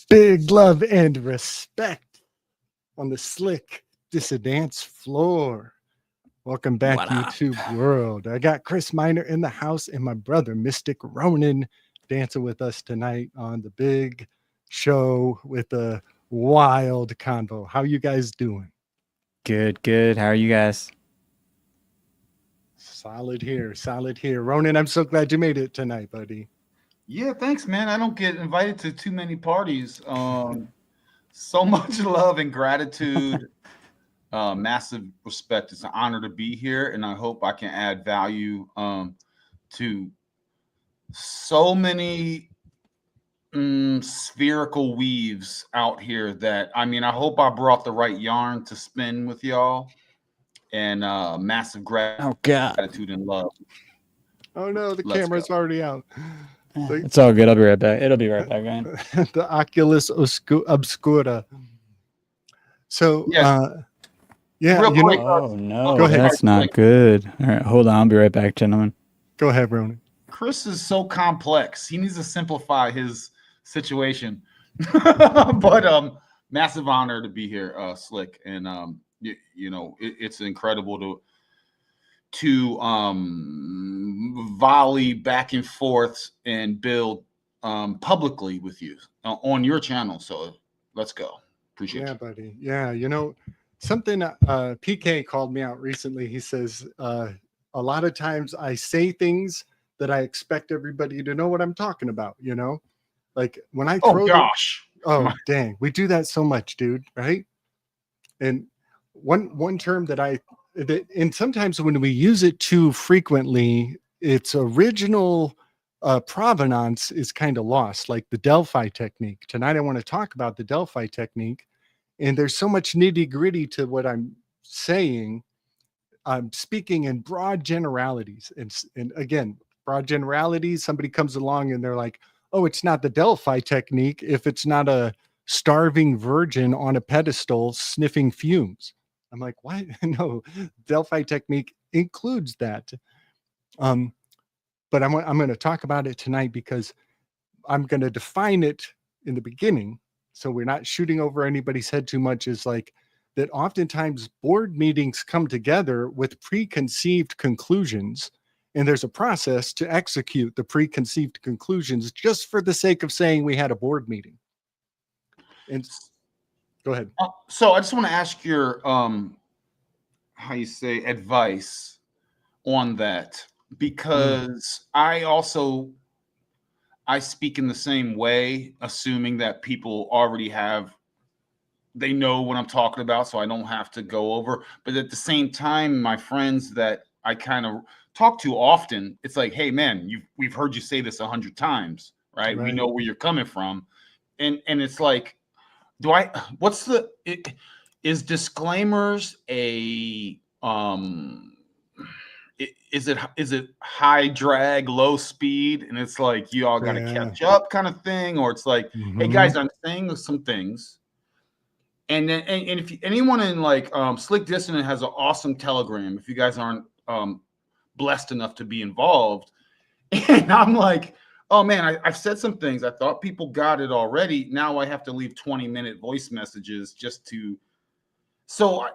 Big love and respect on the slick dance floor. Welcome back, YouTube world. I got Chris Miner in the house and my brother Mystic Ronan dancing with us tonight on the big show with a wild convo. How you guys doing? Good, good. How are you guys? Solid here, solid here. Ronan, I'm so glad you made it tonight, buddy. Yeah, thanks, man. I don't get invited to too many parties. So much love and gratitude. Massive respect. It's an honor to be here, and I hope I can add value to so many spherical weaves out here that, I mean, I hope I brought the right yarn to spin with y'all, and massive gratitude and love. Oh no, the camera's already out. It's all good. I'll be right back. It'll be right back, man. The Oculus Obscura. So, yeah, Real quick, oh no, go ahead. That's not good. All right, hold on. I'll be right back, gentlemen. Go ahead, Ronan. Chris is so complex. He needs to simplify his situation. But massive honor to be here, Slick, and you know, it's incredible to volley back and forth and build publicly with you on your channel. So let's go. Appreciate it. Yeah, buddy. Yeah, you know, something PK called me out recently. He says a lot of times I say things that I expect everybody to know what I'm talking about, you know? Like when I throw dang, we do that so much, dude, right? And one term that and sometimes when we use it too frequently, its original provenance is kind of lost, like the Delphi technique. Tonight I want to talk about the Delphi technique, and there's so much nitty-gritty to what I'm saying. I'm speaking in broad generalities, and again, broad generalities, somebody comes along and they're like, oh, it's not the Delphi technique if it's not a starving virgin on a pedestal sniffing fumes. I'm like, what? No, Delphi technique includes that. But I'm going to talk about it tonight because I'm going to define it in the beginning, so we're not shooting over anybody's head too much. Is like that oftentimes board meetings come together with preconceived conclusions, and there's a process to execute the preconceived conclusions just for the sake of saying we had a board meeting. And go ahead. So I just want to ask your how you say advice on that, because I speak in the same way, assuming that people already they know what I'm talking about, so I don't have to go over. But at the same time, my friends that I kind of talk to often, it's like, hey man, we've heard you say this 100 times, right? We know where you're coming from. And it's like, is disclaimers is it high drag, low speed, and it's like you all got to catch up kind of thing, or it's like, hey guys, I'm saying some things, and then and if anyone in like Slick Dissonant has an awesome Telegram, if you guys aren't blessed enough to be involved, and I'm like, oh man, I've said some things. I thought people got it already. Now I have to leave 20-minute voice messages just to. So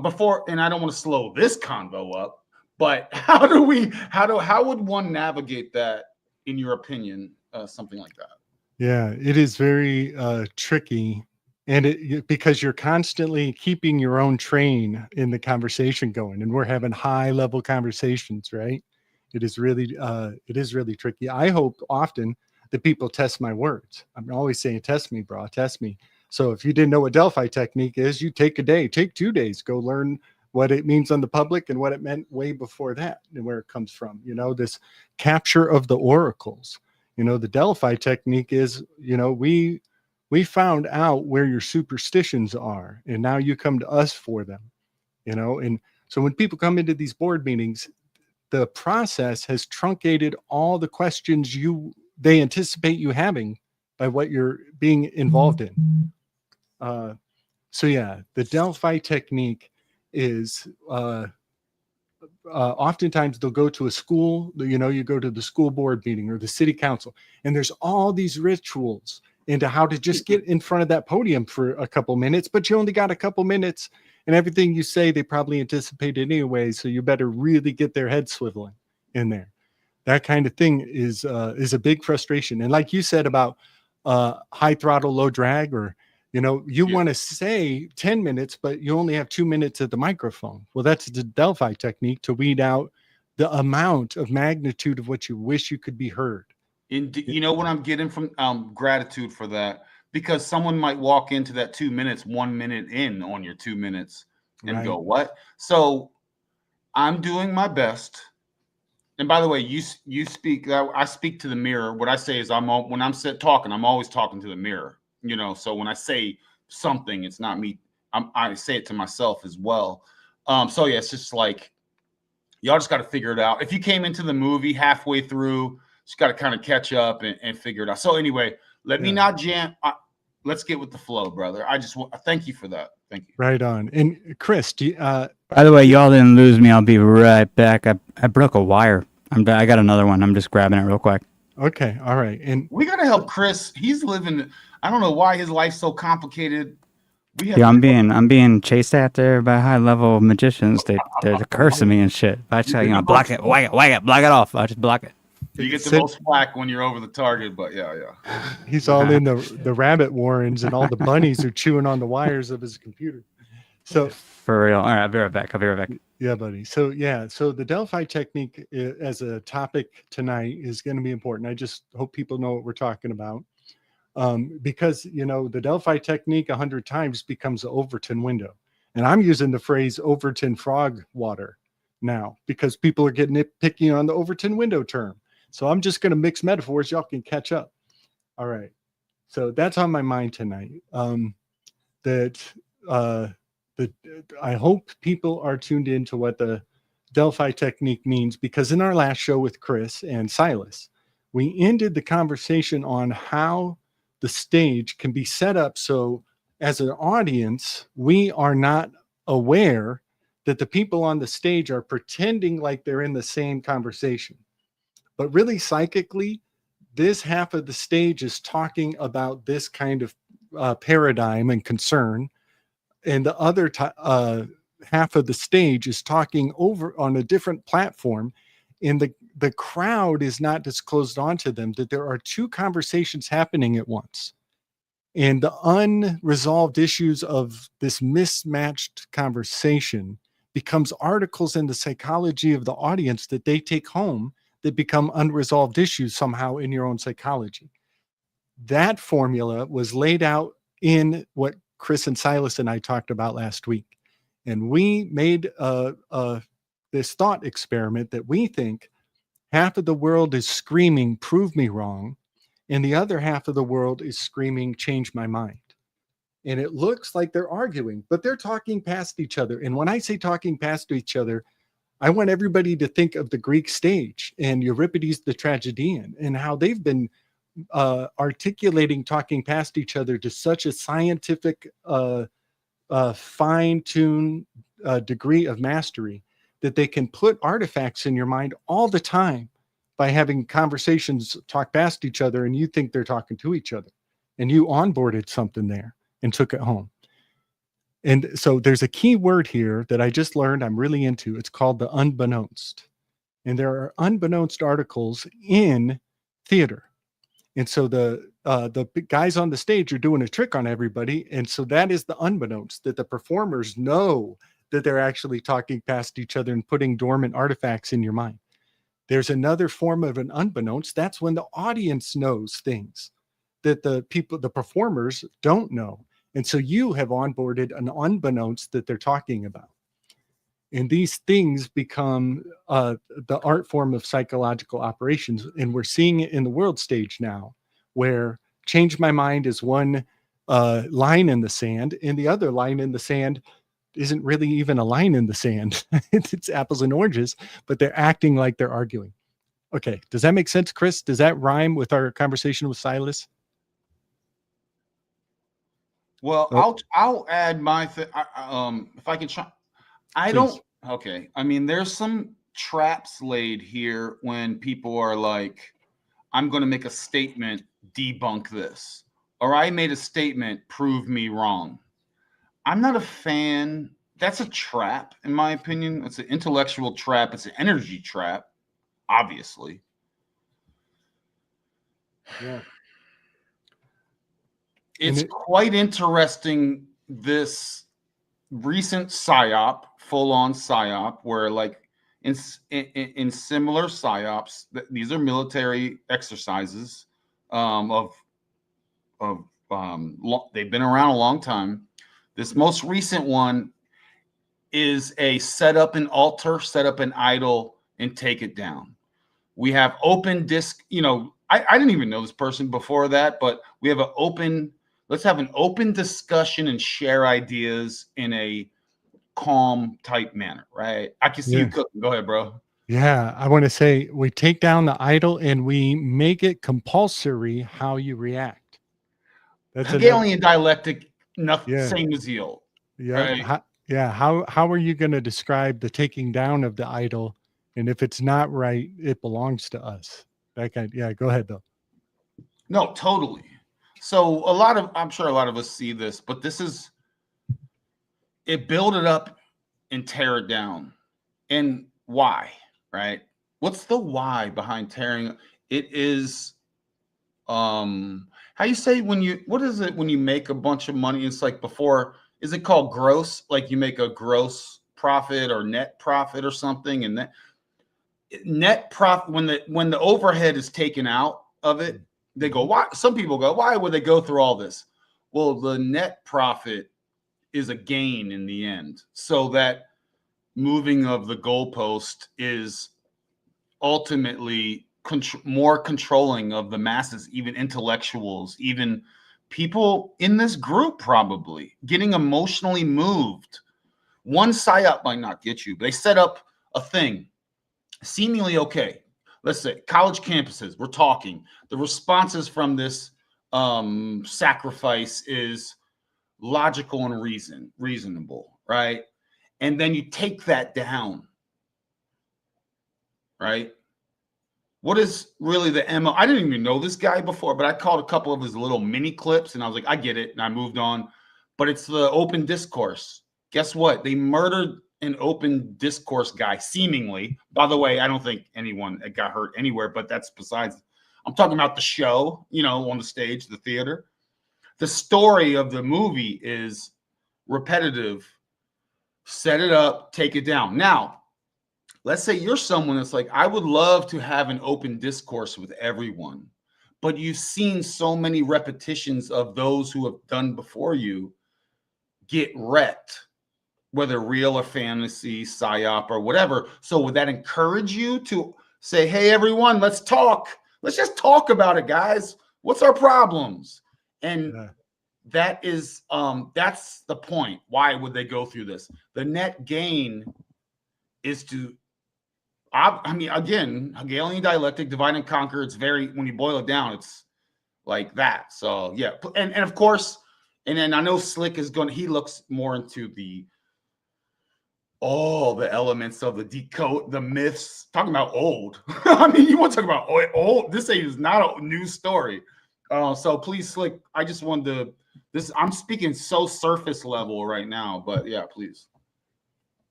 before, and I don't want to slow this convo up, but how would one navigate that, in your opinion, something like that? Yeah, it is very tricky, and because you're constantly keeping your own train in the conversation going, and we're having high-level conversations, right? It is really tricky. I hope often that people test my words. I'm always saying, test me, bro, test me. So if you didn't know what Delphi technique is, you take a day, take 2 days, go learn what it means on the public and what it meant way before that and where it comes from. You know, this capture of the oracles. You know, the Delphi technique is, you know, we found out where your superstitions are, and now you come to us for them, you know. And so when people come into these board meetings, the process has truncated all the questions they anticipate you having by what you're being involved in. So yeah, the Delphi technique is oftentimes they'll go to a school, you know, you go to the school board meeting or the city council, and there's all these rituals into how to just get in front of that podium for a couple minutes, but you only got a couple minutes, and everything you say they probably anticipated anyway, so you better really get their head swiveling in there. That kind of thing is a big frustration. And like you said about high throttle, low drag, or you want to say 10 minutes, but you only have 2 minutes at the microphone. Well, that's the Delphi technique to weed out the amount of magnitude of what you wish you could be heard. You know what I'm getting from gratitude for that, because someone might walk into that 2 minutes 1 minute in on your 2 minutes and go, what? So I'm doing my best. And by the way, you speak, I speak to the mirror. What I say is when I'm talking, I'm always talking to the mirror, so when I say something, it's not me. I say it to myself as well. So yeah, it's just like, y'all just got to figure it out. If you came into the movie halfway through, just got to kind of catch up and figure it out. So anyway, let me not jam. Let's get with the flow, brother. I just thank you for that. Thank you. Right on. And Chris, by the way, y'all didn't lose me. I'll be right back. I broke a wire. I got another one. I'm just grabbing it real quick. Okay. All right. And we got to help Chris. He's living. I don't know why his life's so complicated. I'm being chased after by high level magicians. They're cursing me and shit. I just block it, whack it, block it off. I just block it. You get the most flack when you're over the target, but yeah. He's all in the rabbit warrens, and all the bunnies are chewing on the wires of his computer. So for real. All right, I'll be right back. Yeah, buddy. So the Delphi technique as a topic tonight is going to be important. I just hope people know what we're talking about. Because the Delphi technique 100 times becomes the Overton window. And I'm using the phrase Overton frog water now because people are getting nitpicky on the Overton window term. So I'm just going to mix metaphors. Y'all can catch up. All right. So that's on my mind tonight. I hope people are tuned into what the Delphi technique means, because in our last show with Chris and Silas, we ended the conversation on how the stage can be set up so as an audience, we are not aware that the people on the stage are pretending like they're in the same conversation. But really psychically, this half of the stage is talking about this kind of paradigm and concern. And the other half of the stage is talking over on a different platform. And the crowd is not disclosed onto them that there are two conversations happening at once. And the unresolved issues of this mismatched conversation becomes articles in the psychology of the audience that they take home that become unresolved issues somehow in your own psychology. That formula was laid out in what Chris and Silas and I talked about last week. And we made this thought experiment that we think half of the world is screaming, prove me wrong, and the other half of the world is screaming, change my mind. And it looks like they're arguing, but they're talking past each other. And when I say talking past each other, I want everybody to think of the Greek stage and Euripides the tragedian and how they've been articulating, talking past each other to such a scientific, fine-tuned degree of mastery that they can put artifacts in your mind all the time by having conversations talk past each other, and you think they're talking to each other, and you onboarded something there and took it home. And so there's a key word here that I just learned I'm really into. It's called the unbeknownst. And there are unbeknownst articles in theater. And so the guys on the stage are doing a trick on everybody. And so that is the unbeknownst, that the performers know that they're actually talking past each other and putting dormant artifacts in your mind. There's another form of an unbeknownst. That's when the audience knows things that the performers don't know. And so you have onboarded an unbeknownst that they're talking about. And these things become the art form of psychological operations. And we're seeing it in the world stage now, where change my mind is one line in the sand, and the other line in the sand isn't really even a line in the sand. It's apples and oranges, but they're acting like they're arguing. Okay. Does that make sense, Chris? Does that rhyme with our conversation with Silas? Well, I'll add my if I can try. Okay. I mean, there's some traps laid here when people are like, I'm going to make a statement, debunk this. or I made a statement, prove me wrong. I'm not a fan. That's a trap, in my opinion. It's an intellectual trap. It's an energy trap, obviously. Yeah. It's quite interesting, this recent psyop, full-on psyop, where like in similar psyops, these are military exercises they've been around a long time. This most recent one is a set up an altar, set up an idol, and take it down. We have open disc, I didn't even know this person before that, but we have let's have an open discussion and share ideas in a calm type manner, right? I can see you cooking. Go ahead, bro. Yeah, I want to say we take down the idol and we make it compulsory how you react. That's Hegelian dialectic, nothing, same as Zeal. Yeah. Right? How are you going to describe the taking down of the idol? And if it's not right, it belongs to us. That kind. Yeah. Go ahead though. No, totally. So I'm sure a lot of us see this, but it build it up and tear it down. And why, right? What's the why behind tearing? It is, how you say what is it when you make a bunch of money? It's like is it called gross? Like you make a gross profit or net profit or something, and that net profit, when the overhead is taken out of it, they go, why? Some people go, why would they go through all this? Well, the net profit is a gain in the end. So that moving of the goalpost is ultimately more controlling of the masses, even intellectuals, even people in this group probably getting emotionally moved. One psyop might not get you, but they set up a thing seemingly okay. Let's say college campuses, we're talking. The responses from this sacrifice is logical and reasonable, right? And then you take that down, right? What is really the MO? I didn't even know this guy before, but I caught a couple of his little mini clips and I was like, I get it. And I moved on. But it's the open discourse. Guess what? They murdered an open discourse guy, seemingly. By the way, I don't think anyone got hurt anywhere, but that's besides. I'm talking about the show, on the stage, the theater. The story of the movie is repetitive. Set it up, take it down. Now, let's say you're someone that's like, I would love to have an open discourse with everyone, but you've seen so many repetitions of those who have done before you get wrecked, whether real or fantasy, psyop or whatever. So would that encourage you to say, hey, everyone, let's talk. Let's just talk about it, guys. What's our problems? And that's the point. Why would they go through this? The net gain is to, again, Hegelian dialectic, divide and conquer. It's when you boil it down, it's like that. So yeah. And of course, and then I know Slick he looks more into the elements of the myths, talking about old. You want to talk about old? This is not a new story. So please, Slick, I just wanted to, I'm speaking so surface level right now, but yeah, please.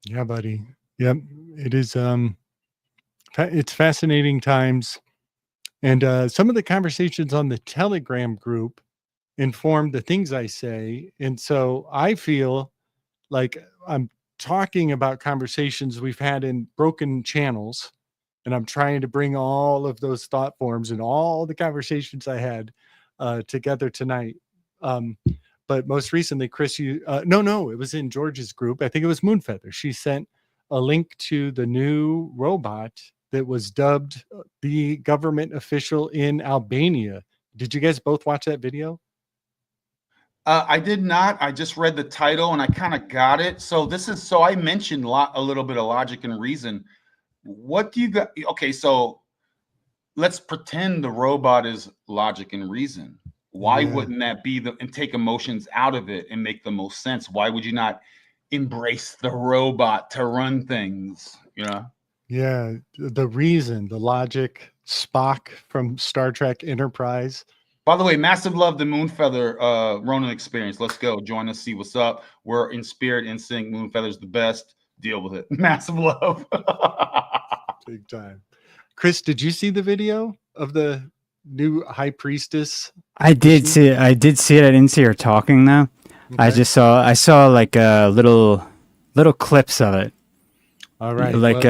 Yeah, buddy. Yep. It is, it's fascinating times. And some of the conversations on the Telegram group inform the things I say. And so I feel like I'm talking about conversations we've had in broken channels, and I'm trying to bring all of those thought forms and all the conversations I had together tonight. But most recently, Chris, no, it was in George's group. I think it was Moonfeather. She sent a link to the new robot that was dubbed the government official in Albania. Did you guys both watch that video? I did not. I just read the title and I kind of got it. So I mentioned a little bit of logic and reason. What do you got? Okay, so let's pretend the robot is logic and reason. Why wouldn't that be and take emotions out of it and make the most sense? Why would you not embrace the robot to run things? Yeah, the reason, the logic, Spock from Star Trek Enterprise. By the way, massive love the Moonfeather Ronin experience. Let's go. Join us. See what's up. We're in spirit, in sync. Moonfeather's the best. Deal with it. Massive love. Big time. Chris, did you see the video of the new high priestess? I did see it. I did see it. I didn't see her talking though. Okay. I saw like little clips of it. All right. Like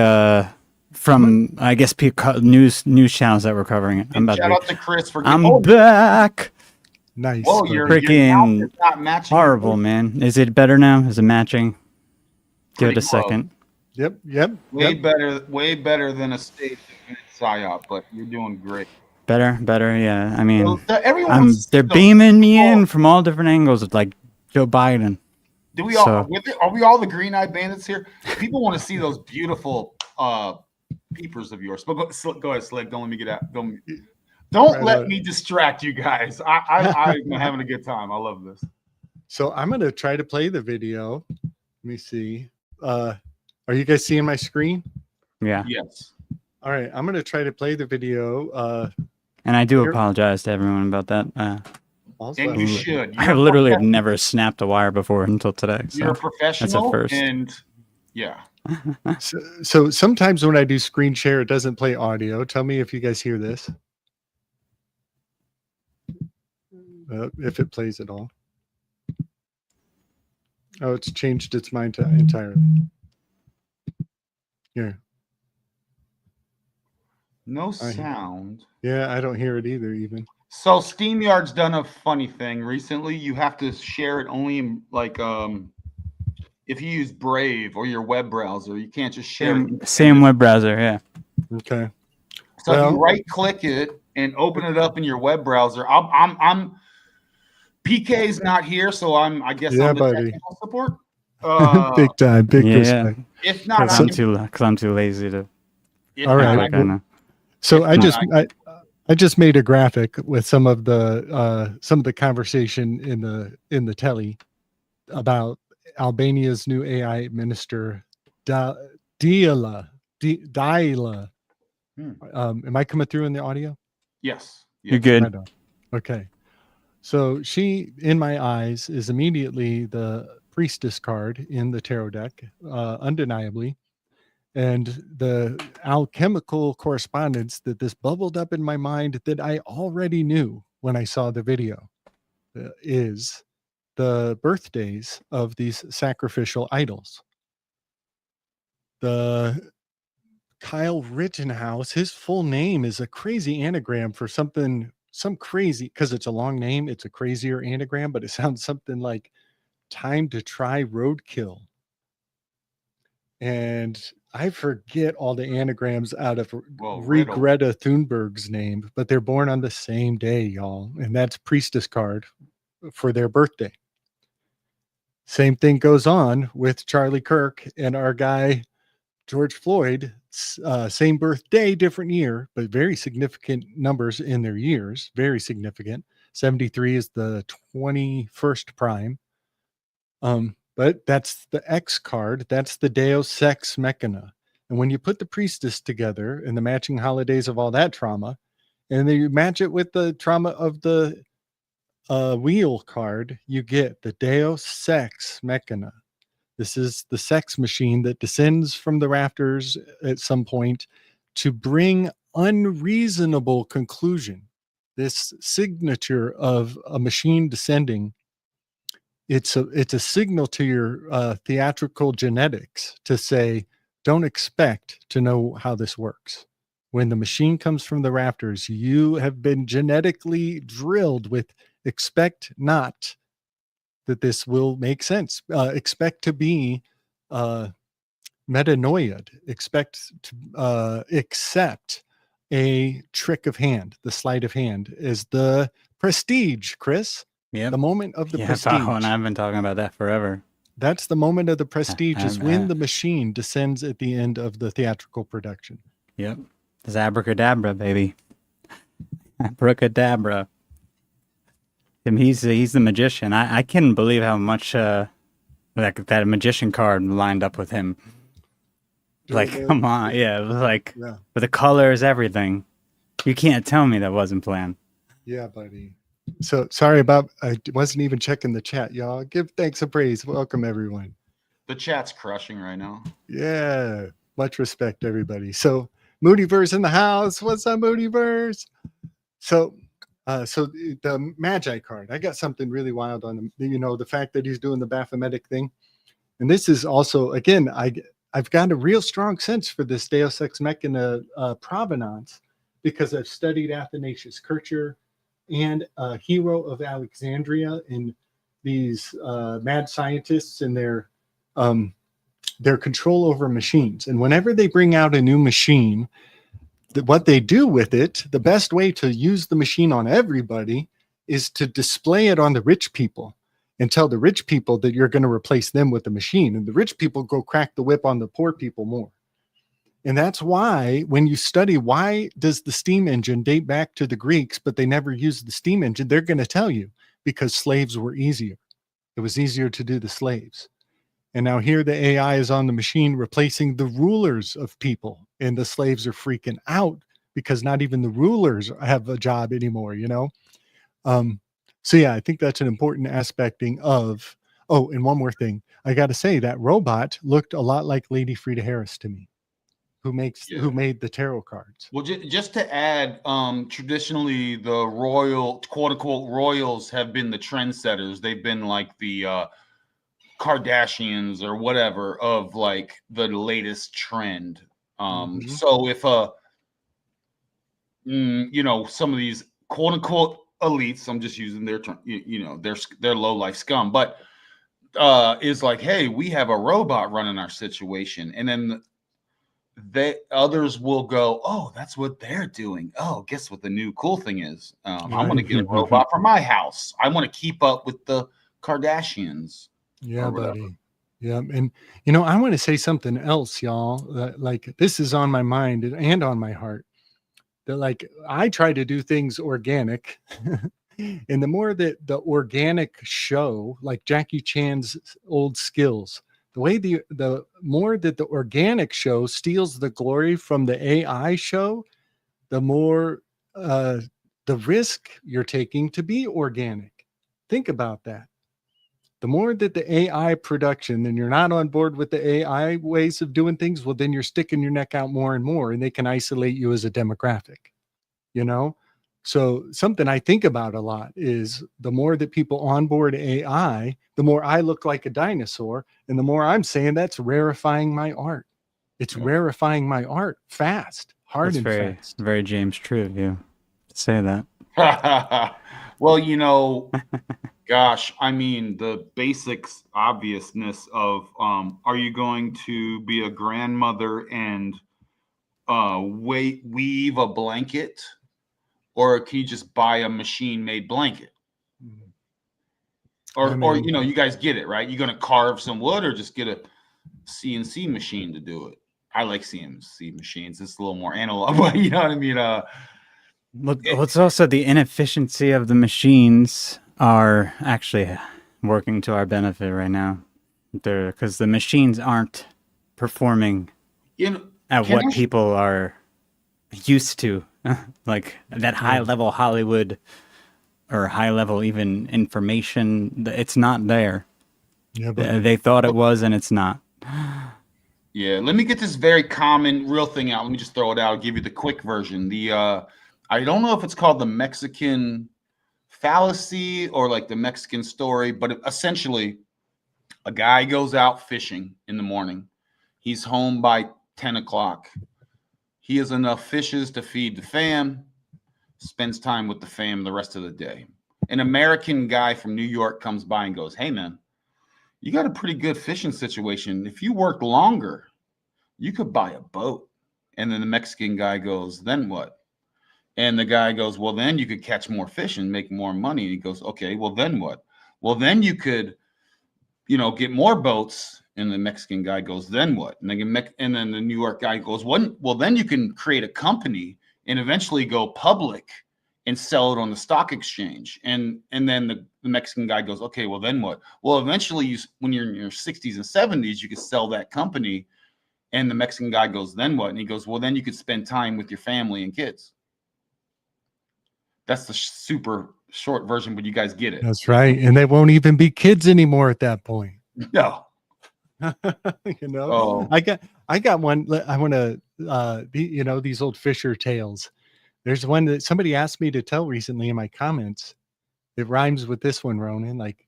from I guess news channels that were covering it. Shout out to Chris for I'm back. Nice. Oh, your freaking mouth is not matching. horrible, man. Is it better now? Is it matching? Give it a second. Yep. Way better than a state psyop, but you're doing great. Better, yeah. I mean, they're so beaming me in from all different angles, like Joe Biden. Do we all? Are we all the green-eyed bandits here? People want to see those beautiful peepers of yours. But go ahead, Slick. Don't let me get out. Don't let me distract you guys. I'm having a good time. I love this. So I'm gonna try to play the video. Let me see. Are you guys seeing my screen? Yeah. Yes. All right. I'm gonna try to play the video. And I do apologize to everyone about that. And you should. I literally have never snapped a wire before until today. So you're a professional. That's a first. And yeah. So sometimes when I do screen share, it doesn't play audio. Tell me if you guys hear this. If it plays at all. Oh, it's changed its mind entirely. Here. No sound. Yeah, I don't hear it either even. So SteamYard's done a funny thing recently. You have to share it only in like if you use Brave or your web browser, you can't just share it. Same web browser, yeah. Okay. So if you right click it and open it up in your web browser, I'm PK's not here, so I guess I'm the technical support. Big time, big respect. If not, I'm too lazy to. All right. So I just made a graphic with some of the conversation in the telly about Albania's new AI minister, Daila. Am I coming through in the audio? Yes. You're good. Okay. So she, in my eyes, is immediately the priestess card in the tarot deck, undeniably. And the alchemical correspondence that this bubbled up in my mind that I already knew when I saw the video is the birthdays of these sacrificial idols. The Kyle Rittenhouse, his full name is a crazy anagram for some crazy, because it's a long name, it's a crazier anagram, but it sounds something like time to try roadkill. And I forget all the anagrams out of Greta Thunberg's name, but they're born on the same day, y'all. And that's priestess card for their birthday. Same thing goes on with Charlie Kirk and our guy, George Floyd. Same birthday, different year, but very significant numbers in their years. Very significant. 73 is the 21st prime. But that's the X card. That's the Deus Ex Machina. And when you put the priestess together and the matching holidays of all that trauma, and then you match it with the trauma of the wheel card, you get the Deus Ex Machina. This is the sex machine that descends from the rafters at some point to bring unreasonable conclusion. This signature of a machine descending, it's a signal to your theatrical genetics to say, don't expect to know how this works. When the machine comes from the rafters, you have been genetically drilled with expect not that this will make sense. Expect to be metanoid. Expect to accept a trick of hand. The sleight of hand is the prestige, Chris. Yeah, the moment of the prestige. And I've been talking about that forever. That's the moment of the prestige is when the machine descends at the end of the theatrical production. Yep. It's abracadabra, baby. Abracadabra. He's the magician. I couldn't believe how much that magician card lined up with him. Like, come on. Yeah, it was like with the colors, everything. You can't tell me that wasn't planned. Yeah, buddy. So sorry about, I wasn't even checking the chat, y'all. Give thanks and praise. Welcome, everyone. The chat's crushing right now. Yeah, much respect, everybody. So Moodyverse in the house. What's up, Moodyverse? So, so the Magi card, I got something really wild on the, the fact that he's doing the Baphometic thing. And this is also, again, I've got a real strong sense for this Deus Ex Machina provenance because I've studied Athanasius Kircher and Hero of Alexandria and these mad scientists and their control over machines. And whenever they bring out a new machine, what they do with it, the best way to use the machine on everybody is to display it on the rich people and tell the rich people that you're going to replace them with the machine. And the rich people go crack the whip on the poor people more. And that's why when you study, why does the steam engine date back to the Greeks, but they never used the steam engine? They're going to tell you because slaves were easier. It was easier to do the slaves. And now here the AI is on the machine replacing the rulers of people. And the slaves are freaking out because not even the rulers have a job anymore, So yeah, I think that's an important aspecting of, oh, and one more thing. I got to say that robot looked a lot like Lady Frida Harris to me, who made the tarot cards. Well, just to add, traditionally the royal, quote unquote, royals have been the trendsetters. They've been like the Kardashians or whatever of like the latest trend. So if some of these quote unquote elites, I'm just using their term, they're low life scum, but is like, hey, we have a robot running our situation, and then others will go, oh, that's what they're doing. Oh, guess what the new cool thing is? I'm going to get a robot for my house. I want to keep up with the Kardashians. Yeah, buddy. Yeah. And, I want to say something else, y'all, that, like, this is on my mind and on my heart. That, like, I try to do things organic. And the more that the organic show, like Jackie Chan's old skills, the way the more that the organic show steals the glory from the AI show, the more the risk you're taking to be organic. Think about that. The more that the AI production, and you're not on board with the AI ways of doing things, well, then you're sticking your neck out more and more, and they can isolate you as a demographic, So something I think about a lot is the more that people onboard AI, the more I look like a dinosaur, and the more I'm saying that's rarefying my art. It's rarefying my art fast, hard that's and fast. Very James True of you to say that. Well, gosh, I mean, the basics obviousness of are you going to be a grandmother and weave a blanket, or can you just buy a machine-made blanket? Or you guys get it, right? You're going to carve some wood or just get a CNC machine to do it. I like CNC machines. It's a little more analog, but you know what I mean? What's also the inefficiency of the machines are actually working to our benefit right now. Because the machines aren't performing at what people are used to, like that high level Hollywood or high level even information. It's not there. Yeah, they thought it was, and it's not. Yeah, let me get this very common real thing out. Let me just throw it out. I'll give you the quick version. I don't know if it's called the Mexican fallacy or like the Mexican story, but essentially a guy goes out fishing in the morning. He's home by 10 o'clock. He has enough fishes to feed the fam, spends time with the fam the rest of the day. An American guy from New York comes by and goes, hey, man, you got a pretty good fishing situation. If you worked longer, you could buy a boat. And then the Mexican guy goes, then what? And the guy goes, well, then you could catch more fish and make more money. And he goes, okay, well, then what? Well, then you could, get more boats. And the Mexican guy goes, then what? And then the New York guy goes, well, then you can create a company and eventually go public and sell it on the stock exchange. And then the Mexican guy goes, okay, well, then what? Well, eventually, when you're in your 60s and 70s, you could sell that company. And the Mexican guy goes, then what? And he goes, well, then you could spend time with your family and kids. That's the super short version, but you guys get it. That's right. And they won't even be kids anymore at that point. No. You know, Oh, I got one. I want to, you know, these old Fisher tales. There's one that somebody asked me to tell recently in my comments. It rhymes with this one, Ronan. Like,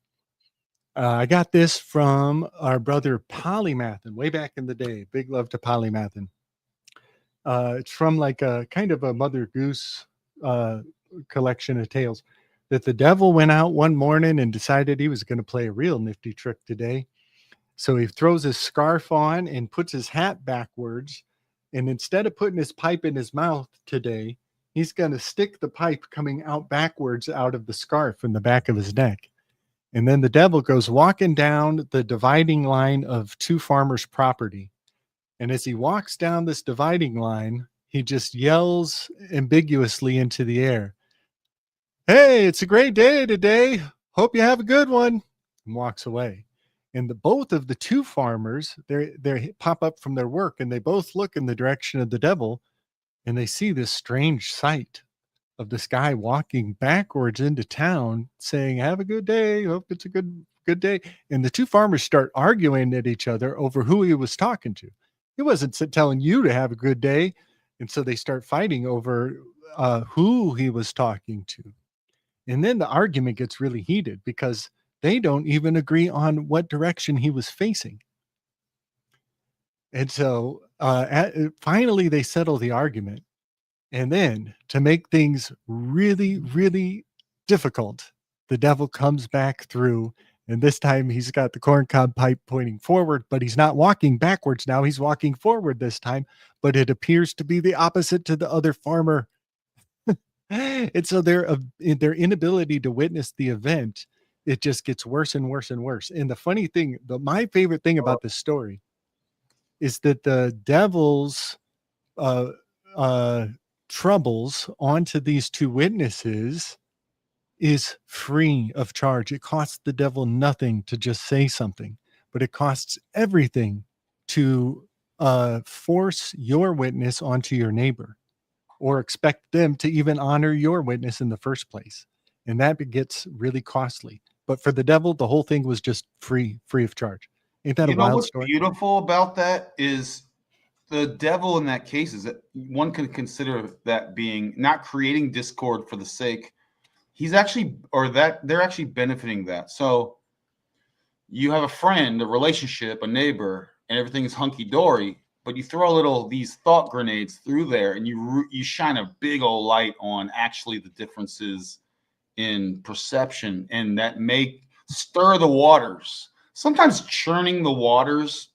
I got this from our brother Polymathin way back in the day. Big love to Polymathin. It's from like a kind of a Mother Goose collection of tales. That the devil went out one morning and decided he was going to play a real nifty trick today. So he throws his scarf on and puts his hat backwards. And instead of putting his pipe in his mouth today, he's going to stick the pipe coming out backwards out of the scarf in the back of his neck. And then the devil goes walking down the dividing line of two farmers' property. And as he walks down this dividing line, he just yells ambiguously into the air, "Hey, it's a great day today. Hope you have a good one," and walks away. And both of the two farmers, they pop up from their work and they both look in the direction of the devil, and they see this strange sight of this guy walking backwards into town saying, "Have a good day. Hope it's a good day." And the two farmers start arguing at each other over who he was talking to. He wasn't telling you to have a good day. And so they start fighting over who he was talking to. And then the argument gets really heated because they don't even agree on what direction he was facing. And so finally they settle the argument. And then to make things really, really difficult, the devil comes back through. And this time he's got the corncob pipe pointing forward, but he's not walking backwards now. He's walking forward this time, but it appears to be the opposite to the other farmer. And so their inability to witness the event, it just gets worse and worse and worse. And the funny thing, my favorite thing about this story is that the devil's troubles onto these two witnesses is free of charge. It costs the devil nothing to just say something, but it costs everything to force your witness onto your neighbor or expect them to even honor your witness in the first place. And that gets really costly. But for the devil, the whole thing was just free of charge. Ain't that a wild story? What's beautiful about that is the devil in that case is that one can consider that being not creating discord for the sake. He's actually, or that they're actually benefiting that. So you have a friend, a relationship, a neighbor, and everything is hunky-dory, but you throw these thought grenades through there and you shine a big old light on actually the differences in perception, and that make stir the waters, sometimes churning the waters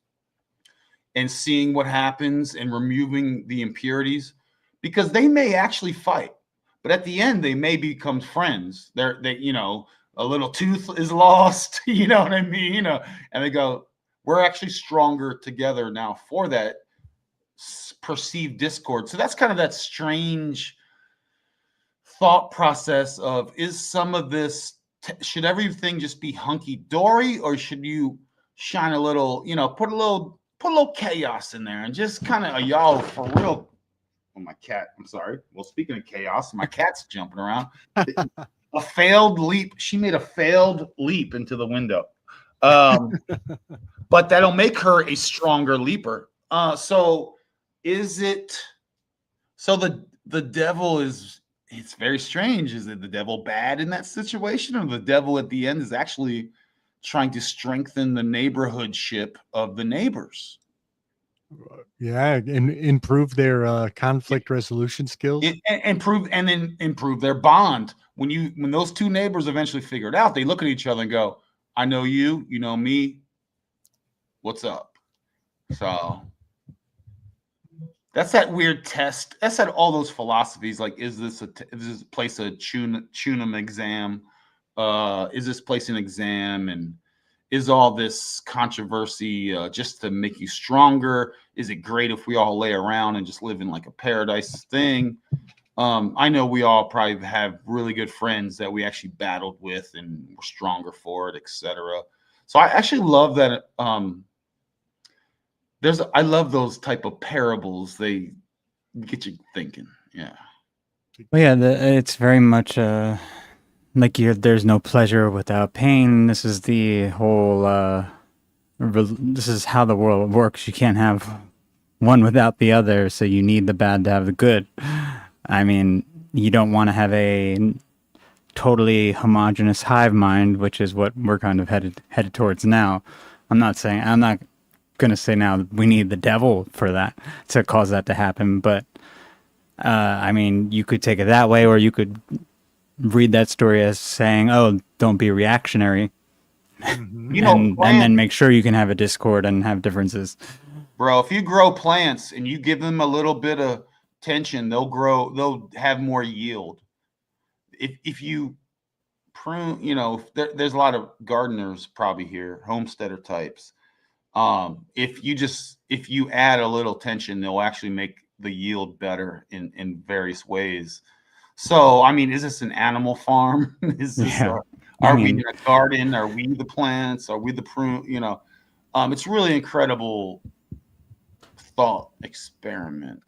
and seeing what happens and removing the impurities, because they may actually fight, but at the end they may become friends. They you know, a little tooth is lost, you know what I mean, you know, and they go, we're actually stronger together now for that perceived discord. So that's kind of that strange thought process of, is some of this, should everything just be hunky-dory, or should you shine a little, you know, put a little chaos in there and just kind of, y'all for real. Oh, my cat, I'm sorry. Well, speaking of chaos, my cat's jumping around. A failed leap. She made a failed leap into the window. But that'll make her a stronger leaper. So is it, so the devil is, it's very strange. Is it the devil bad in that situation, or the devil at the end is actually trying to strengthen the neighborhoodship of the neighbors? Yeah, and improve their conflict resolution skills. Improve their bond. When those two neighbors eventually figure it out, they look at each other and go, I know you, you know me. What's up? So that's that weird test. That's that all those philosophies. Like, is this place a Chunam exam? Is this place an exam? And is all this controversy just to make you stronger? Is it great if we all lay around and just live in like a paradise thing? I know we all probably have really good friends that we actually battled with and were stronger for it, etc. So I actually love that. I love those type of parables. They get you thinking. Yeah. Well, yeah, it's very much there's no pleasure without pain. This is the whole this is how the world works. You can't have one without the other, so you need the bad to have the good. I mean, you don't want to have a totally homogenous hive mind, which is what we're kind of headed towards now. I'm not going to say now we need the devil for that to cause that to happen, but I mean, you could take it that way, or you could read that story as saying, "Oh, don't be reactionary," and then make sure you can have a discord and have differences. Bro, if you grow plants and you give them a little bit of tension, they'll have more yield. If you prune, there's a lot of gardeners probably here, homesteader types. If you add a little tension, they'll actually make the yield better in various ways. So, I mean, is this an animal farm? Is this we in a garden? Are we the plants? Are we the prune? It's really incredible thought experiment.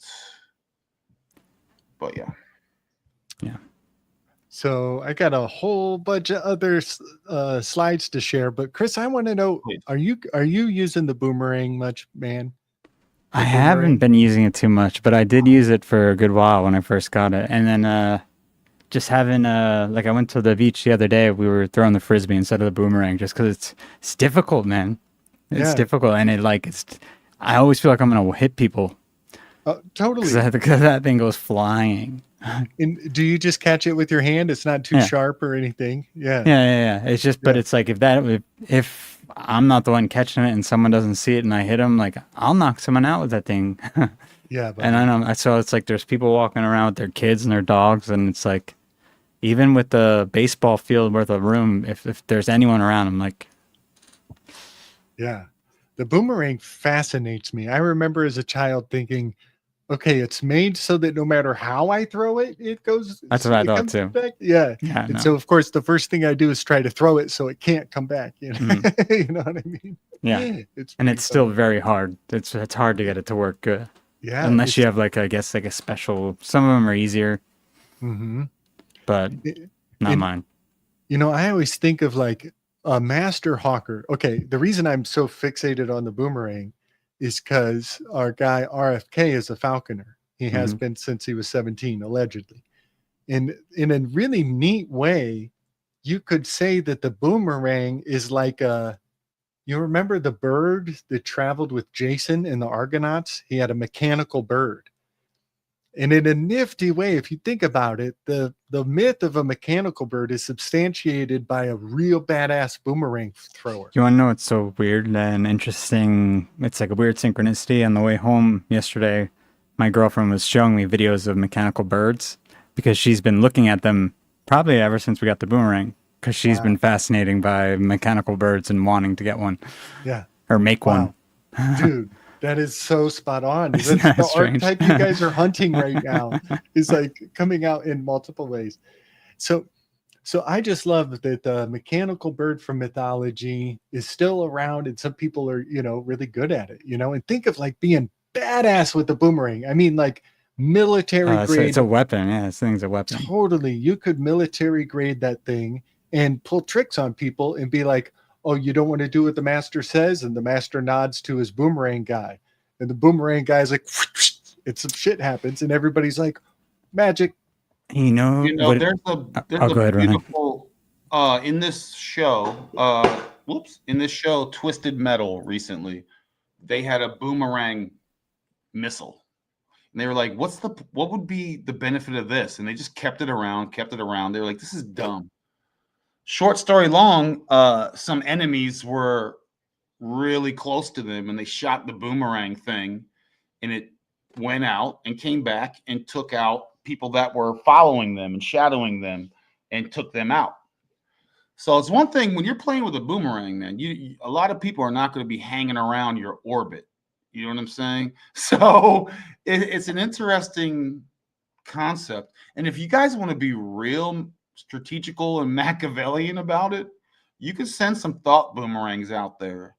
But yeah. So I got a whole bunch of other slides to share, but Chris, I want to know: are you using the boomerang much, man? I haven't been using it too much, but I did use it for a good while when I first got it, and then just having like I went to the beach the other day. We were throwing the frisbee instead of the boomerang, just because it's difficult, man. It's difficult, and I always feel like I'm gonna hit people. Totally, because that thing goes flying. And do you just catch it with your hand? It's not too sharp or anything. Yeah. It's just, but it's like if I'm not the one catching it and someone doesn't see it and I hit them, like I'll knock someone out with that thing. Yeah. And I know. So it's like there's people walking around with their kids and their dogs, and it's like even with the baseball field worth of room, if there's anyone around, I'm like, yeah, the boomerang fascinates me. I remember as a child thinking, okay, it's made so that no matter how I throw it, it goes. That's what I thought too. Back. Yeah. And so, of course, the first thing I do is try to throw it so it can't come back. You know, you know what I mean? Yeah. It's still very hard. It's hard to get it to work good. Yeah. Unless you have a special. Some of them are easier. But not mine. I always think of like a master hawker. Okay, the reason I'm so fixated on the boomerang is because our guy RFK is a falconer. He has been since he was 17, allegedly. And in a really neat way, you could say that the boomerang is like you remember the bird that traveled with Jason in the Argonauts? He had a mechanical bird. And in a nifty way, if you think about it, the myth of a mechanical bird is substantiated by a real badass boomerang thrower. You want to know what's so weird and interesting? It's like a weird synchronicity. On the way home yesterday, my girlfriend was showing me videos of mechanical birds because she's been looking at them probably ever since we got the boomerang, because she's been fascinated by mechanical birds and wanting to get one. Yeah. Or make one. Dude. That is so spot on. That's the strange? archetype you guys are hunting right now is like coming out in multiple ways. So I just love that the mechanical bird from mythology is still around, and some people are, really good at it, and think of like being badass with the boomerang. I mean, like military grade. It's a weapon. Yeah, this thing's a weapon. Totally. You could military grade that thing and pull tricks on people and be like, oh, you don't want to do what the master says? And the master nods to his boomerang guy. And the boomerang guy's like, and some shit happens. And everybody's like, magic. There's a beautiful, in this show, Twisted Metal recently, they had a boomerang missile. And they were like, what would be the benefit of this? And they just kept it around. They were like, this is dumb. Short story long, some enemies were really close to them, and they shot the boomerang thing, and it went out and came back and took out people that were following them and shadowing them and took them out. So it's one thing when you're playing with a boomerang, man, a lot of people are not going to be hanging around your orbit. You know what I'm saying? So it's an interesting concept. And if you guys want to be real strategical and Machiavellian about it, you can send some thought boomerangs out there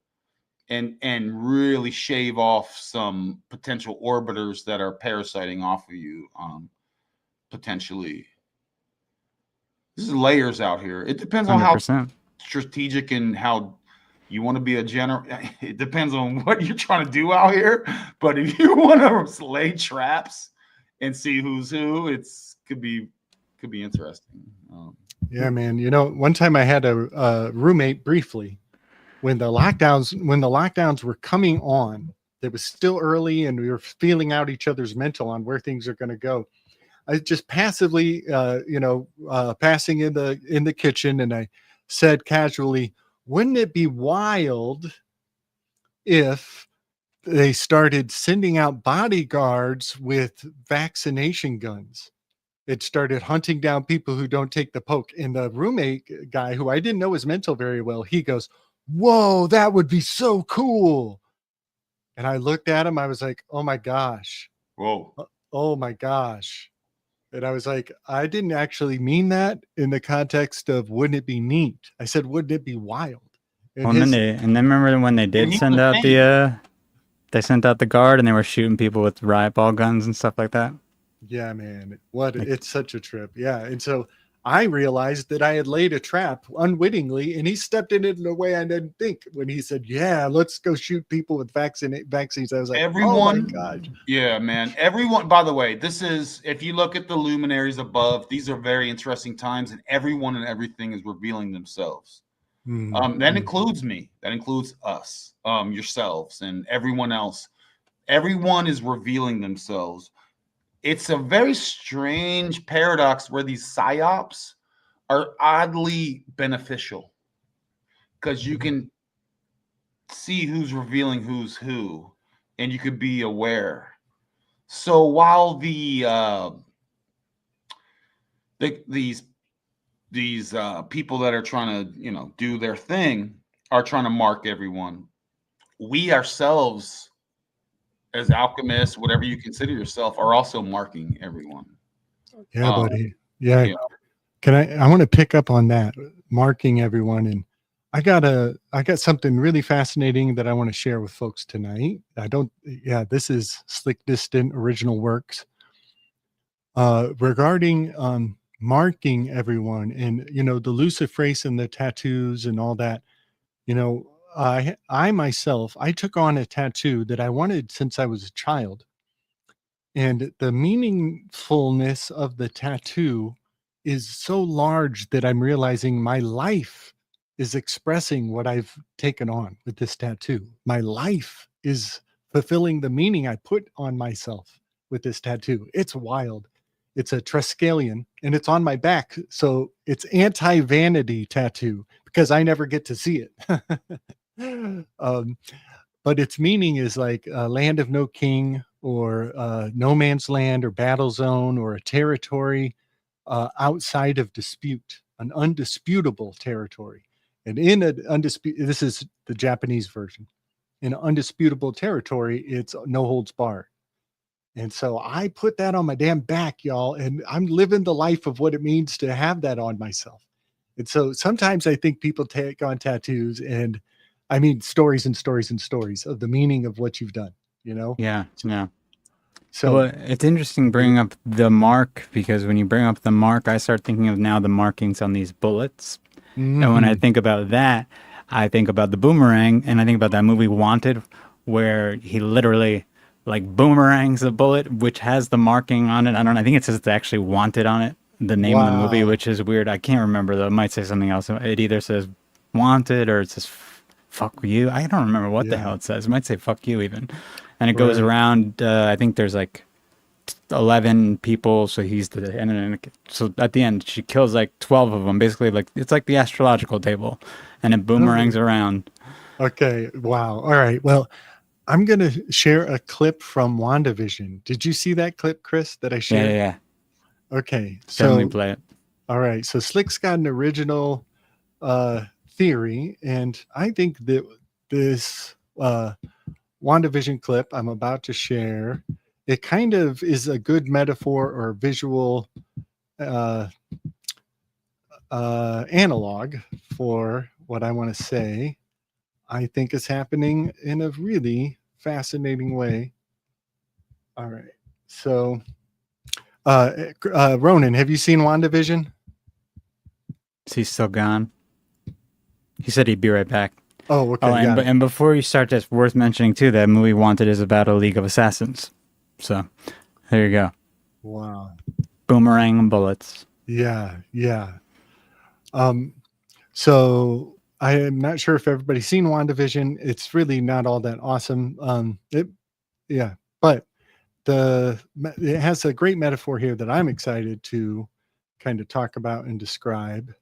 and really shave off some potential orbiters that are parasiting off of you, potentially. This is layers out here. It depends on how 100%. strategic and how you want to be a general. It depends on what you're trying to do out here. But if you want to lay traps and see who's who, could be interesting. Yeah, man. You know, one time I had a roommate briefly when the lockdowns were coming on. It was still early, and we were feeling out each other's mental on where things are going to go. I just passively, passing in the kitchen, and I said casually, "Wouldn't it be wild if they started sending out bodyguards with vaccination guns? It started hunting down people who don't take the poke." And the roommate guy, who I didn't know his mental very well, he goes, "Whoa, that would be so cool." And I looked at him. I was like, "Oh my gosh. Whoa. Oh my gosh." And I was like, I didn't actually mean that in the context of wouldn't it be neat? I said, wouldn't it be wild? And, Well, and then remember when they did send out they sent out the guard and they were shooting people with riot ball guns and stuff like that. Yeah, man. It's such a trip. Yeah. And so I realized that I had laid a trap unwittingly, and he stepped in it in a way I didn't think when he said, "Yeah, let's go shoot people with vaccines." I was like, everyone, "Oh my gosh." Yeah, man. Everyone, by the way, this is, if you look at the luminaries above, these are very interesting times, and everyone and everything is revealing themselves. That includes me. That includes us, yourselves, and everyone else. Everyone is revealing themselves. It's a very strange paradox where these psyops are oddly beneficial because you can see who's revealing who's who, and you could be aware. So while these people that are trying to do their thing are trying to mark everyone, we ourselves as alchemists, whatever you consider yourself, are also marking everyone. Yeah, buddy. Yeah. I want to pick up on that, marking everyone. And I got something really fascinating that I want to share with folks tonight. This is Slick Distant Original Works regarding marking everyone, and the luciferase and the tattoos and all that. I myself, I took on a tattoo that I wanted since I was a child, and the meaningfulness of the tattoo is so large that I'm realizing my life is expressing what I've taken on with this tattoo. My life is fulfilling the meaning I put on myself with this tattoo. It's wild. It's a Triskelion, and it's on my back. So it's anti-vanity tattoo because I never get to see it. But its meaning is like a land of no king, or no man's land, or battle zone, or a territory outside of dispute, an undisputable territory. And in this is the Japanese version. In an undisputable territory, it's no holds barred. And so I put that on my damn back, y'all, and I'm living the life of what it means to have that on myself. And so sometimes I think people take on tattoos, and I mean stories and stories and stories of the meaning of what you've done, Yeah. So well, it's interesting bringing up the mark, because when you bring up the mark, I start thinking of now the markings on these bullets. Mm-hmm. And when I think about that, I think about the boomerang, and I think about that movie Wanted, where he literally boomerangs the bullet, which has the marking on it. I think it says it's actually Wanted on it, the name of the movie, which is weird. I can't remember though. It might say something else. It either says Wanted or it says fuck you. I don't remember what the hell it says. It might say fuck you even. And it goes around, I think there's 11 people, so he's so at the end she kills 12 of them, basically. It's like the astrological table, and it boomerangs around. Okay, wow. All right, well, I'm going to share a clip from WandaVision. Did you see that clip, Chris, that I shared? Yeah. Okay, definitely play it. All right, so Slick's got an original theory, and I think that this WandaVision clip I'm about to share, it kind of is a good metaphor or visual analog for what I want to say. I think is happening in a really fascinating way. All right. So, Ronan, have you seen WandaVision? Is he still gone? He said he'd be right back. Oh, okay. Oh, and before you start, that's worth mentioning too. That movie Wanted is about a League of Assassins. So there you go. Wow. Boomerang bullets. Yeah, yeah. So I am not sure if everybody's seen WandaVision. It's really not all that awesome. But it has a great metaphor here that I'm excited to kind of talk about and describe.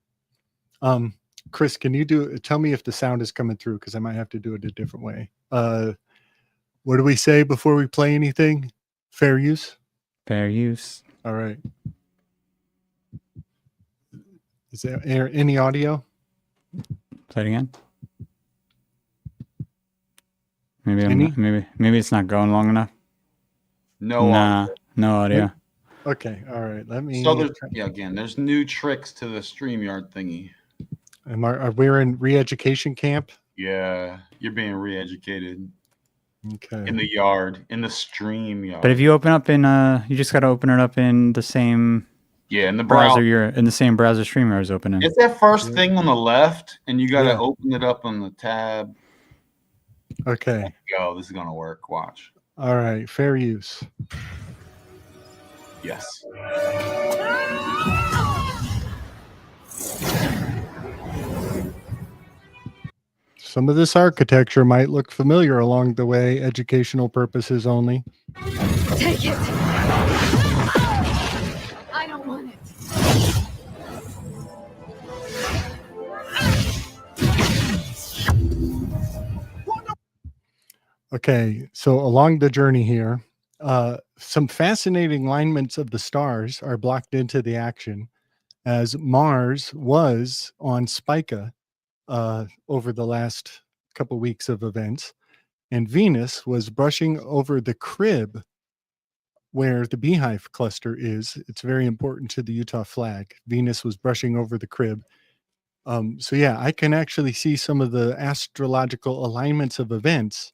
Chris, can you tell me if the sound is coming through? Because I might have to do it a different way. What do we say before we play anything? Fair use? Fair use. All right. Is there any audio? Play it again. Maybe it's not going long enough. No audio. Okay, all right. Let me. So there's new tricks to the StreamYard thingy. Are we in re-education camp? Yeah, you're being re-educated. Okay. In the yard, in the stream yard. But if you open up in you just got to open it up in the same in the browser you're in the same browser StreamYard is open in. It's that first thing on the left, and you got to open it up on the tab. Okay. Go. This is gonna work. Watch. All right. Fair use. Yes. Some of this architecture might look familiar along the way, educational purposes only. Take it. I don't want it. Okay, so along the journey here, some fascinating alignments of the stars are blocked into the action, as Mars was on Spica over the last couple weeks of events, and Venus was brushing over the crib where the beehive cluster is. It's very important to the Utah flag. Venus was brushing over the crib. So yeah, I can actually see some of the astrological alignments of events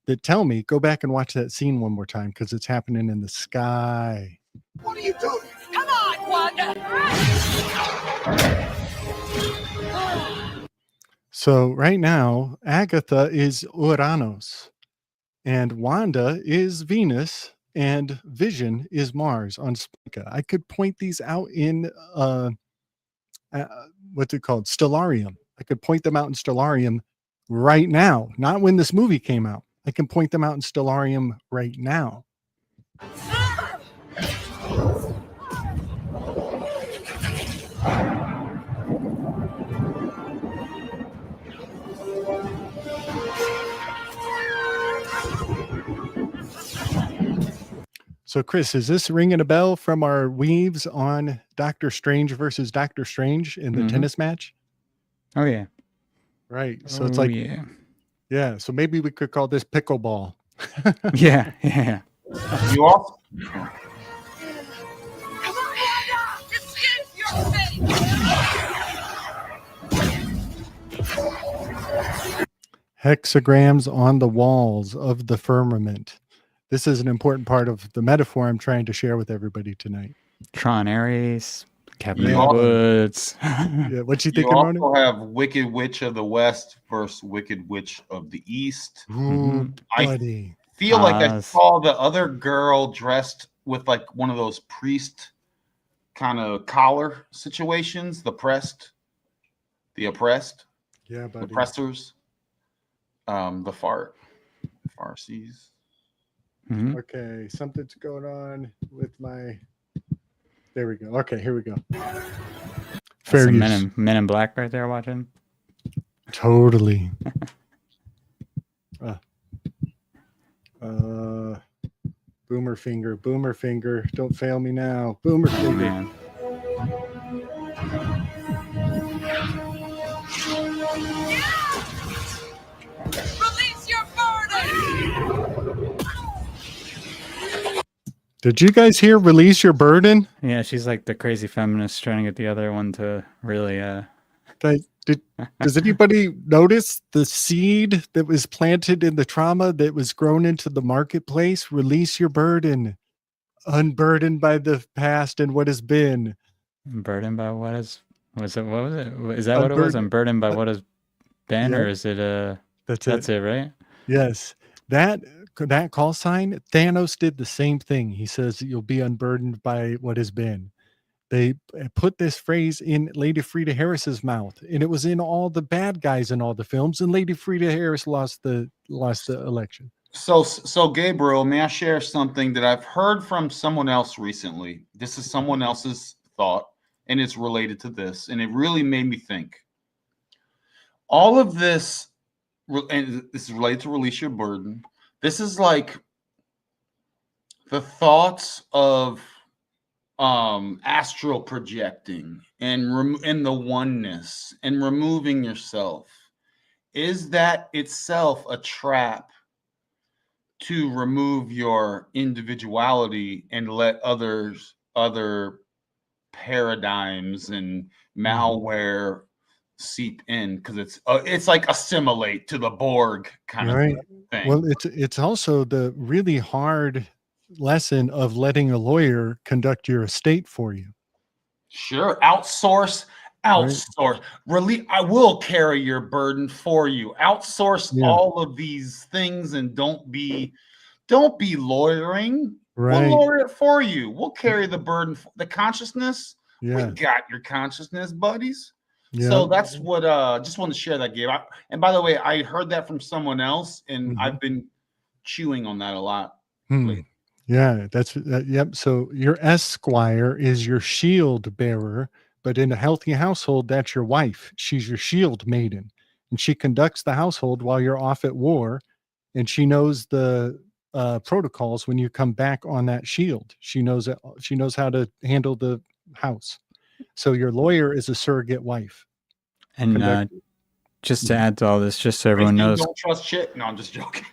that tell me, go back and watch that scene one more time because it's happening in the sky. What are you doing? Come on, Wanda! So right now, Agatha is Uranus, and Wanda is Venus, and Vision is Mars on Spica. I could point these out in, what's it called? Stellarium. I could point them out in Stellarium right now, not when this movie came out. I can point them out in Stellarium right now. So, Chris, is this ringing a bell from our weaves on Doctor Strange versus Doctor Strange in the tennis match? Oh, yeah. Right. So it's like, yeah. So maybe we could call this pickleball. Yeah. You also. Come on, Wanda! Escape your fate! Hexagrams on the walls of the firmament. This is an important part of the metaphor I'm trying to share with everybody tonight. Tron Ares, Cabinet Woods. Yeah, what you You thinking, Ronan? also have Wicked Witch of the West versus Wicked Witch of the East. Ooh, buddy. I feel like I saw the other girl dressed with like one of those priest kind of collar situations. The oppressed, yeah, buddy. oppressors, the Farsies. Mm-hmm. Okay, something's going on with my. There we go. Okay, here we go. Fair use. Men in Black right there watching. Totally. Boomer finger. Don't fail me now. Boomer finger. Man. Release your burden! Did you guys hear "Release Your Burden"? Yeah, she's like the crazy feminist trying to get the other one to really Does anybody notice the seed that was planted in the trauma that was grown into the marketplace? Release your burden. Unburdened by the past and what has been. burdened by what Was it? What was it? Is that what it was? Unburdened by what has been, or is it That's it, right? Yes. That call sign, Thanos did the same thing. He says you'll be unburdened by what has been. They put this phrase in Lady Frida Harris's mouth, and it was in all the bad guys in all the films, and Lady Frida Harris lost the election. So Gabriel, may I share something that I've heard from someone else recently? This is someone else's thought, and it's related to this, and it really made me think. All of this, and this is related to release your burden. This is like the thoughts of astral projecting and the oneness and removing yourself. Is that itself a trap to remove your individuality and let other paradigms and malware seep in? Because it's like assimilate to the Borg kind of thing. Well, it's also the really hard lesson of letting a lawyer conduct your estate for you. Sure. Outsource. Really, I will carry your burden for you. Outsource all of these things, and don't be lawyering. Right. We'll lawyer it for you. We'll carry the burden. The consciousness. We got your consciousness, buddies. Yeah. So that's what just wanted to share that, Gabe. And by the way, I heard that from someone else, and I've been chewing on that a lot. Yeah, yep. So your esquire is your shield bearer, but in a healthy household, that's your wife. She's your shield maiden, and she conducts the household while you're off at war, and she knows the protocols when you come back on that shield. She knows how to handle the house. So your lawyer is a surrogate wife. And just to add to all this, just so everyone knows, don't trust shit. No, I'm just joking.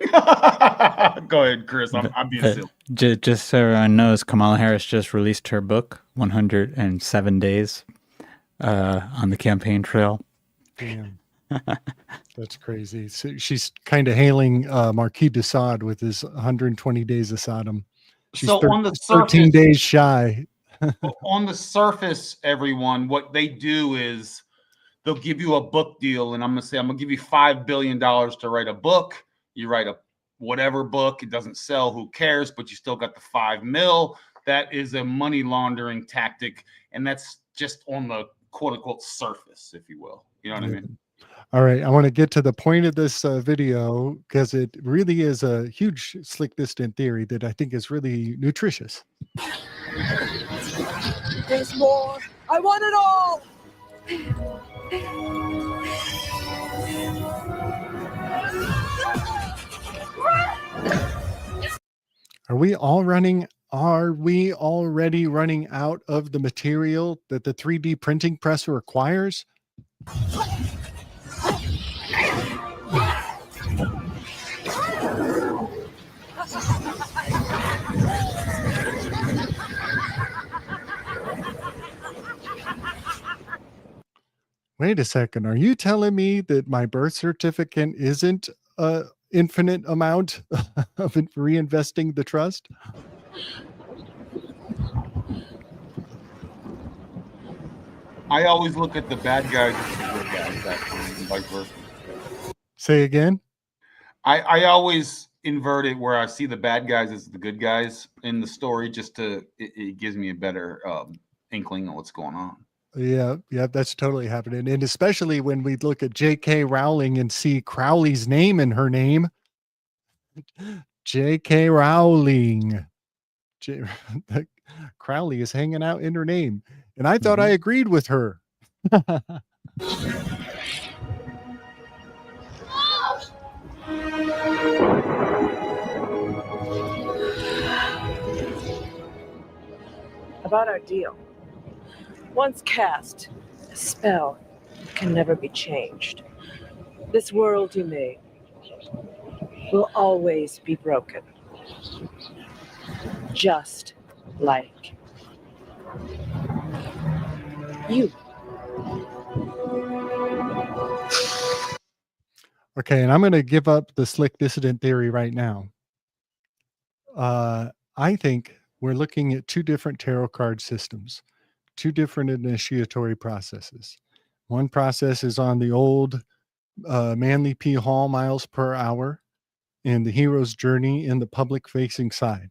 Go ahead, Chris. I'm being silly. Just so everyone knows, Kamala Harris just released her book, 107 Days, on the campaign trail. Damn. That's crazy. So she's kind of hailing Marquis de Sade with his 120 days of Sodom. She's on the surface, 13 days shy. On the surface, everyone, what they do is they'll give you a book deal, and I'm gonna give you $5 billion to write a book. You write a whatever book, it doesn't sell, who cares? But you still got the $5 million. That is a money laundering tactic, and that's just on the quote unquote surface, if you will. You know what I mean? All right, I want to get to the point of this video because it really is a huge slick distant theory that I think is really nutritious. There's more. I want it all. Are we already running out of the material that the 3D printing press requires? Wait a second. Are you telling me that my birth certificate isn't an infinite amount of reinvesting the trust? I always look at the bad guys as the good guys, actually, and vice versa. Say again? I always invert it where I see the bad guys as the good guys in the story, just it gives me a better inkling of what's going on. Yeah, that's totally happening. And especially when we look at J.K. Rowling and see Crowley's name in her name. J.K. Rowling. Crowley is hanging out in her name. And I thought I agreed with her. About our deal. Once cast, a spell can never be changed. This world you made will always be broken. Just like you. Okay, and I'm going to give up the slick dissident theory right now. I think we're looking at two different tarot card systems. two different initiatory processes. One process is on the old manly P. Hall miles per hour in the hero's journey in the public facing side.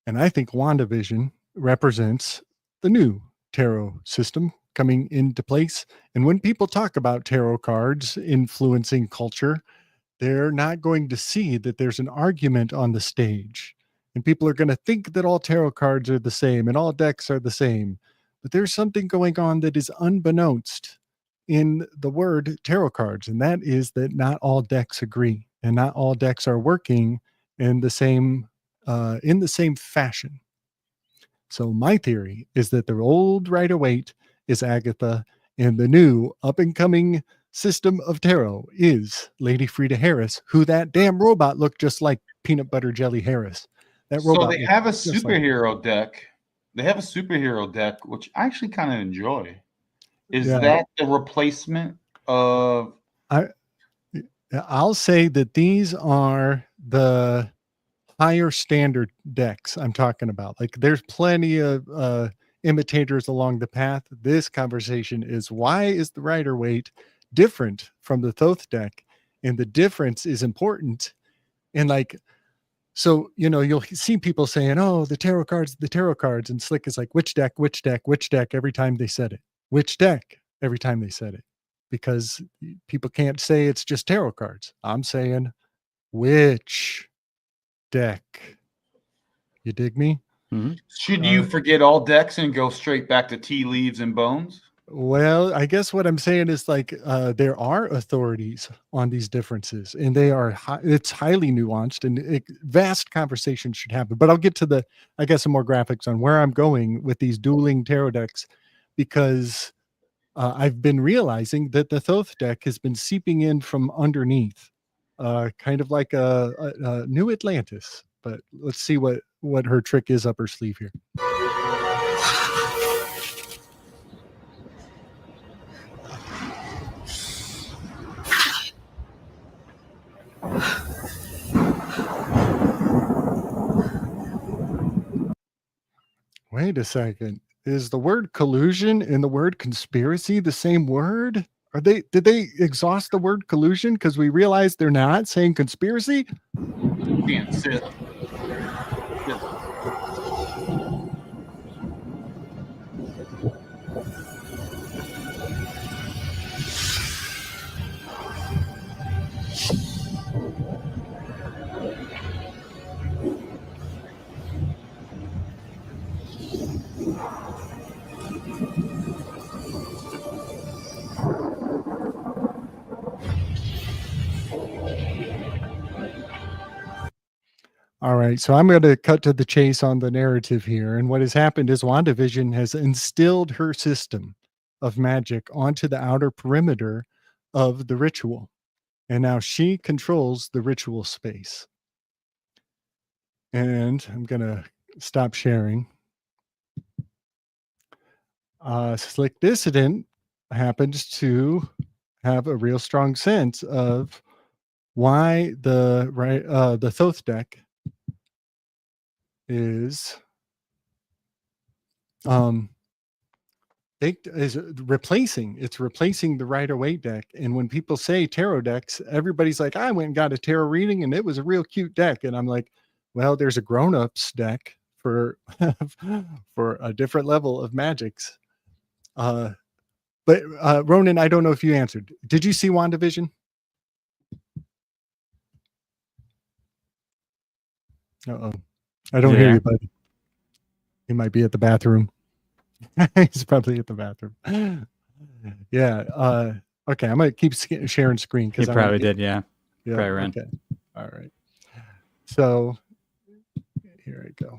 And I think WandaVision represents the new tarot system coming into place. And when people talk about tarot cards influencing culture, they're not going to see that there's an argument on the stage. And people are going to think that all tarot cards are the same and all decks are the same. But there's something going on that is unbeknownst in the word tarot cards. And that is that not all decks agree and not all decks are working in the same fashion. So my theory is that the old Rider-Waite is Agatha and the new up and coming system of tarot is Lady Frida Harris, who that damn robot looked just like Peanut Butter Jelly Harris. That So robot they have a superhero deck. They have a superhero deck, which I actually kind of enjoy. Is that the replacement of? I'll say that these are the higher standard decks I'm talking about. Like there's plenty of imitators along the path. This conversation is, why is the Rider-Waite different from the Thoth deck? And the difference is important. And like, so, you know, you'll see people saying, oh, the tarot cards. And Slick is like, which deck every time they said it. Which deck every time they said it. Because people can't say it's just tarot cards. I'm saying which deck. You dig me? Mm-hmm. Should you forget all decks and go straight back to tea leaves and bones? Well, I guess what I'm saying is like there are authorities on these differences, and they are it's highly nuanced, and vast conversations should happen. But I'll get to some more graphics on where I'm going with these dueling tarot decks, because I've been realizing that the Thoth deck has been seeping in from underneath, kind of like a new Atlantis. But let's see what her trick is up her sleeve here. Wait a second. Is the word collusion and the word conspiracy the same word? Did they exhaust the word collusion because we realized they're not saying conspiracy? Can't sit. All right, so I'm going to cut to the chase on the narrative here. And what has happened is WandaVision has instilled her system of magic onto the outer perimeter of the ritual. And now she controls the ritual space. And I'm going to stop sharing. Slick Dissident happens to have a real strong sense of why the Thoth deck is replacing the Rider-Waite deck. And when people say tarot decks, everybody's like, I went and got a tarot reading and it was a real cute deck. And I'm like, well, there's a grown-ups deck for for a different level of magics. But Ronan, I don't know if you answered. Did you see WandaVision? Uh-oh. I don't hear you, buddy. He might be at the bathroom. He's probably at the bathroom. Yeah. Okay. I'm going to keep sharing screen. He probably did. Yeah. Probably ran. Okay. All right. So here I go.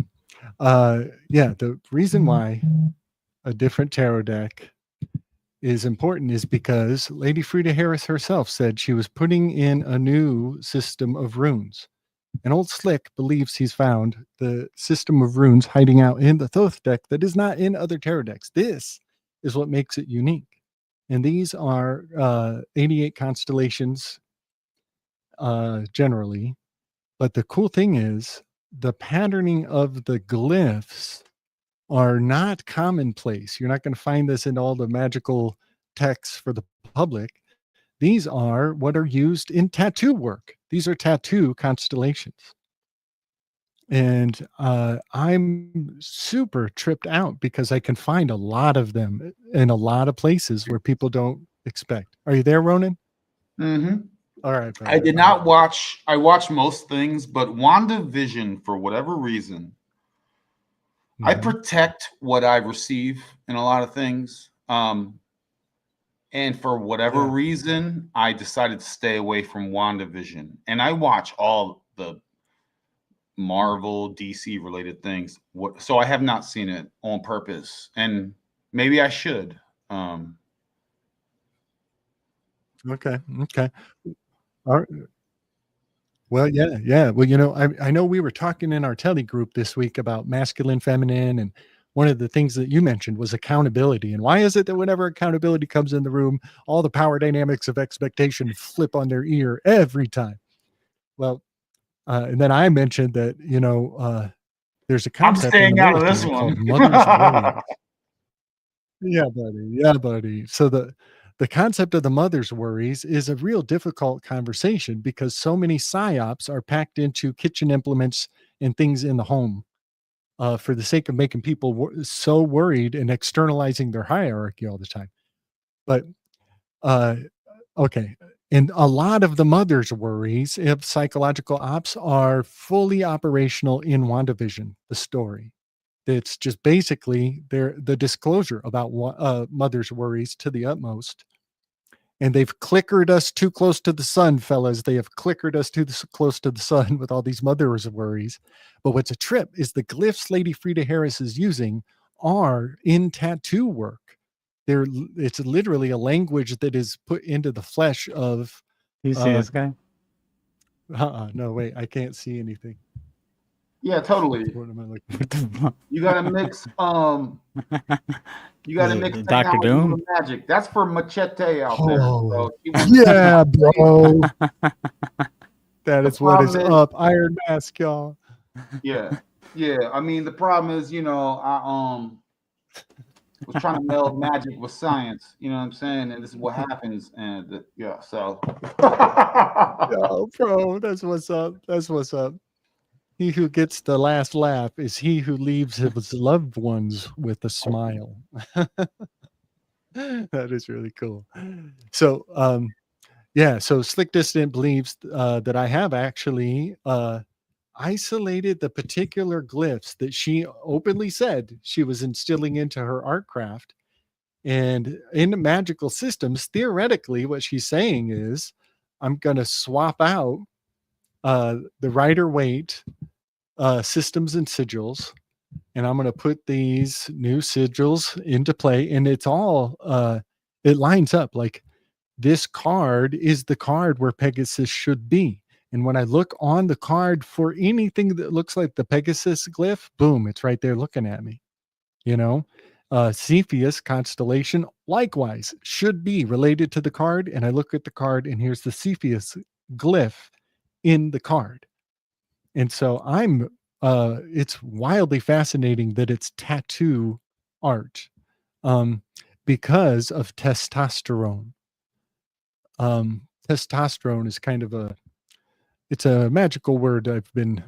Yeah. The reason why a different tarot deck is important is because Lady Frida Harris herself said she was putting in a new system of runes. And old Slick believes he's found the system of runes hiding out in the Thoth deck that is not in other tarot decks. This is what makes it unique. And these are 88 constellations generally. But the cool thing is the patterning of the glyphs are not commonplace. You're not going to find this in all the magical texts for the public. These are what are used in tattoo work. These are tattoo constellations. And I'm super tripped out because I can find a lot of them in a lot of places where people don't expect. Are you there, Ronan? Mm-hmm. All right. I did not watch. I watched most things, but WandaVision, for whatever reason, I protect what I receive in a lot of things. And for whatever reason, I decided to stay away from WandaVision. And I watch all the Marvel, DC related things. So I have not seen it on purpose. And maybe I should. Okay. All right. Well, yeah. Well, you know, I know we were talking in our tele group this week about masculine, feminine, and one of the things that you mentioned was accountability. And why is it that whenever accountability comes in the room, all the power dynamics of expectation flip on their ear every time? Well, and then I mentioned that, you know, there's a concept in the staying out of this military called one. mother's worries. Yeah, buddy. Yeah, buddy. So the concept of the mother's worries is a real difficult conversation because so many psyops are packed into kitchen implements and things in the home for the sake of making people so worried and externalizing their hierarchy all the time. But okay. And a lot of the mother's worries of psychological ops are fully operational in WandaVision, the story. It's just basically the disclosure about mother's worries to the utmost. And they've clickered us too close to the sun, fellas. They have clickered us too close to the sun with all these mother's worries. But what's a trip is the glyphs Lady Frida Harris is using are in tattoo work. It's literally a language that is put into the flesh of. You see this guy? No, wait, I can't see anything. Yeah, totally. What am I looking? You gotta mix. You gotta mix Dr. Doom with magic. That's for Machete out there. So yeah, bro. That is what is up. Iron Mask, y'all. Yeah. I mean, the problem is, you know, I was trying to meld magic with science. You know what I'm saying? And this is what happens. And yeah, so. Yo, bro, that's what's up. That's what's up. He who gets the last laugh is he who leaves his loved ones with a smile. That is really cool. So, yeah, so Slick Dissident believes that I have actually isolated the particular glyphs that she openly said she was instilling into her art craft. And in magical systems, theoretically, what she's saying is, I'm going to swap out the Rider-Waite systems and sigils, and I'm going to put these new sigils into play. And it's all, it lines up like this card is the card where Pegasus should be. And when I look on the card for anything that looks like the Pegasus glyph, boom, it's right there looking at me. You know, Cepheus constellation likewise should be related to the card. And I look at the card and here's the Cepheus glyph in the card. And so it's wildly fascinating that it's tattoo art because of testosterone. Testosterone is kind of it's a magical word I've been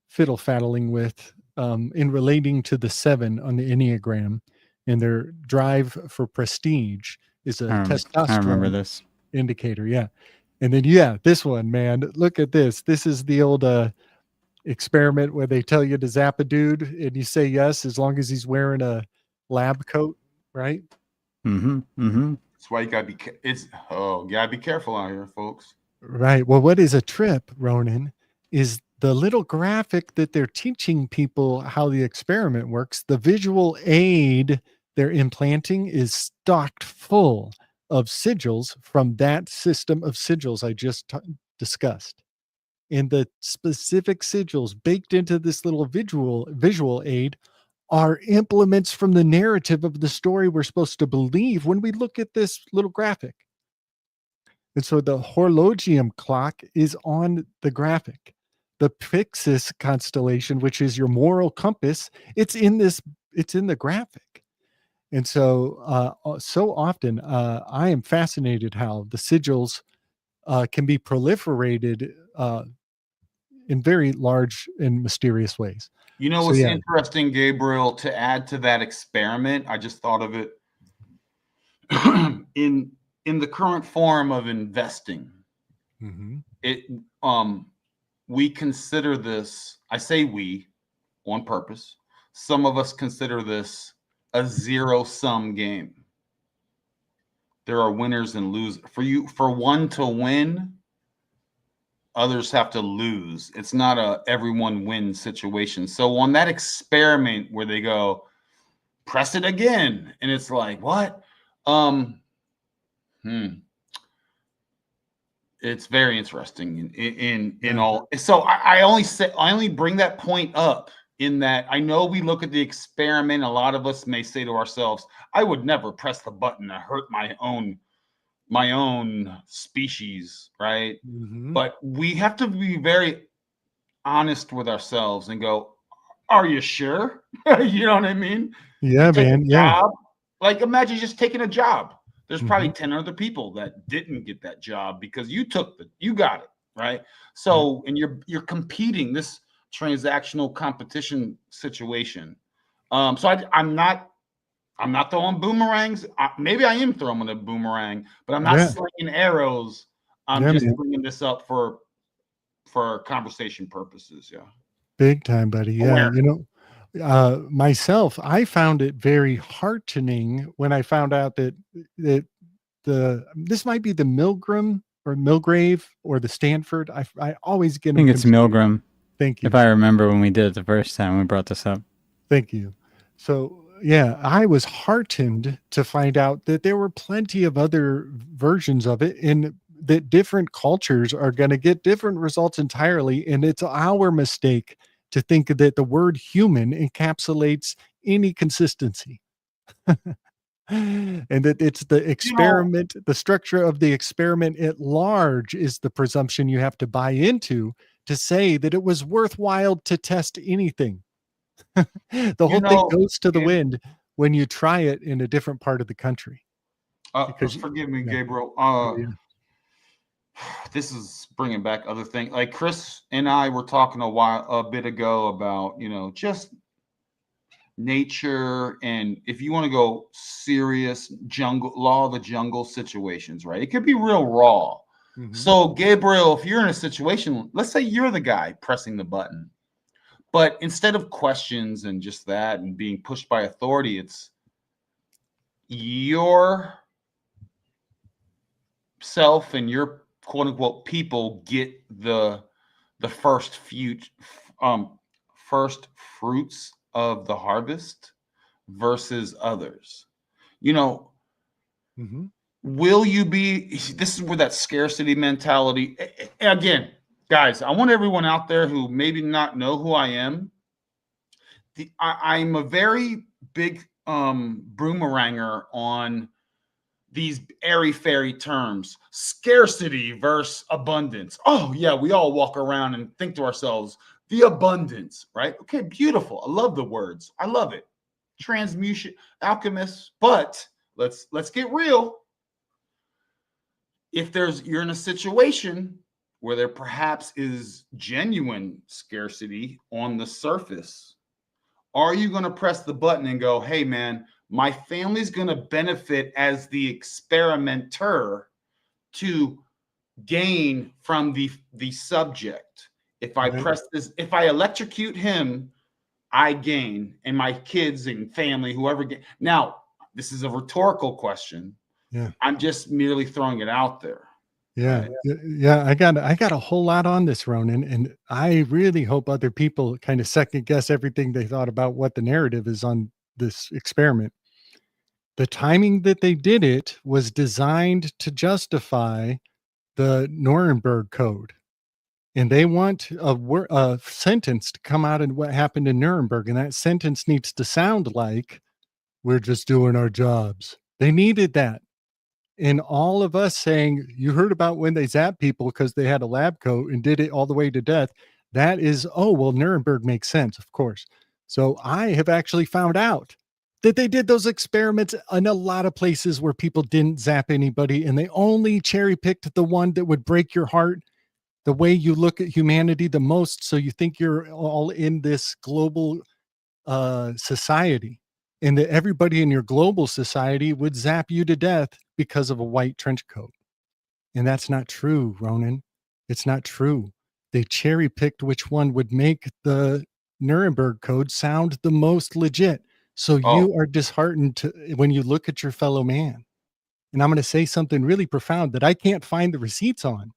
fiddle-faddling with in relating to the 7 on the Enneagram, and their drive for prestige is a testosterone I remember this indicator. Yeah. And then, this one, man, look at this. This is the old experiment where they tell you to zap a dude and you say yes as long as he's wearing a lab coat, right? That's why you gotta be careful out here, folks. Right. Well, what is a trip, Ronan, is the little graphic that they're teaching people how the experiment works. The visual aid they're implanting is stocked full of sigils from that system of sigils I just discussed. And the specific sigils baked into this little visual aid are implements from the narrative of the story we're supposed to believe when we look at this little graphic. And so the horologium clock is on the graphic. The Pyxis constellation, which is your moral compass, it's in this it's in the graphic. And so so often I am fascinated how the sigils can be proliferated in very large and mysterious ways. You know So what's yeah. interesting, Gabriel, to add to that experiment? I just thought of it. in the current form of investing, it we consider this, I say we on purpose, some of us consider this a zero-sum game. There are winners and losers. For one to win, others have to lose. It's not a everyone wins situation. So on that experiment where they go, press it again, and it's like, what? It's very interesting in all. So I only bring that point up in that I know we look at the experiment. A lot of us may say to ourselves, I would never press the button to hurt my own species, right? But we have to be very honest with ourselves and go, are you sure? You know what I mean? Yeah, man. Yeah. Like imagine just taking a job. There's probably 10 other people that didn't get that job because you got it, right? So, and you're competing, this transactional competition situation. So I'm not throwing boomerangs. Maybe I am throwing a boomerang, but I'm not slinging arrows. I'm just bringing this up for conversation purposes. Yeah. Big time, buddy. Yeah. You know, myself, I found it very heartening when I found out that this might be the Milgram or Milgrave or the Stanford. I always get them. I think it's Milgram. Thank you. If I remember when we did it the first time we brought this up. Thank you. So yeah, I was heartened to find out that there were plenty of other versions of it, and that different cultures are going to get different results entirely. And it's our mistake to think that the word human encapsulates any consistency. And that it's the experiment, the structure of the experiment at large is the presumption you have to buy into to say that it was worthwhile to test anything. The whole thing goes to the wind when you try it in a different part of the country. Forgive me, Gabriel. This is bringing back other things. Like Chris and I were talking a bit ago about, just nature, and if you want to go serious law of the jungle situations, right? It could be real raw. So Gabriel, if you're in a situation, let's say you're the guy pressing the button, but instead of questions and just that and being pushed by authority, it's your self and your quote unquote people get the first fruits of the harvest versus others. Will you be, this is where that scarcity mentality, again, guys, I want everyone out there who maybe not know who I am. I'm a very big boomeranger on these airy-fairy terms, scarcity versus abundance. Oh yeah, we all walk around and think to ourselves, the abundance, right? Okay, beautiful. I love the words. I love it. Transmutation, alchemists. But let's get real. If you're in a situation where there perhaps is genuine scarcity on the surface, are you going to press the button and go, hey man, my family's going to benefit as the experimenter to gain from the subject. If I press this, if I electrocute him, I gain, and my kids and family, whoever gain. Now, this is a rhetorical question. Yeah. I'm just merely throwing it out there. Yeah. Yeah. I got a whole lot on this, Ronan, and I really hope other people kind of second guess everything they thought about what the narrative is on this experiment. The timing that they did it was designed to justify the Nuremberg Code. And they want a sentence to come out in what happened in Nuremberg. And that sentence needs to sound like, we're just doing our jobs. They needed that. And all of us saying, you heard about when they zapped people because they had a lab coat and did it all the way to death. That is, oh, well, Nuremberg makes sense, of course. So I have actually found out that they did those experiments in a lot of places where people didn't zap anybody, and they only cherry picked the one that would break your heart, the way you look at humanity the most. So you think you're all in this global society, and that everybody in your global society would zap you to death because of a white trench coat. And that's not true, Ronan. It's not true. They cherry picked which one would make the Nuremberg Code sound the most legit. So you are disheartened when you look at your fellow man. And I'm going to say something really profound that I can't find the receipts on.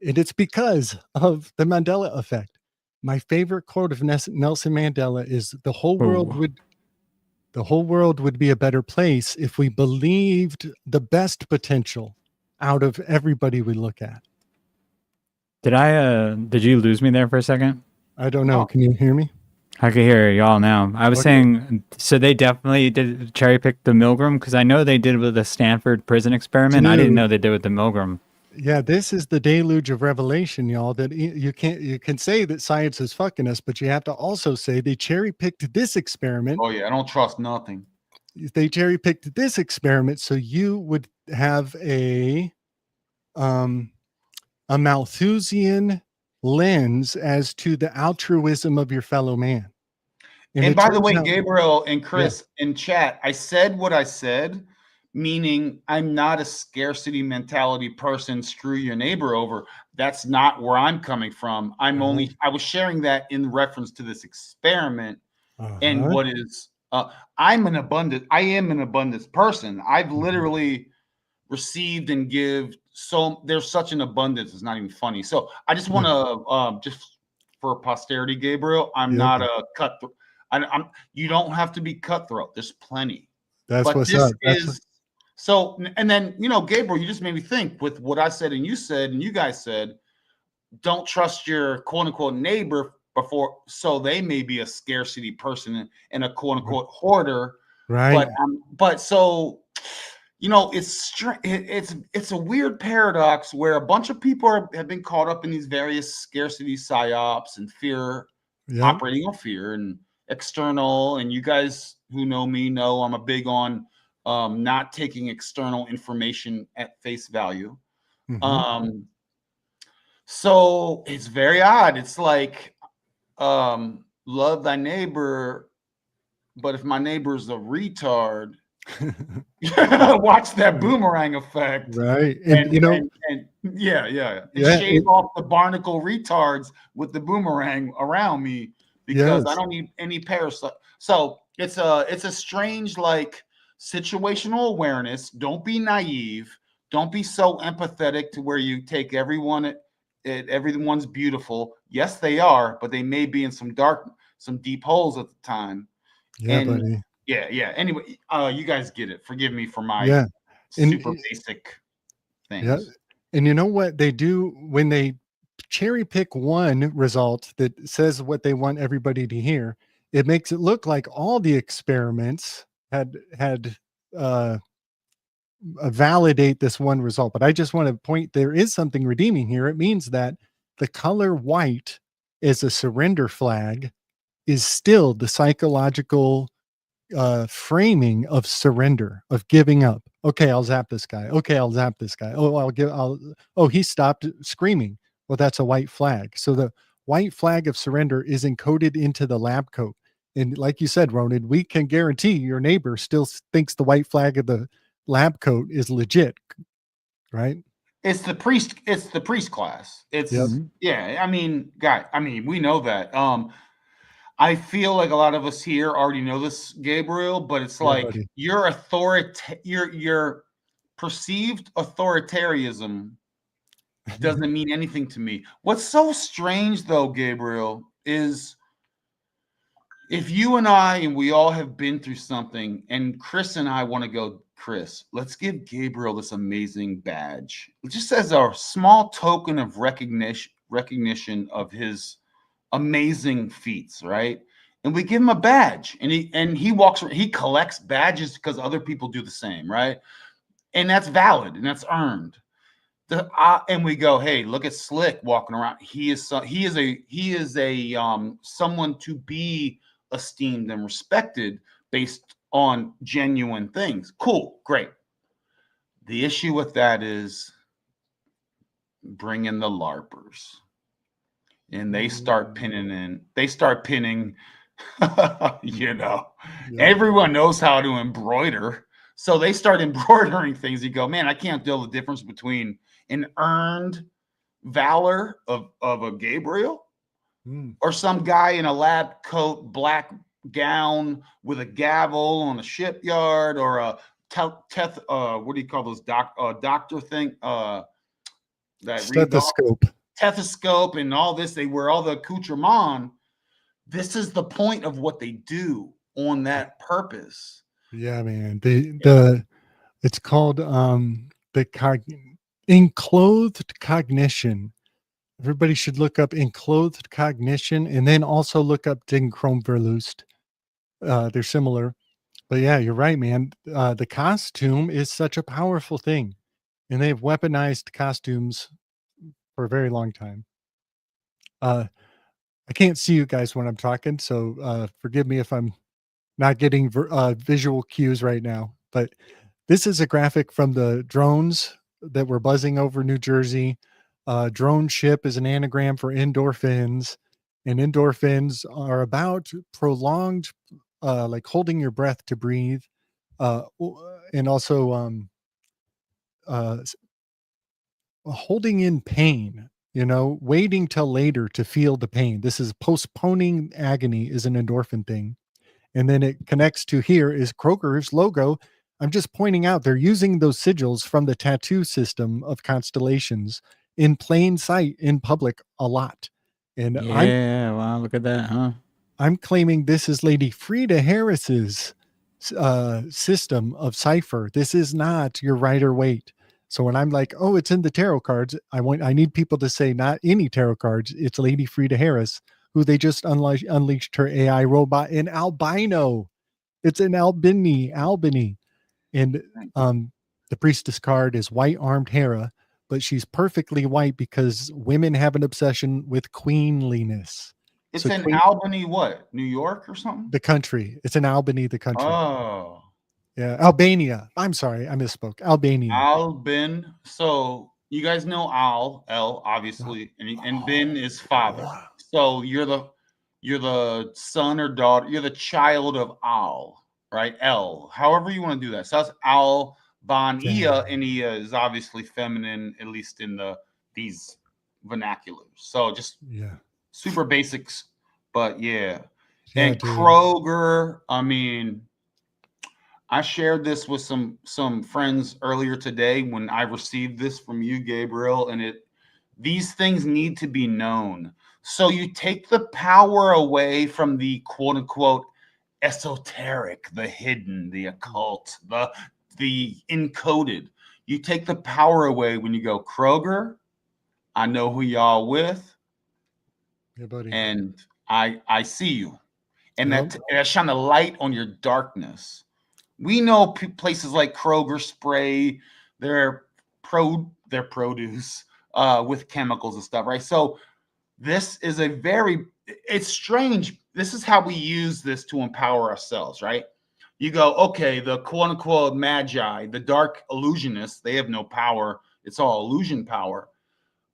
And it's because of the Mandela effect. My favorite quote of Nelson Mandela is the whole world would be a better place if we believed the best potential out of everybody we look at. Did you lose me there for a second? I don't know. Can you hear me? I can hear y'all now. I was saying, so they definitely did cherry pick the Milgram, because I know they did with the Stanford prison experiment. I didn't know they did with the Milgram. Yeah, this is the deluge of revelation, y'all. That you can say that science is fucking us, but you have to also say they cherry picked this experiment. Oh yeah, I don't trust nothing. They cherry picked this experiment so you would have a Malthusian lens as to the altruism of your fellow man. And by the way, Gabriel and Chris in chat, I said what I said, meaning I'm not a scarcity mentality person, screw your neighbor over. That's not where I'm coming from. I was sharing that in reference to this experiment and what is, I am an abundance person. I've literally received and give. So there's such an abundance. It's not even funny. So I just want to, just for posterity, Gabriel, I'm not a cutthroat. You don't have to be cutthroat. There's plenty. That's what's up. So, and then, Gabriel, you just made me think with what I said and you guys said, don't trust your quote unquote neighbor so they may be a scarcity person and a quote unquote hoarder. Right. But so, it's a weird paradox where a bunch of people have been caught up in these various scarcity psyops and fear, operating on fear and external. And you guys who know me know I'm a big on not taking external information at face value. So it's very odd. It's like love thy neighbor, but if my neighbor's a retard, watch that boomerang effect, right? And shave off the barnacle retards with the boomerang around me because I don't need any parasite. So it's a strange like situational awareness. Don't be naive. Don't be so empathetic to where you take everyone's beautiful. Yes, they are, but they may be in some deep holes at the time. Buddy. Yeah. Anyway, you guys get it. Forgive me for my super basic things. Yeah. And you know what they do when they cherry pick one result that says what they want everybody to hear? It makes it look like all the experiments had validate this one result. But I just want to point, there is something redeeming here. It means that the color white as a surrender flag is still the psychological framing of surrender, of giving up. Okay, I'll zap this guy. Okay, I'll zap this guy. Oh, he stopped screaming. Well, that's a white flag. So the white flag of surrender is encoded into the lab coat. And like you said, Ronan, we can guarantee your neighbor still thinks the white flag of the lab coat is legit, right? It's the priest class. It's I mean, we know that. I feel like a lot of us here already know this, Gabriel, but it's like your perceived authoritarianism doesn't mean anything to me. What's so strange though, Gabriel, is if you and we all have been through something, and Chris and I want to go, Chris, let's give Gabriel this amazing badge. Just as a small token of recognition of his amazing feats, right? And we give him a badge, and he collects badges because other people do the same, right? And that's valid and that's earned. And we go, hey, look at Slick walking around. He is a someone to be esteemed and respected based on genuine things. Cool, great. The issue with that is bring in the LARPers. And they start pinning, you know, everyone knows how to embroider. So they start embroidering things. You go, man, I can't tell the difference between an earned valor of a Gabriel or some guy in a lab coat, black gown with a gavel on a shipyard, or a what do you call those doctor thing? That stethoscope and all this. They wear all the accoutrement. This is the point of what they do on that purpose. Yeah, man. It's called enclothed cognition. Everybody should look up enclothed cognition, and then also look up Den Verlust. They're similar, but yeah, you're right, man. The costume is such a powerful thing, and they've weaponized costumes for a very long time. I can't see you guys when I'm talking, so forgive me if I'm not getting visual cues right now. But this is a graphic from the drones that were buzzing over New Jersey. Drone ship is an anagram for endorphins, and endorphins are about prolonged, like holding your breath to breathe, and also holding in pain, you know, waiting till later to feel the pain. This is postponing agony is an endorphin thing. And then it connects to here is Kroger's logo. I'm just pointing out they're using those sigils from the tattoo system of constellations in plain sight in public a lot. And wow, look at that, huh? I'm claiming this is Lady Frida Harris's system of cipher. This is not your Rider-Waite. So when I'm like, oh, it's in the tarot cards, I need people to say not any tarot cards. It's Lady Frida Harris, who they just unleashed her AI robot in albino. It's an Albany. And the priestess card is white armed Hera, but she's perfectly white because women have an obsession with queenliness. It's in Albany, what? New York or something? The country. It's in Albany, the country. Oh. Yeah, Albania. I'm sorry, I misspoke. Albania. So you guys know L, obviously, and Ben is father. So you're the son or daughter. You're the child of Al, right? L. However you want to do that. So that's Albania, and Ia is obviously feminine, at least in these vernaculars. So just super basics, but yeah. And dude. Kroger, I mean, I shared this with some friends earlier today when I received this from you, Gabriel, and these things need to be known. So you take the power away from the quote unquote esoteric, the hidden, the occult, the encoded. You take the power away when you go, Kroger, I know who y'all with. Yeah, buddy. And I see you. And that shine a light on your darkness. We know places like Kroger spray their produce with chemicals and stuff, right? So this is it's strange. This is how we use this to empower ourselves, right? You go, okay, the quote unquote magi, the dark illusionists, they have no power. It's all illusion power.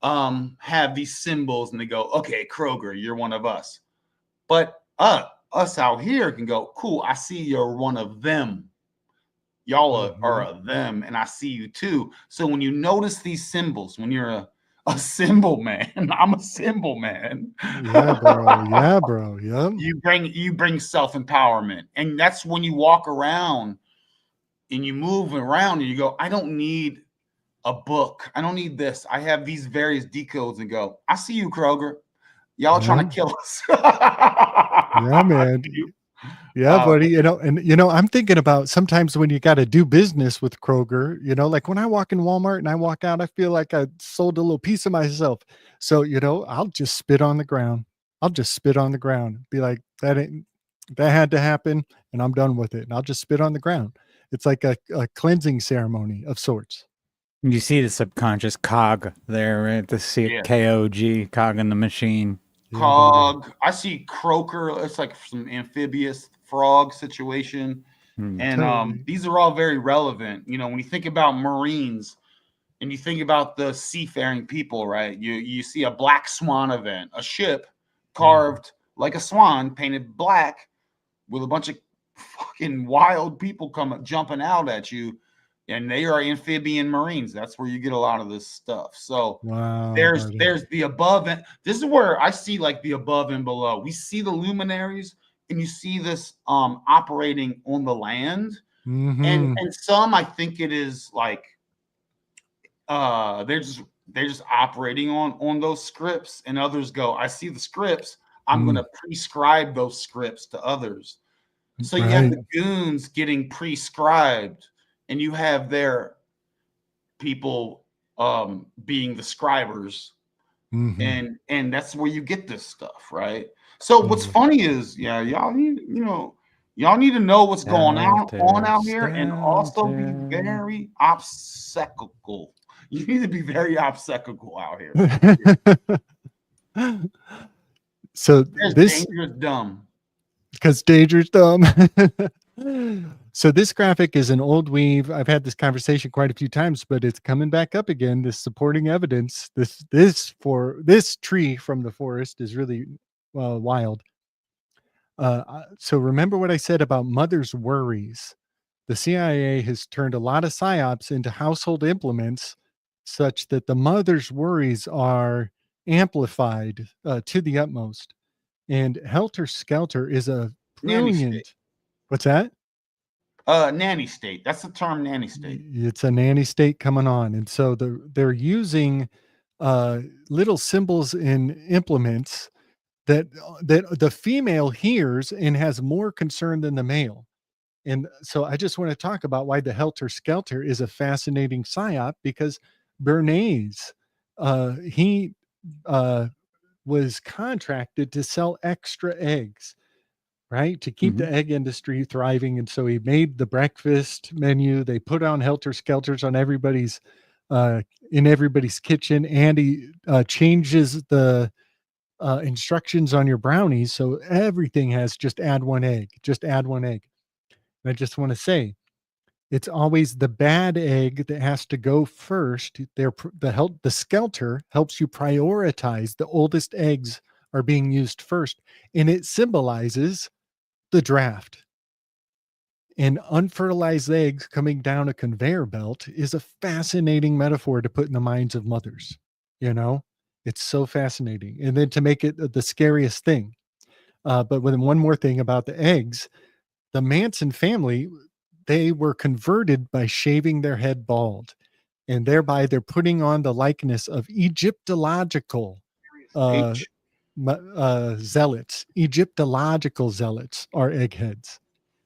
Have these symbols and they go, okay, Kroger, you're one of us. But us out here can go, cool, I see you're one of them. Y'all are a them, and I see you too. So when you notice these symbols, when you're a symbol man, I'm a symbol man. Yeah, bro. Yeah, bro. Yeah. You bring self-empowerment. And that's when you walk around and you move around and you go, I don't need a book. I don't need this. I have these various decodes and go, I see you, Kroger. Y'all trying to kill us. Yeah, man. Yeah, buddy. I'm thinking about sometimes when you got to do business with Kroger, like when I walk in Walmart and I walk out, I feel like I sold a little piece of myself. So, I'll just spit on the ground. Be like, that had to happen and I'm done with it. And I'll just spit on the ground. It's like a cleansing ceremony of sorts. You see the subconscious cog there, right? The KOG, cog in the machine. cog. I see croaker. It's like some amphibious frog situation. And Totally. these are all very relevant. You know, when you think about Marines and you think about the seafaring people, right? You see a black swan event, a ship carved like a swan, painted black, with a bunch of fucking wild people jumping out at you, and they are amphibian Marines. That's where you get a lot of this stuff. So Wow, there's buddy. the above, and this is where I see like the above and below. We see the luminaries, and you see this operating on the land. And some, I think it is like they're just operating on those scripts, and others go, I see the scripts, I'm going to prescribe those scripts to others. So you have the goons getting prescribed, and you have their people being the scribers, and that's where you get this stuff, right? So what's funny is, y'all need, y'all need to know what's going on out here, and also be very obstacle. You need to be very obstacle out here. So this dangerous dumb. Because dangerous dumb. So this graphic is an old weave. I've had this conversation quite a few times, but it's coming back up again. This supporting evidence. This tree from the forest is really wild. So remember what I said about mother's worries. The CIA has turned a lot of psyops into household implements, such that the mother's worries are amplified to the utmost. And Helter Skelter is a brilliant. What's that? Nanny state. That's the term, nanny state. It's a nanny state coming on, and so they're using little symbols in implements that the female hears and has more concern than the male. And so I just want to talk about why the Helter Skelter is a fascinating psyop, because Bernays, he was contracted to sell extra eggs, right, to keep the egg industry thriving. And so he made the breakfast menu. They put on Helter Skelters on everybody's in everybody's kitchen, and he changes the instructions on your brownies, so everything has just add one egg. And I just want to say, it's always the bad egg that has to go first. The Skelter helps you prioritize. The oldest eggs are being used first, and it symbolizes the draft. And unfertilized eggs coming down a conveyor belt is a fascinating metaphor to put in the minds of mothers. It's so fascinating. And then to make it the scariest thing. But with one more thing about the eggs, the Manson family, they were converted by shaving their head bald, and thereby they're putting on the likeness of Egyptological zealots. Egyptological zealots are eggheads.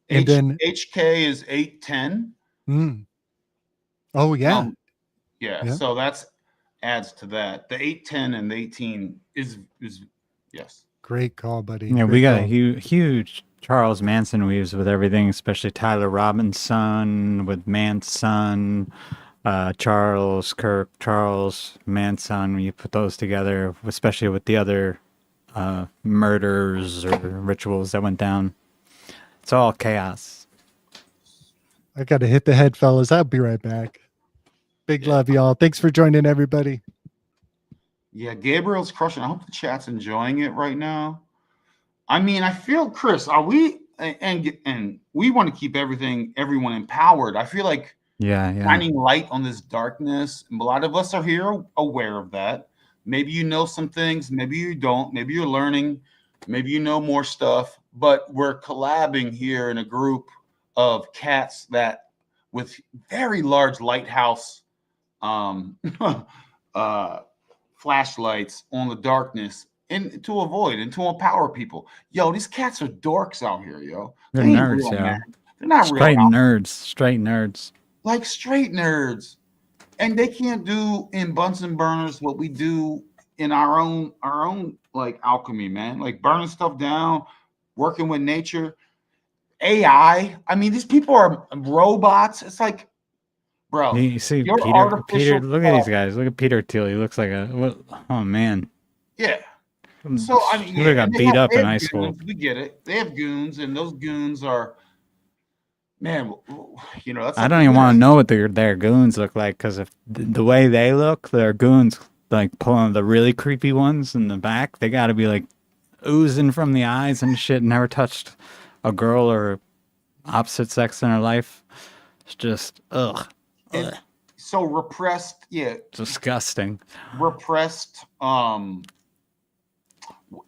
And then HK is 810. Oh yeah. Yeah. So that's adds to that. The 810 and the 18 is yes. Great call, buddy. Yeah, Great we got call. a huge Charles Manson weaves with everything, especially Tyler Robinson with Manson, Charles Kirk, Charles Manson. When you put those together, especially with the other murders or rituals that went down, it's all chaos. I got to hit the head, fellas. I'll be right back. Big love, y'all. Thanks for joining, everybody. Yeah, Gabriel's crushing. I hope the chat's enjoying it right now. I mean, I feel, Chris, are we and we want to keep everyone empowered. I feel like shining light on this darkness. And a lot of us are here aware of that. Maybe you know some things, maybe you don't, maybe you're learning, maybe you know more stuff, but we're collabing here in a group of cats that with very large lighthouse flashlights on the darkness and to avoid and to empower people. Yo, these cats are dorks out here, yo. They're nerds, yo. They're not straight real nerds. Straight nerds. Like straight nerds. And they can't do in Bunsen burners what we do in our own like alchemy, man. Like burning stuff down, working with nature. AI. I mean, these people are robots. It's like, bro. You see Peter, look at these guys. Look at Peter Thiel. He looks like oh man. Yeah. So I mean, you got beat up in high goons, school. we get it. They have goons, and those goons are, man, you know, that's. I don't even want to know what their goons look like, because if the way they look, their goons like pulling the really creepy ones in the back, they got to be like oozing from the eyes and shit. Never touched a girl or opposite sex in her life. It's just ugh. So repressed, disgusting. Repressed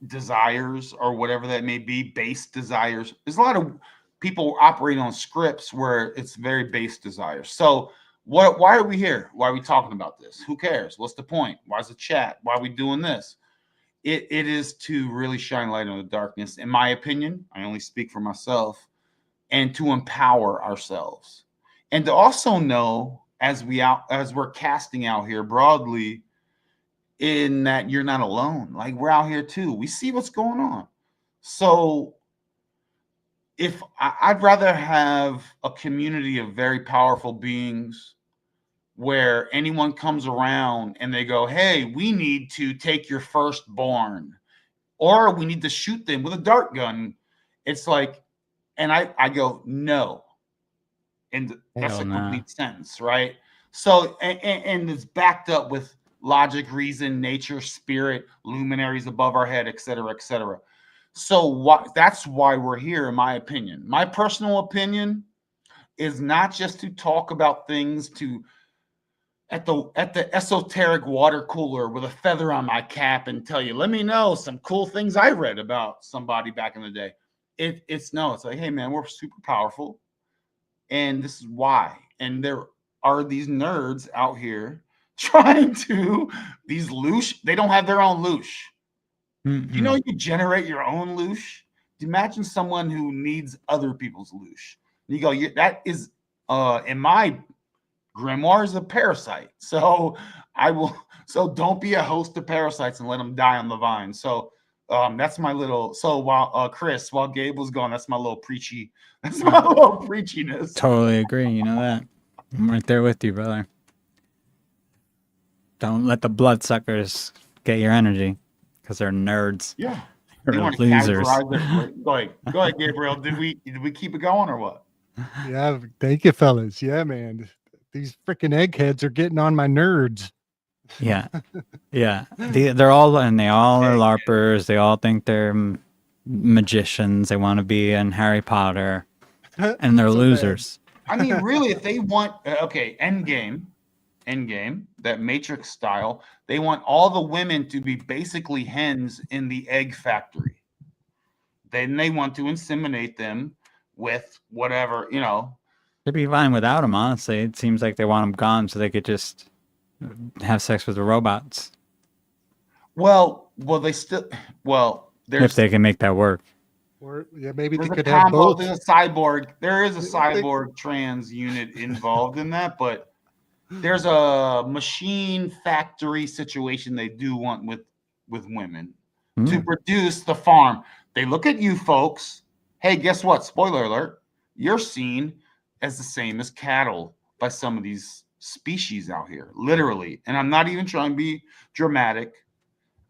desires or whatever that may be, base desires. There's a lot of people operating on scripts where it's very base desires. So why are we here? Why are we talking about this? Who cares? What's the point? Why is the chat? Why are we doing this? It is to really shine light on the darkness, in my opinion. I only speak for myself, and to empower ourselves, and to also know as we're casting out here broadly, in that you're not alone. Like, we're out here too. We see what's going on. So if I'd rather have a community of very powerful beings where anyone comes around and they go, hey, we need to take your firstborn, or we need to shoot them with a dart gun. It's like, and I go, no. And that's a complete sentence, right? So, and it's backed up with logic, reason, nature, spirit, luminaries above our head, et cetera, et cetera. So that's why we're here, in my opinion. My personal opinion is not just to talk about things at the esoteric water cooler with a feather on my cap and tell you, let me know some cool things I read about somebody back in the day. It's like, hey man, we're super powerful, and this is why. And there are these nerds out here trying to, these loosh, they don't have their own loosh. You know, you generate your own loosh. Imagine someone who needs other people's loosh. You go, that is, in my grimoire, is a parasite. So don't be a host of parasites and let them die on the vine. So that's my little, so while Gabe was gone, that's my little preachiness. Totally agree. You know that. I'm right there with you, brother. Don't let the bloodsuckers get your energy, because they're nerds. Yeah. They're losers. Go ahead, Gabriel. Did we keep it going or what? Yeah, thank you, fellas. Yeah, man. These freaking eggheads are getting on my nerds. Yeah. Yeah. They're all are LARPers. They all think they're magicians. They want to be in Harry Potter. And they're losers. I mean, really, if they want, Endgame, that Matrix style, they want all the women to be basically hens in the egg factory. Then they want to inseminate them with whatever, you know. They'd be fine without them, honestly. It seems like they want them gone so they could just have sex with the robots. Well, there's if they can make that work. Or maybe they could have both. There's a cyborg. There is a cyborg trans unit involved in that, but there's a machine factory situation they do want with women to produce the farm. They look at you folks. Hey, guess what? Spoiler alert. You're seen as the same as cattle by some of these species out here, literally. And I'm not even trying to be dramatic.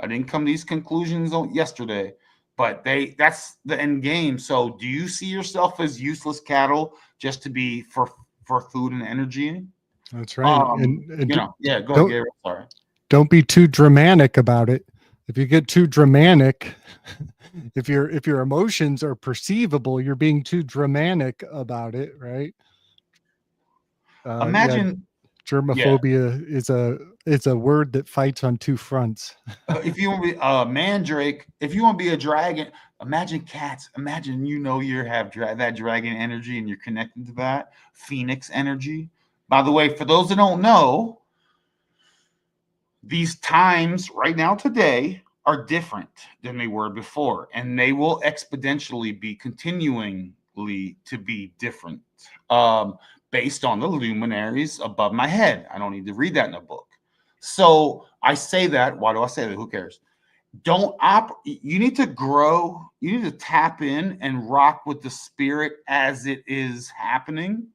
I didn't come to these conclusions yesterday, but that's the end game. So do you see yourself as useless cattle just to be for food and energy? That's right. Go ahead, Gabriel. Sorry. Don't be too dramatic about it. If you get too dramatic, if your emotions are perceivable, you're being too dramatic about it, right? Imagine germophobia is a word that fights on two fronts. If you want to be a mandrake, if you want to be a dragon, imagine cats. Imagine you have that dragon energy and you're connected to that phoenix energy. By the way, for those that don't know, these times right now today are different than they were before, and they will exponentially be continuingly to be different based on the luminaries above my head. I don't need to read that in a book. So I say that. Why do I say that? Who cares? You need to grow. You need to tap in and rock with the spirit as it is happening,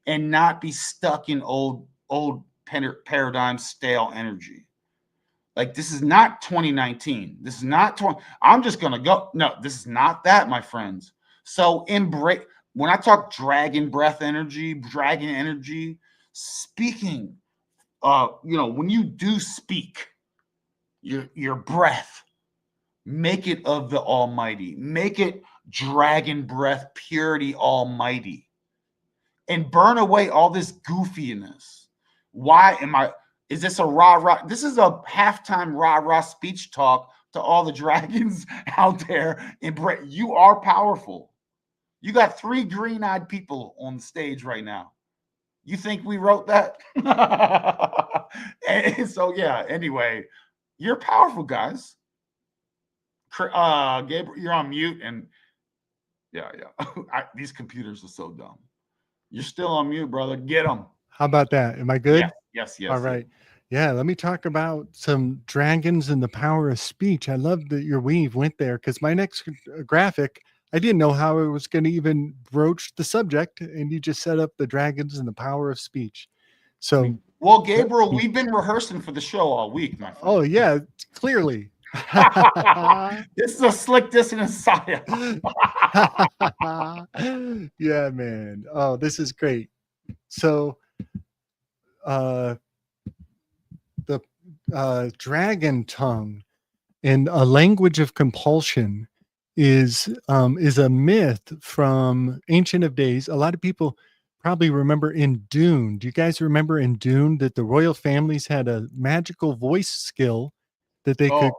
and not be stuck in old paradigm stale energy. Like, this is not 2019. This is not 20. I'm just going to go. No, this is not that, my friends. So embrace. When I talk dragon breath energy, dragon energy, speaking, when you do speak, your breath, make it of the Almighty. Make it dragon breath, purity, Almighty. And burn away all this goofiness. Why am I? Is this a rah-rah? This is a halftime rah-rah speech talk to all the dragons out there. You are powerful. You got 3 green-eyed people on the stage right now. You think we wrote that? And so, yeah, anyway, you're powerful, guys. Gabriel, you're on mute. And yeah. These computers are so dumb. You're still on mute, brother. Get them. How about that? Am I good? Yes. All right. Yeah, let me talk about some dragons and the power of speech. I love that your weave went there, because my next graphic, I didn't know how I was going to even broach the subject, and you just set up the dragons and the power of speech. So, well, Gabriel, we've been rehearsing for the show all week, my friend. Oh yeah, clearly. This is a slick dissonance saya. Yeah, man. Oh, this is great. So, the dragon tongue and a language of compulsion is a myth from Ancient of Days. A lot of people probably remember in Dune. Do you guys remember in Dune that the royal families had a magical voice skill that they could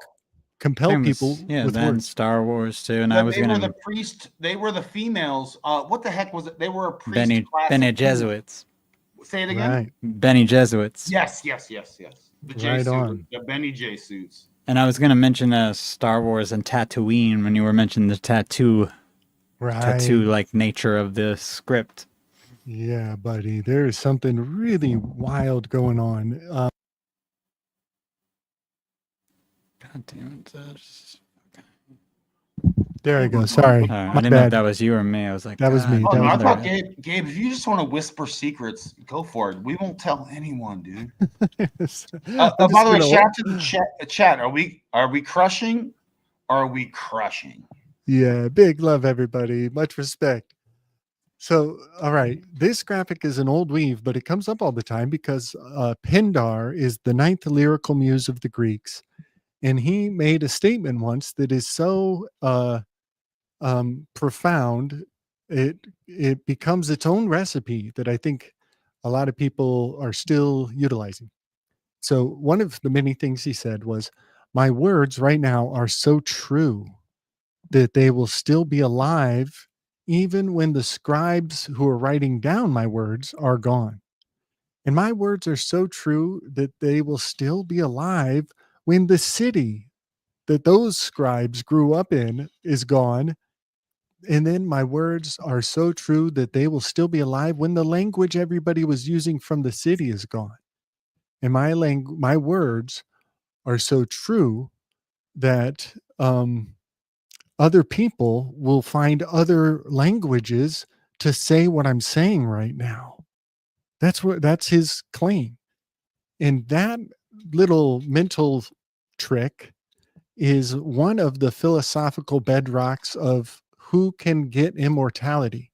compel people with words? Star Wars too, and I was going to the priest. They were the females. What the heck was it? They were a priest. Bene Jesuits. Say it again. Right. Bene Jesuits. Yes. The J suit, the Benny J suits. And I was going to mention Star Wars and Tatooine when you were mentioning the tattoo like nature of the script. Yeah, buddy. There is something really wild going on. God damn it. There I go. Sorry. I didn't know if that was you or me. I was like, that was me. Oh, no, I thought Gabe, if you just want to whisper secrets, go for it. We won't tell anyone, dude. By the way, shout out to the chat. Are we crushing? Are we crushing? Yeah, big love, everybody. Much respect. So, all right, this graphic is an old weave, but it comes up all the time because Pindar is the 9th lyrical muse of the Greeks. And he made a statement once that is so profound, it becomes its own recipe that I think a lot of people are still utilizing. So one of the many things he said was, "My words right now are so true that they will still be alive even when the scribes who are writing down my words are gone. And my words are so true that they will still be alive when the city that those scribes grew up in is gone. And then my words are so true that they will still be alive when the language everybody was using from the city is gone. And my words are so true that other people will find other languages to say what I'm saying right now." That's his claim. And that little mental trick is one of the philosophical bedrocks of who can get immortality.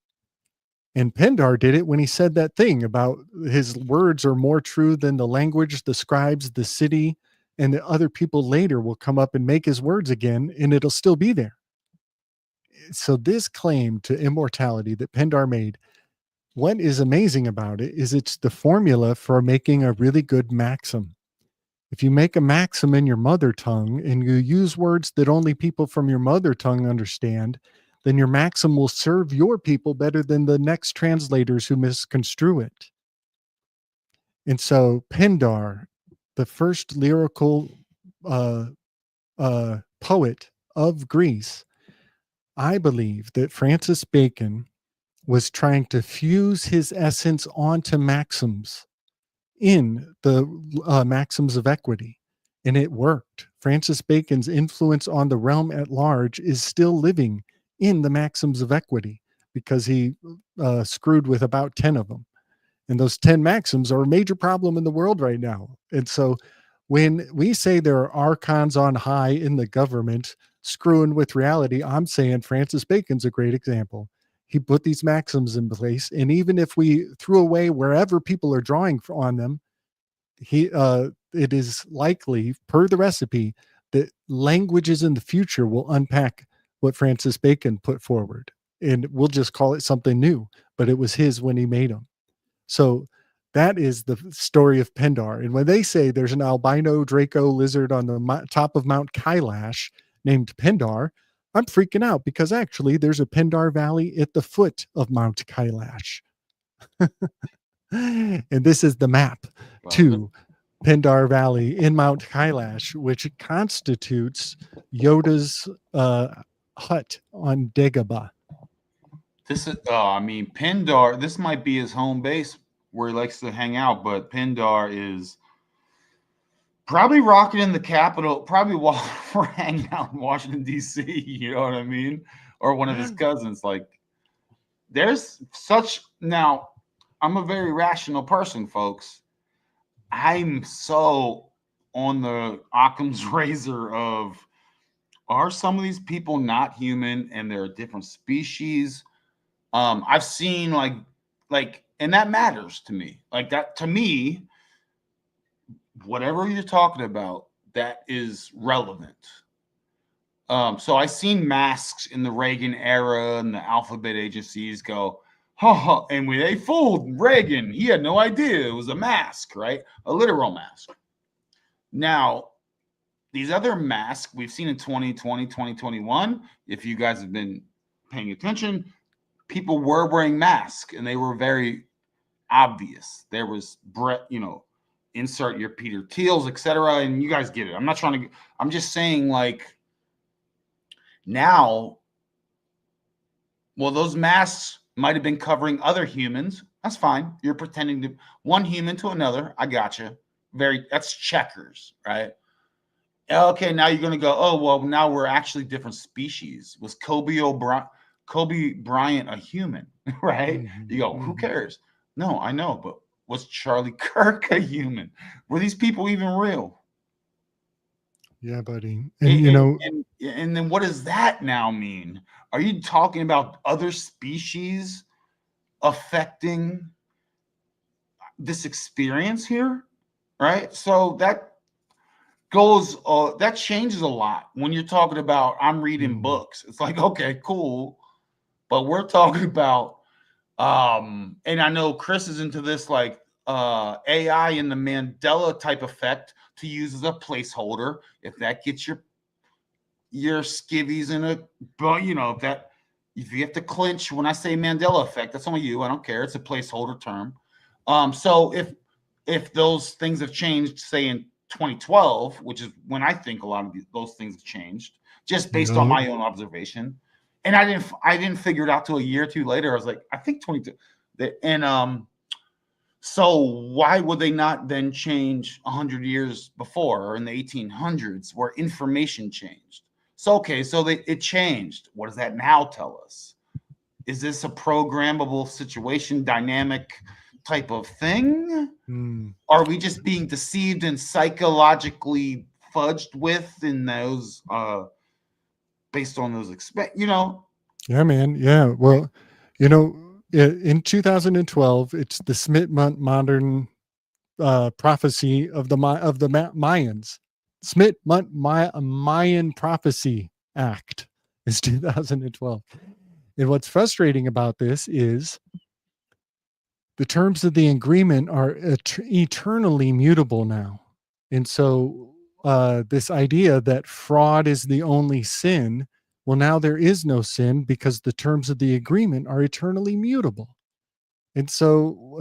And Pindar did it when he said that thing about his words are more true than the language, the scribes, the city, and the other people later will come up and make his words again, and it'll still be there. So this claim to immortality that Pindar made, what is amazing about it is it's the formula for making a really good maxim. If you make a maxim in your mother tongue and you use words that only people from your mother tongue understand, then your maxim will serve your people better than the next translators who misconstrue it. And so Pindar, the first lyrical poet of Greece, I believe that Francis Bacon was trying to fuse his essence onto maxims in the maxims of equity, and it worked. Francis Bacon's influence on the realm at large is still living in the maxims of equity because he screwed with about 10 of them. And those 10 maxims are a major problem in the world right now. And so when we say there are archons on high in the government screwing with reality, I'm saying Francis Bacon's a great example. He put these maxims in place, and even if we threw away wherever people are drawing on them, it is likely, per the recipe, that languages in the future will unpack what Francis Bacon put forward, and we'll just call it something new, but it was his when he made them. So that is the story of Pendar. And when they say there's an albino Draco lizard on the top of Mount Kailash named Pendar, I'm freaking out because actually there's a Pendar Valley at the foot of Mount Kailash. And this is the map to Pendar Valley in Mount Kailash, which constitutes Yoda's hut on Dagobah. This is, Pendar, this might be his home base where he likes to hang out, but Pendar is probably rocking in the Capitol, probably while we're hanging out in Washington, D.C., you know what I mean? Or one of his cousins. Like, there's such, now, I'm a very rational person, folks. I'm so on the Occam's razor of, are some of these people not human and they're a different species? I've seen like, and that matters to me. Like that, to me, whatever you're talking about, that is relevant. So I seen masks in the Reagan era and the alphabet agencies go, and when they fooled Reagan, he had no idea it was a mask, right? A literal mask. Now, these other masks we've seen in 2020, 2021, if you guys have been paying attention, people were wearing masks and they were very obvious. There was, insert your Peter Thiels, etc. And you guys get it. I'm not trying to, I'm just saying, like, now, well, those masks might have been covering other humans. That's fine. You're pretending to one human to another. I gotcha. That's checkers, right? Okay, now you're going to go, oh, well, now we're actually different species. Was Kobe Bryant a human, right? You go, who cares? No, I know, but was Charlie Kirk a human? Were these people even real? Yeah, buddy. And and then what does that now mean? Are you talking about other species affecting this experience here? Right? So that goes, that changes a lot when you're talking about, I'm reading books. It's like, okay, cool. But we're talking about, and I know Chris is into this, like AI and the Mandela type effect to use as a placeholder. If that gets your skivvies in a, if you have to clinch when I say Mandela effect, that's only you. I don't care. It's a placeholder term. So if those things have changed, say in 2012, which is when I think a lot of those things have changed, just based on my own observation. And I didn't figure it out till a year or two later. I was like, I think 22. And so why would they not then change 100 years before, or in the 1800s, where information changed? So okay, so it changed. What does that now tell us? Is this a programmable situation, dynamic type of thing? Are we just being deceived and psychologically fudged with in those? Based on those Yeah, man. Yeah. Well, in 2012, it's the Smith modern prophecy of the Mayans. Smith Mayan Prophecy Act is 2012. And what's frustrating about this is the terms of the agreement are eternally mutable now. And so this idea that fraud is the only sin, well, now there is no sin because the terms of the agreement are eternally mutable. And so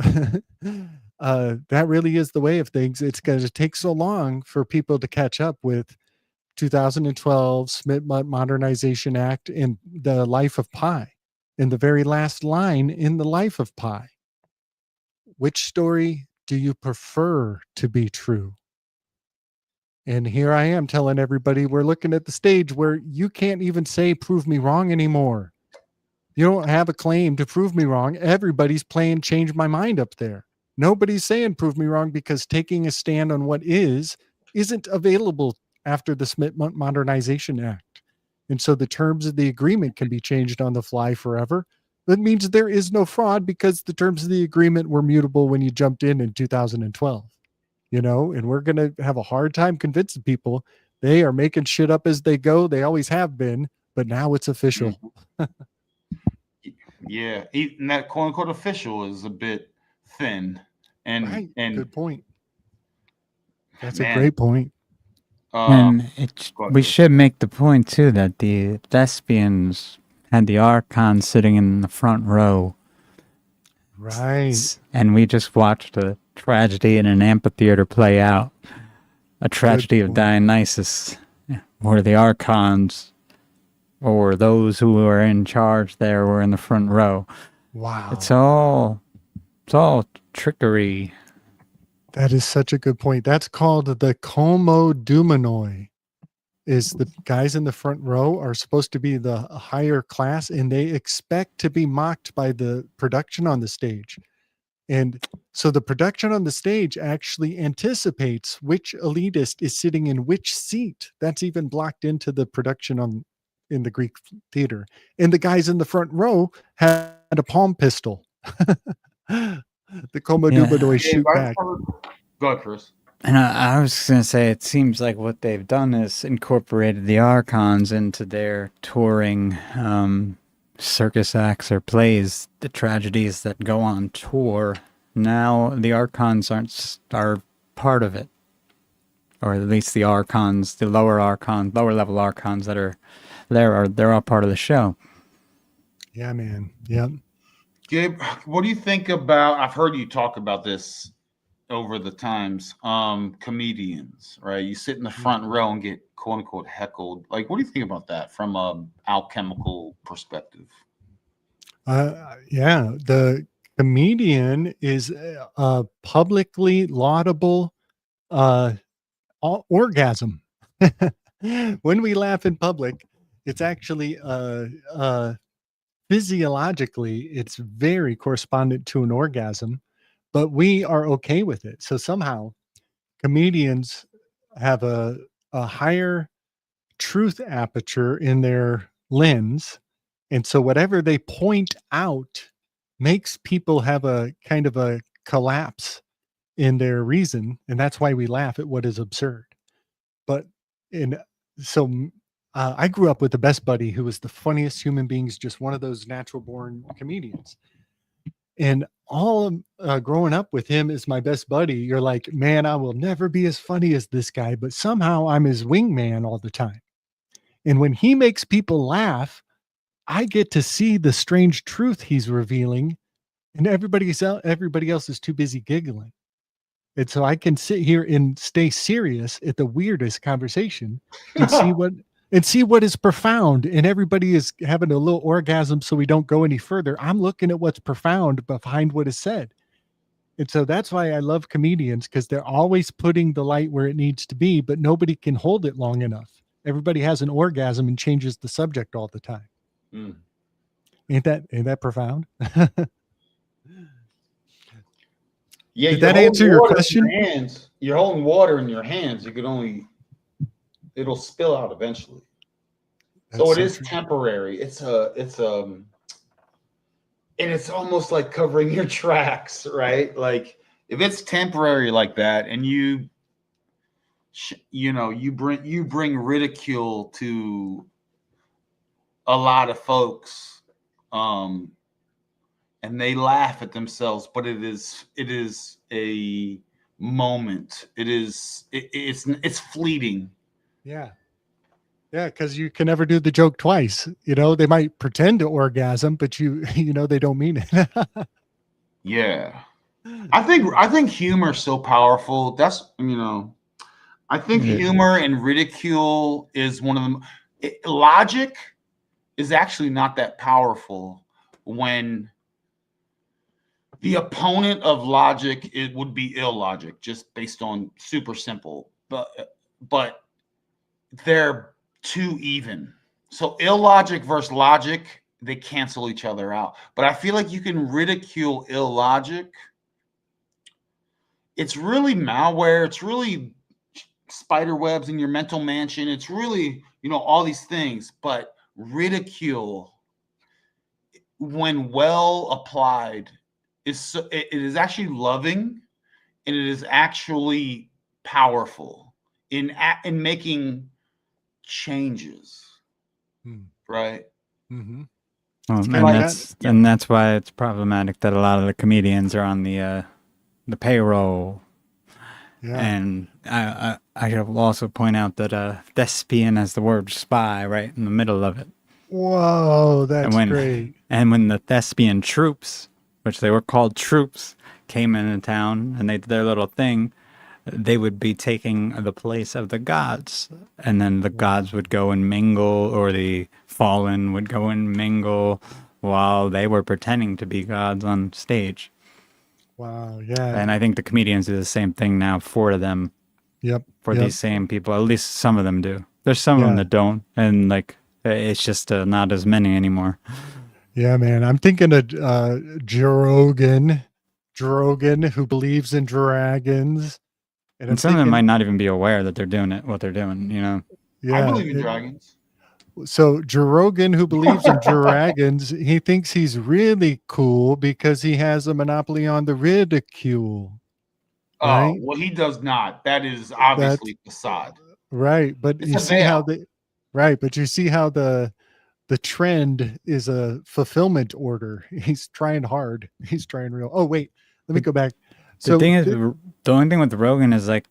that really is the way of things. It's going to take so long for people to catch up with 2012 Smith Modernization Act and the Life of Pi, and the very last line in the Life of Pi. Which story do you prefer to be true? And here I am telling everybody we're looking at the stage where you can't even say prove me wrong anymore. You don't have a claim to prove me wrong. Everybody's playing change my mind up there. Nobody's saying prove me wrong, because taking a stand on what is isn't available after the Smith Modernization Act. And so the terms of the agreement can be changed on the fly forever. That means there is no fraud because the terms of the agreement were mutable when you jumped in 2012, you know, and we're going to have a hard time convincing people they are making shit up as they go. They always have been, but now it's official. Yeah, even that quote unquote official is a bit thin. And Good point. That's man, a great point. And we should make the point too that the thespians had the archon sitting in the front row. Right. And we just watched a tragedy in an amphitheater play out. A tragedy of Dionysus, where the archons or those who were in charge there were in the front row. Wow. It's all trickery. That is such a good point. That's called the Komodomonoi. Is the guys in the front row are supposed to be the higher class, and they expect to be mocked by the production on the stage. And so the production on the stage actually anticipates which elitist is sitting in which seat. That's even blocked into the production in the Greek theater. And the guys in the front row had a palm pistol. The Komodomonoi shoot back. Go ahead, Chris. And I was going to say, it seems like what they've done is incorporated the archons into their touring circus acts or plays, the tragedies that go on tour. Now the archons are part of it, or at least the archons, the lower level archons that are there they're all part of the show. Yeah, man. Yeah. Gabe, what do you think about? I've heard you talk about this over the times. Comedians, right? You sit in the front row and get quote unquote heckled. Like, what do you think about that from a alchemical perspective? Yeah, the comedian is a publicly laudable orgasm. When we laugh in public, it's actually physiologically, it's very correspondent to an orgasm, but we are okay with it. So somehow comedians have a higher truth aperture in their lens. And so whatever they point out makes people have a kind of a collapse in their reason. And that's why we laugh at what is absurd. But I grew up with the best buddy who was the funniest human beings, just one of those natural born comedians. And all growing up with him as my best buddy, you're like, man, I will never be as funny as this guy, but somehow I'm his wingman all the time. And when he makes people laugh, I get to see the strange truth he's revealing, and everybody else is too busy giggling. And so I can sit here and stay serious at the weirdest conversation and see what is profound, and everybody is having a little orgasm so we don't go any further. I'm looking at what's profound behind what is said. And so that's why I love comedians, because they're always putting the light where it needs to be, but nobody can hold it long enough. Everybody has an orgasm and changes the subject all the time. Ain't that profound? Yeah, did that answer your question? You're holding water in your hands. It'll spill out eventually. So it is temporary. And it's almost like covering your tracks, right? Like if it's temporary like that, and you bring ridicule to a lot of folks, and they laugh at themselves, but it is a moment. It's fleeting. Yeah, because you can never do the joke twice. They might pretend to orgasm, but they don't mean it. Yeah, I think humor is so powerful. That's I think humor and ridicule is one of them. Logic is actually not that powerful when the opponent of logic, it would be illogic, just based on super simple. But they're too even. So illogic versus logic, they cancel each other out. But I feel like you can ridicule illogic. It's really malware. It's really spider webs in your mental mansion. It's really, all these things. But ridicule, when well applied, it is actually loving, and it is actually powerful in making changes. Right. Mm-hmm. And that's why it's problematic that a lot of the comedians are on the payroll. Yeah. And I will also point out that thespian has the word spy right in the middle of it. Whoa, that's great. And when the thespian troops, which they were called troops, came into town and they did their little thing, they would be taking the place of the gods. And then the gods would go and mingle, or the fallen would go and mingle while they were pretending to be gods on stage. Wow, yeah. And I think the comedians do the same thing now for them. Yep. For these same people. At least some of them do. There's some of them that don't. And like, it's just not as many anymore. Yeah, man. I'm thinking of Drogon, who believes in dragons. And some of them might not even be aware that they're doing what they're doing, Yeah, I believe in dragons. So Drogon, who believes in dragons, he thinks he's really cool because he has a monopoly on the ridicule. Right? Oh, well, he does not. That is obviously facade. Right, but you see how the trend is a fulfillment order. He's trying hard. He's trying real. Oh, wait, let me go back. So the thing is, the only thing with Rogan is like,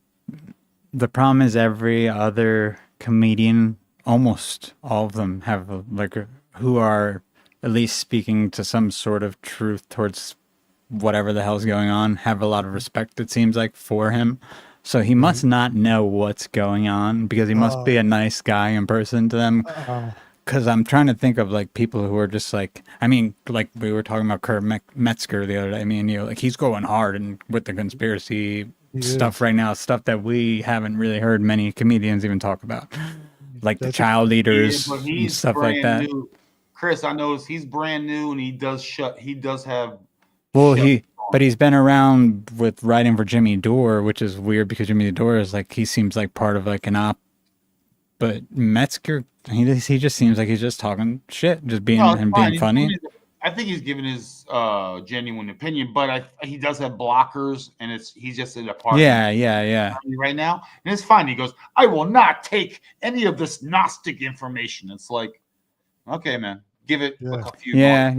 the problem is every other comedian, almost all of them have who are at least speaking to some sort of truth towards whatever the hell's going on, have a lot of respect, it seems like, for him. So he must not know what's going on, because he must be a nice guy in person to them. Because I'm trying to think of like people who are just like, I mean, like we were talking about Kurt Metzger the other day. I mean, like he's going hard and with the conspiracy stuff right now, stuff that we haven't really heard many comedians even talk about, like the child eaters and stuff like that. New. Chris, I noticed he's brand new, and he does have. Well, but he's been around with writing for Jimmy Dore, which is weird because Jimmy Dore is like, he seems like part of like an op. But Metzger, he just seems like he's just talking shit, just being being funny. I think he's giving his genuine opinion, but he does have blockers, and he's just in a part. Yeah. Right now, and it's fine. He goes, "I will not take any of this Gnostic information." It's like, okay, man, give it a few. Yeah.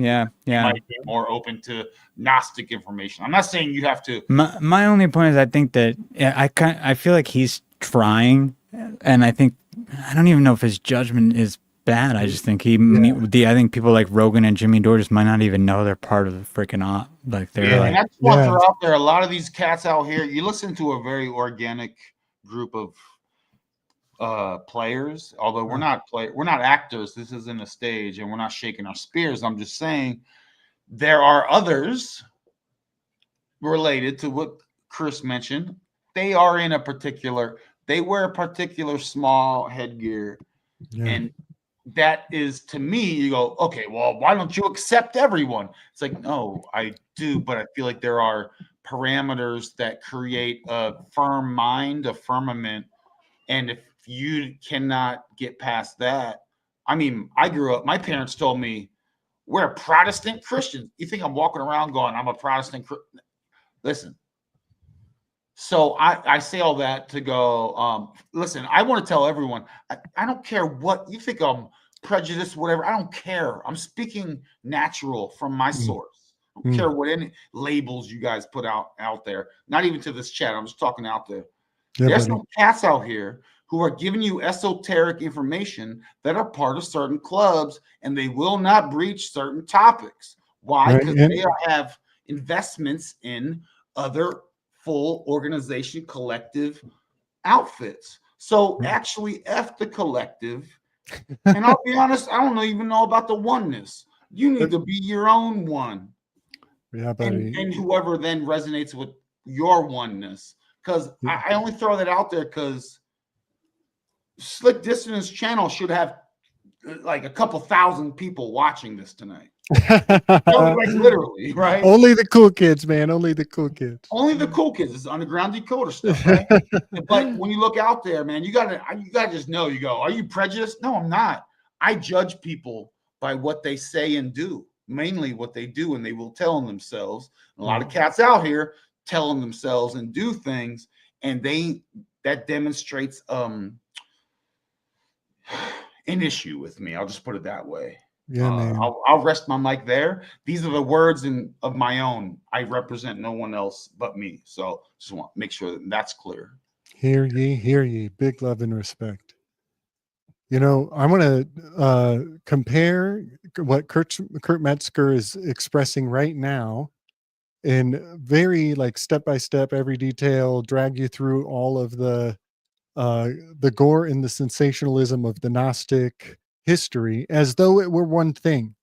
You might be more open to Gnostic information. I'm not saying you have to. My only point is, I think that I feel like he's trying, and I don't even know if his judgment is bad. I just think I think people like Rogan and Jimmy Dore just might not even know they're part of the freaking op. Like they're and that's what they're out there. A lot of these cats out here, you listen to a very organic group of players. Although we're not actors. This isn't a stage, and we're not shaking our spears. I'm just saying there are others related to what Chris mentioned. They are in they wear a particular small headgear, and that is, to me, you go, okay, well, why don't you accept everyone? It's like, no, I do, but I feel like there are parameters that create a firm mind, a firmament, and if you cannot get past that, I mean, I grew up, my parents told me, we're Protestant Christians. You think I'm walking around going, I'm a Protestant Christian? Listen. So I say all that to go, listen, I want to tell everyone, I don't care what you think I'm prejudiced, whatever. I don't care. I'm speaking natural from my source. I don't care what any labels you guys put out there. Not even to this chat. I'm just talking out there. There's some cats out here who are giving you esoteric information that are part of certain clubs, and they will not breach certain topics. Why? Because they have investments in other full organization collective outfits. So actually F the collective. And I'll be honest, I don't even know about the oneness. You need to be your own one. Yeah, buddy. And whoever then resonates with your oneness. Because I only throw that out there because Slick Dissonance channel should have like a couple thousand people watching this tonight. No, like literally, right? Only the cool kids, man. Only the cool kids. Only the cool kids. It's underground decoder stuff, right? But when you look out there, man, you gotta just know. You go, are you prejudiced? No, I'm not. I judge people by what they say and do, mainly what they do, and they will tell themselves. A lot of cats out here telling themselves and do things, and that demonstrates an issue with me. I'll just put it that way. Yeah, man. I'll rest my mic there. These are the words of my own. I represent no one else but me. So just want to make sure that's clear. Hear ye. Big love and respect. You know, I want to compare what Kurt Metzger is expressing right now in very like step by step, every detail, drag you through all of the gore and the sensationalism of the Gnostic history as though it were one thing,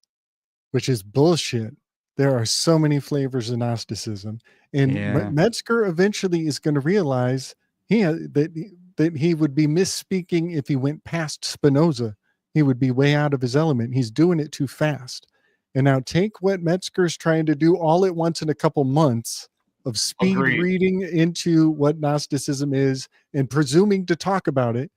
which is bullshit. There are so many flavors of Gnosticism, and Metzger eventually is going to realize that he would be misspeaking if he went past Spinoza. He would be way out of his element. He's doing it too fast. And now take what Metzger's trying to do all at once in a couple months of speed reading into what Gnosticism is and presuming to talk about it,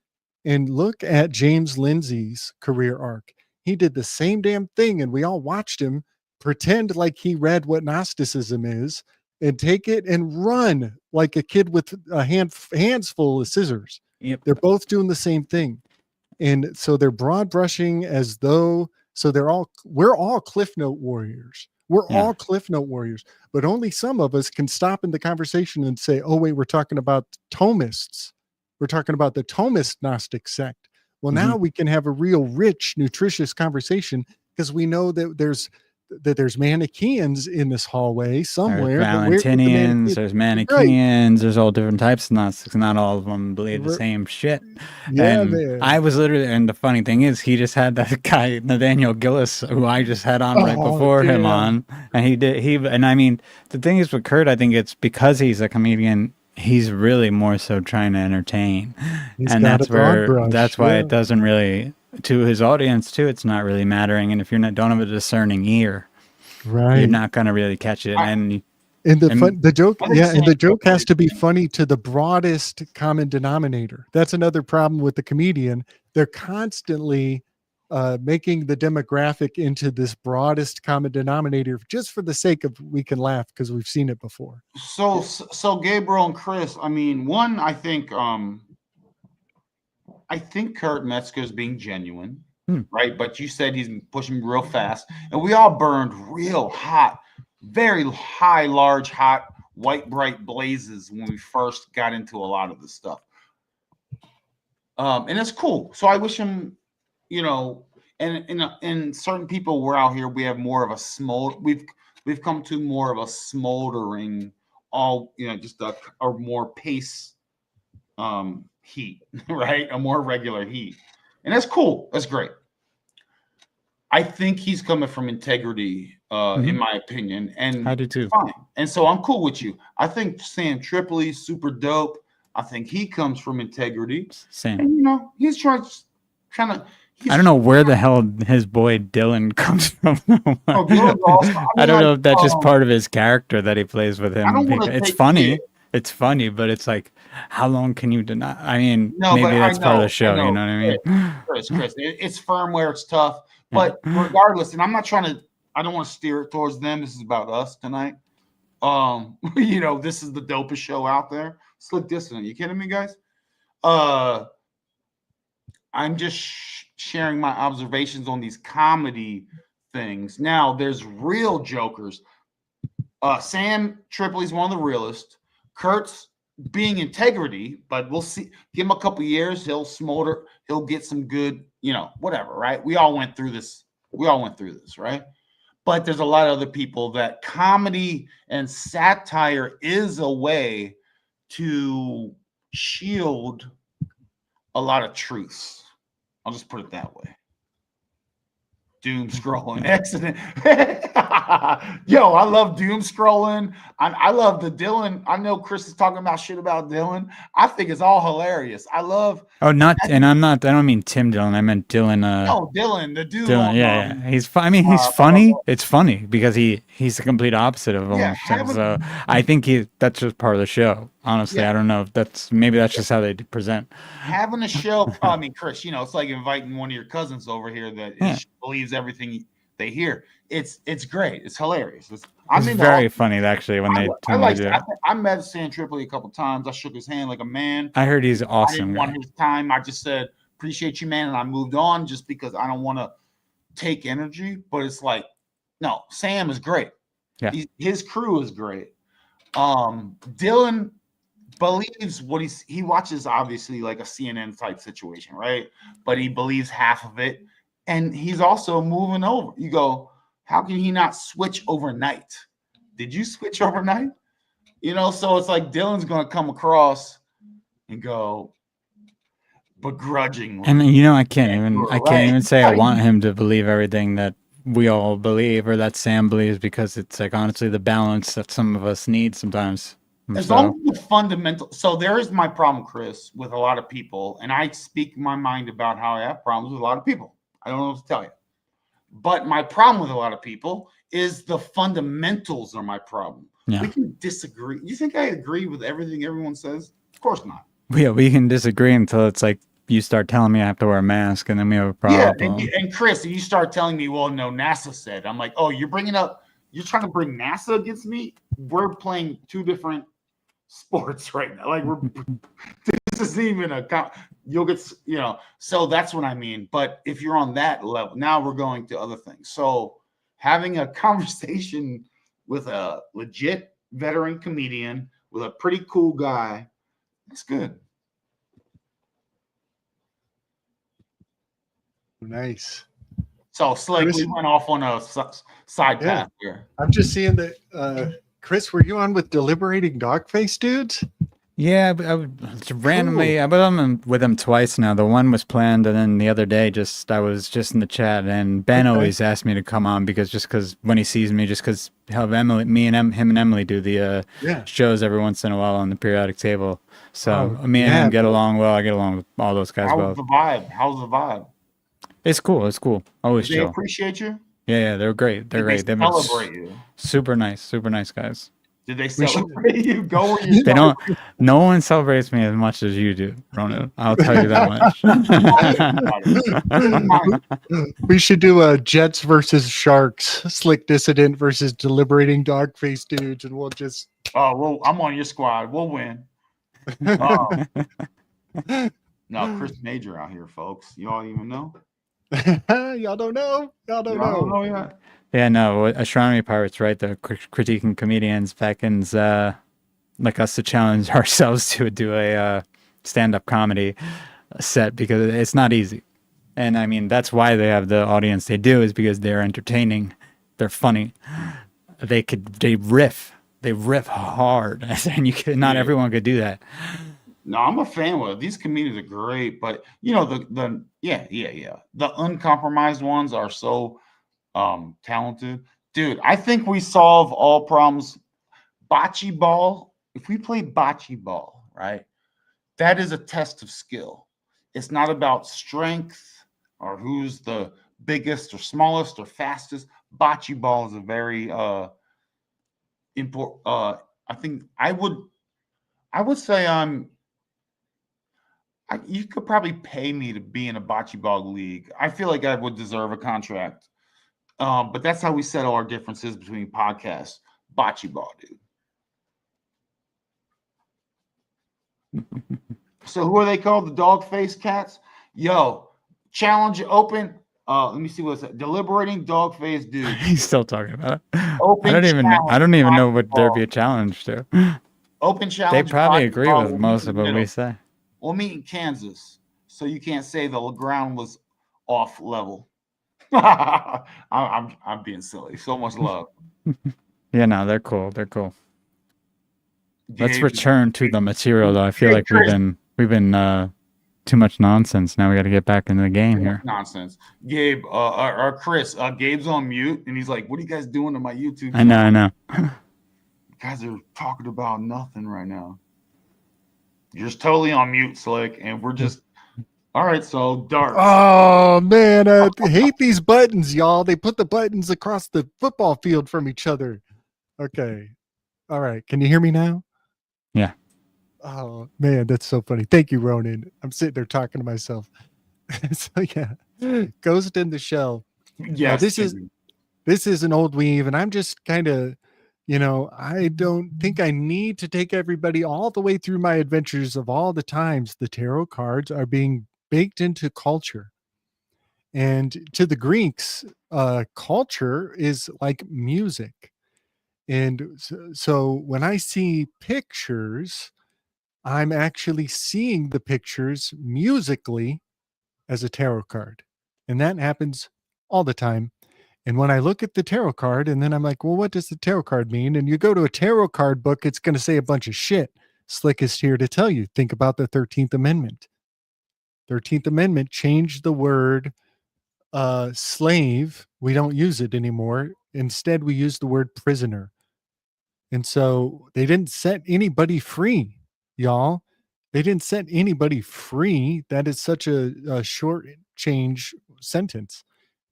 and look at James Lindsay's career arc. He did the same damn thing, and we all watched him pretend like he read what Gnosticism is and take it and run like a kid with a hands full of scissors. Yep. They're both doing the same thing. And so they're broad brushing as though, we're all Cliff Note warriors. We're all Cliff Note warriors, but only some of us can stop in the conversation and say, oh, wait, we're talking about Thomists. We're talking about the Thomist Gnostic sect. Well, now we can have a real rich, nutritious conversation because we know that there's Manichaeans in this hallway somewhere. There's Valentinians, there's Manichaeans, there's all different types of Gnostics. Not all of them believe the same shit. Yeah, and I was literally, and the funny thing is, he just had that guy, Nathaniel Gillis, who I just had on right before him on, and and I mean, the thing is with Kurt, I think it's because he's a comedian. He's really more so trying to entertain, and that's why it doesn't really, to his audience too, it's not really mattering. And if don't have a discerning ear, you're not going to really catch it. And the joke has to be funny to the broadest common denominator. That's another problem with the comedian. They're constantly making the demographic into this broadest common denominator just for the sake of we can laugh because we've seen it before. So Gabriel and Chris, I mean, one, I think Kurt Metzger is being genuine, right? But you said he's pushing real fast, and we all burned real hot, very high, large, hot, white, bright blazes when we first got into a lot of this stuff. And it's cool. So I wish him, you know, and certain people we're out here, we have more of a we've come to more of a smoldering, just a more pace heat, right? A more regular heat. And that's cool. That's great. I think he's coming from integrity, in my opinion. And I do too. Fine. And so I'm cool with you. I think Sam Tripoli's super dope. I think he comes from integrity. Same. And, he's trying to. I don't know where the hell his boy Dylan comes from. I don't know if that's just part of his character that he plays with him. It's funny. It's funny, but it's like, how long can you deny? I mean, maybe that's part of the show. You know what I mean? Chris, it's firmware. It's tough. But regardless, and I don't want to steer it towards them. This is about us tonight. This is the dopest show out there. Slick Dissonant. You kidding me, guys? I'm just sharing my observations on these comedy things. Now, there's real jokers. Sam Tripoli's one of the realest. Kurt's being integrity, but we'll see. Give him a couple years, he'll smolder. He'll get some good, whatever, right? We all went through this, right? But there's a lot of other people that comedy and satire is a way to shield a lot of truths. I'll just put it that way. Doom scrolling accident. Yo, I love doom scrolling. I love the Dylan. I know Chris is talking about shit about Dylan. I think it's all hilarious. I love. Oh, not, and I'm not. I don't mean Tim Dillon. I meant Dylan. No, Dylan, the dude. Dylan, on, yeah. He's. I mean, he's funny. It's funny because he's the complete opposite of Yeah, almost. So I think that's just part of the show. Honestly, I don't know if that's just how they present. Having a show. I mean, Chris, it's like inviting one of your cousins over here that believes everything they hear. It's great. It's hilarious. It's very funny actually when they do it. I met Sam Tripoli a couple times. I shook his hand like a man. I heard he's awesome. I didn't want his time. I just said, appreciate you, man, and I moved on just because I don't want to take energy. But it's like, no, Sam is great. Yeah, his crew is great. Dylan believes what he watches, obviously like a CNN type situation, right? But he believes half of it, and he's also moving over. You go, how can he not switch overnight? Did you switch overnight? So it's like Dylan's going to come across and go begrudgingly. And I can't even say I want him to believe everything that we all believe or that Sam believes, because it's like honestly the balance that some of us need sometimes. As long as the fundamental. So there is my problem, Chris, with a lot of people, and I speak my mind about how I have problems with a lot of people. I don't know what to tell you. But my problem with a lot of people is the fundamentals are my problem. Yeah. We can disagree. You think I agree with everything everyone says? Of course not. Yeah, we can disagree until it's like you start telling me I have to wear a mask, and then we have a problem. Yeah, and Chris, you start telling me, well, no, NASA said. I'm like, oh, you're trying to bring NASA against me? We're playing two different sports right now. Like this isn't even you'll get, so that's what I mean. But if you're on that level, now we're going to other things. So having a conversation with a legit veteran comedian with a pretty cool guy, that's good. Nice. So Slick, we went off on a side path here. I'm just seeing that Chris, were you on with Deliberating Dogface Dudes? Yeah, I would randomly. I've been with them twice now. The one was planned, and then the other day, I was just in the chat, and Ben always asked me to come on because when he sees me, just because him and Emily do the shows every once in a while on the periodic table. So me and him get along well. I get along with all those guys well. How's the vibe? It's cool. It's cool. Always They chill. appreciate you? Yeah, they're great. They're great. They celebrate you. Super nice guys. Did they celebrate you? Go where you They don't. No one celebrates me as much as you do, Ronan. I'll tell you that much. We should do a Jets versus Sharks, Slick Dissident versus Deliberating Dogface Dudes, and we'll just. Oh well, I'm on your squad. We'll win. No, Chris Major out here, folks. You all even know? Y'all don't know. Y'all don't know yet. Yeah, no, Astronomy Pirates, right? The critiquing comedians beckons like us to challenge ourselves to do a stand-up comedy set, because it's not easy. And I mean, that's why they have the audience they do, is because they're entertaining, they're funny, they riff hard, and not everyone could do that. No, I'm a fan of it. These comedians are great, but the uncompromised ones are so talented. Dude, I think we solve all problems. Bocce ball, if we play bocce ball, right, that is a test of skill. It's not about strength or who's the biggest or smallest or fastest. Bocce ball is a very important. I think I would say you could probably pay me to be in a bocce ball league. I feel like I would deserve a contract. But that's how we settle our differences between podcasts. Bocce ball, dude. So who are they called? The dog face cats? Yo, challenge open. Let me see what's that. Deliberating dog face dude. He's still talking about it. Open I don't even know what there'd be a challenge to. Open challenge. They probably agree with most of what we say. We'll meet in Kansas, so you can't say the ground was off level. I'm being silly. So much love. Yeah, no, they're cool. They're cool. Let's return to the material, though. I feel like we've been too much nonsense. Now we got to get back into the game here. Nonsense. Gabe, or Chris, Gabe's on mute, and he's like, "What are you guys doing to my YouTube?" I know. You guys are talking about nothing right now. You're just totally on mute, Slick, and we're just all right. So darts. Oh man, I hate these buttons, y'all. They put the buttons across the football field from each other. Okay, all right. Can you hear me now? Yeah. Oh man, that's so funny. Thank you, Ronan. I'm sitting there talking to myself. So yeah, Ghost in the Shell. Yes, this is an old weave, and I'm just kind of, I don't think I need to take everybody all the way through my adventures of all the times the tarot cards are being baked into culture. And to the Greeks, culture is like music. And so when I see pictures, I'm actually seeing the pictures musically as a tarot card. And that happens all the time. And when I look at the tarot card and then I'm like, well, what does the tarot card mean? And you go to a tarot card book, it's going to say a bunch of shit. Slick is here to tell you, think about the 13th Amendment. 13th Amendment changed the word slave. We don't use it anymore. Instead, we use the word prisoner. And so they didn't set anybody free, y'all. They didn't set anybody free. That is such a short change sentence.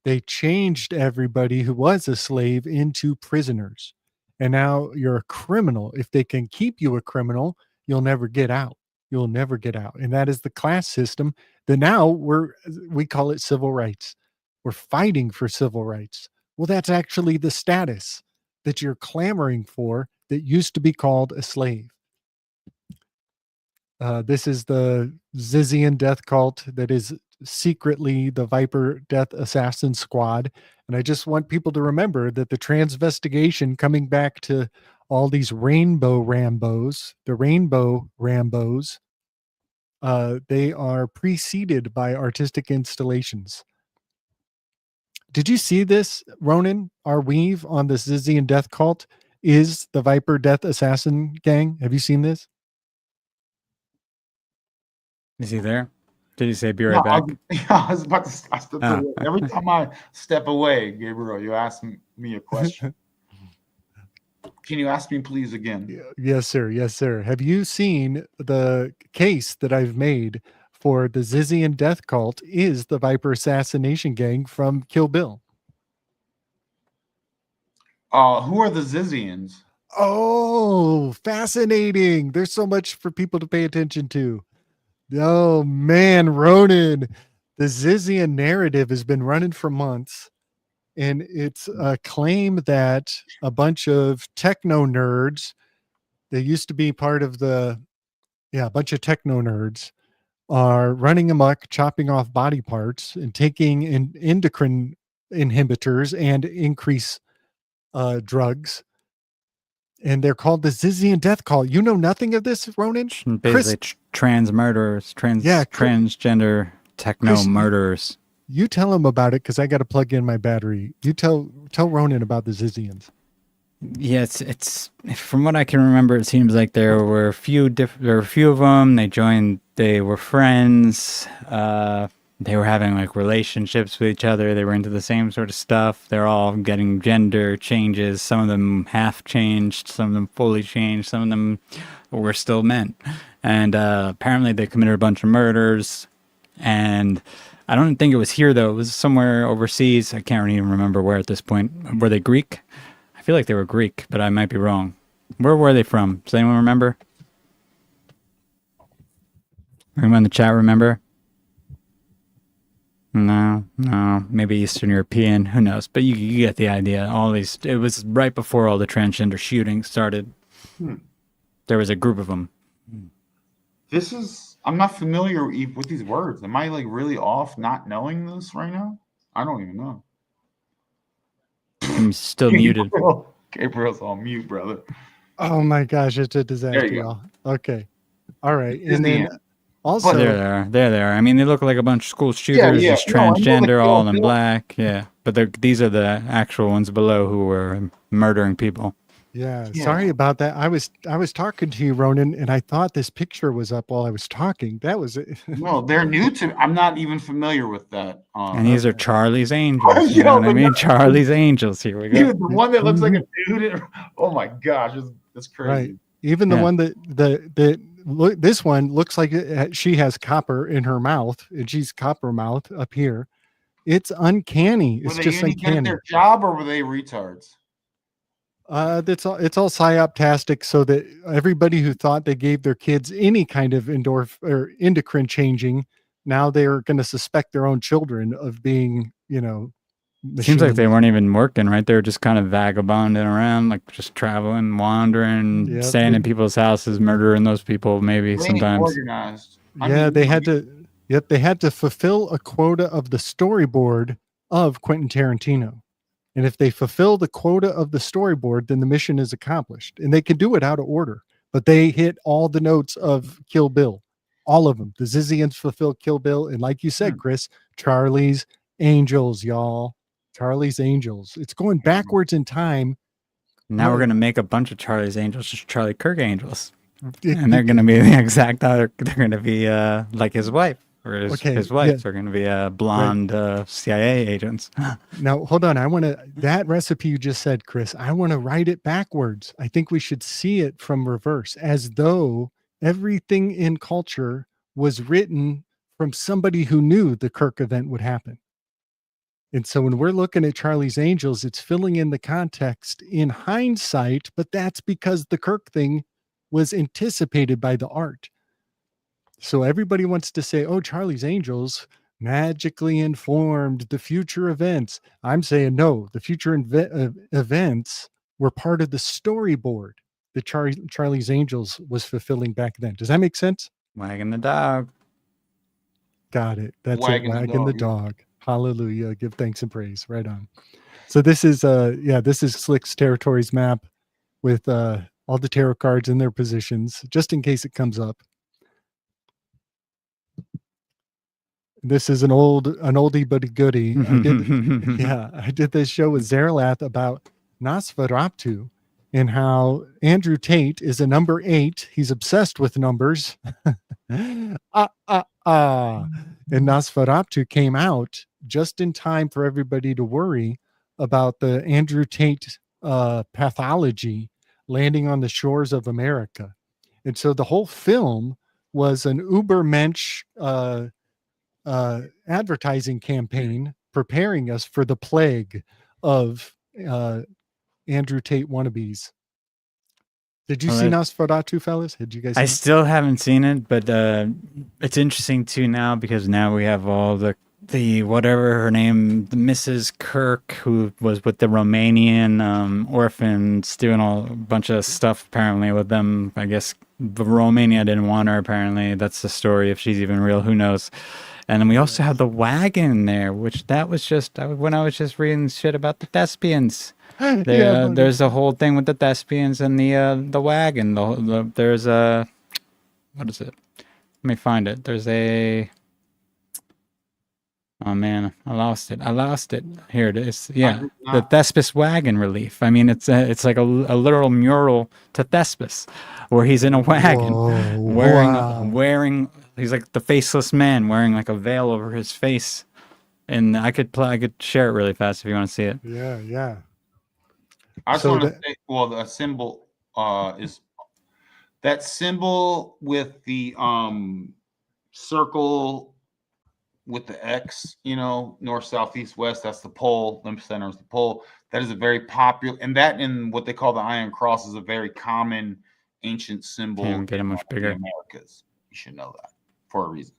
They changed everybody who was a slave into prisoners. And now you're a criminal. If they can keep you a criminal, you'll never get out. You'll never get out. And that is the class system that now we call it civil rights. We're fighting for civil rights. Well, that's actually the status that you're clamoring for that used to be called a slave. This is the Zizian death cult that is secretly the Viper Death Assassin Squad. And I just want people to remember that the transvestigation, coming back to all these rainbow Rambos, the rainbow Rambos, they are preceded by artistic installations. Did you see this, Ronan? Our weave on the Zizian death cult is the Viper Death Assassin gang. Have you seen this? Is he there? Did he say be right back? I was about to step away. Every time I step away, Gabriel, you ask me a question. Can you ask me please again? Yes, sir. Yes, sir. Have you seen the case that I've made for the Zizian death cult is the Viper assassination gang from Kill Bill? Who are the Zizians? Oh, fascinating. There's so much for people to pay attention to. Oh man, Ronan, the Zizian narrative has been running for months, and it's a claim that a bunch of techno nerds, they used to be part of a bunch of techno nerds are running amok, chopping off body parts and taking endocrine inhibitors and increase drugs. And they're called the Zizian death cult. You know nothing of this, Ronan? Basically, trans murderers, transgender techno Chris, murderers. You tell them about it because I got to plug in my battery. You tell Ronan about the Zizians. Yeah, it's from what I can remember, it seems like there were a few of them. They joined. They were friends. They were having like relationships with each other. They were into the same sort of stuff. They're all getting gender changes. Some of them half changed, some of them fully changed, some of them were still men. And apparently they committed a bunch of murders. And I don't think it was here though. It was somewhere overseas. I can't even remember where at this point. Were they Greek? I feel like they were Greek, but I might be wrong. Where were they from? Does anyone remember? Anyone in the chat remember? No, maybe Eastern European, who knows? But you get the idea. All these, it was right before all the transgender shootings started. There was a group of them. I'm not familiar with these words. Am I like really off not knowing this right now? I don't even know. I'm still muted. Gabriel's on mute, brother. Oh my gosh, it's a disaster, y'all. Okay. All right. And then also, there they are. I mean, they look like a bunch of school shooters, just transgender, all in black. Yeah, but these are the actual ones below who were murdering people. Yeah, Yeah. sorry about that. I was talking to you, Ronan, and I thought this picture was up while I was talking. That was it. No, they're new to. I'm not even familiar with that. And these are Charlie's Angels. You Yo, know what I mean? Charlie's Angels. Here we go. Dude, the one that looks like a dude. Oh my gosh, that's crazy. Right. Even the Yeah. one that look, this one looks like she has copper in her mouth, and she's copper mouth up here. It's uncanny. Were It's they just any good at uncanny. their job, or were they retards? It's all psyoptastic, so that everybody who thought they gave their kids any kind of or endocrine changing, now they're going to suspect their own children of being, Seems like they machines. weren't even working, right? They were just kind of vagabonding around, like just traveling, wandering, Yep. staying in people's houses, murdering those people, maybe They ain't sometimes. organized. Yeah, they had to. Yep, they had to fulfill a quota of the storyboard of Quentin Tarantino. And if they fulfill the quota of the storyboard, then the mission is accomplished. And they can do it out of order, but they hit all the notes of Kill Bill, all of them. The Zizians fulfill Kill Bill, and like you said, Chris, Charlie's Angels, y'all. Charlie's Angels. It's going backwards in time. Now we're going to make a bunch of Charlie's Angels, just Charlie Kirk Angels. And they're going to be the exact other. They're going to be like his wife. Or his wife are going to be blonde CIA agents. Now, hold on. That recipe you just said, Chris, I want to write it backwards. I think we should see it from reverse, as though everything in culture was written from somebody who knew the Kirk event would happen. And so when we're looking at Charlie's Angels, it's filling in the context in hindsight, but that's because the Kirk thing was anticipated by the art. So everybody wants to say, oh, Charlie's Angels magically informed the future events. I'm saying no, the future events were part of the storyboard that Charlie's Angels was fulfilling back then. Does that make sense? Wagging the dog. Got it. That's Wagging it. the Wagging the dog. dog. Hallelujah. Give thanks and praise. Right on. So this is Slick's Territories map with all the tarot cards in their positions, just in case it comes up. This is an oldie but a goodie. I did this show with Zeralath about Nosferatu and how Andrew Tate is a number 8. He's obsessed with numbers. And Nosferatu came out just in time for everybody to worry about the Andrew Tate pathology landing on the shores of America. And so the whole film was an Ubermensch advertising campaign preparing us for the plague of Andrew Tate wannabes. Did you see Nosferatu, fellas? Did you guys see I it? still haven't seen it, but it's interesting too now because now we have all the whatever her name, the Mrs. Kirk, who was with the Romanian orphans, doing a bunch of stuff apparently with them. I guess Romania didn't want her, apparently. That's the story. If she's even real, who knows? And then we also have the wagon there, which that was just when I was just reading shit about the thespians. There's a whole thing with the thespians and the wagon. There's a what is it? Let me find it. There's a oh man, I lost it. Here it is. Yeah, the Thespis wagon relief. I mean, it's like a literal mural to Thespis, where he's in a wagon, wearing. He's like the faceless man wearing like a veil over his face, and I could share it really fast if you want to see it. Yeah. I just want to say, well, the symbol is that symbol with the circle with the X, north, south, east, west. That's the pole. Limb center is the pole. That is a very popular, and that in what they call the Iron Cross is a very common ancient symbol. Can't get it much bigger. In the Americas. You should know that for a reason.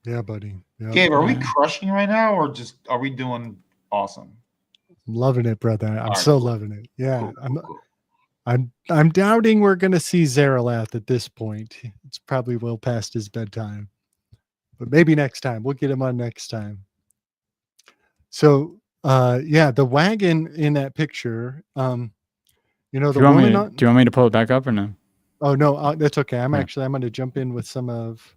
Yeah, buddy. Yep. Gabe, are we crushing right now, or just are we doing awesome? I'm loving it, brother. I'm so loving it. Yeah. Cool. I'm doubting we're gonna see Zeralath at this point. It's probably well past his bedtime. But maybe next time. We'll get him on next time. So the wagon in that picture, the woman. Do you want me to pull it back up or no? Oh no, that's okay. I'm going to jump in with some of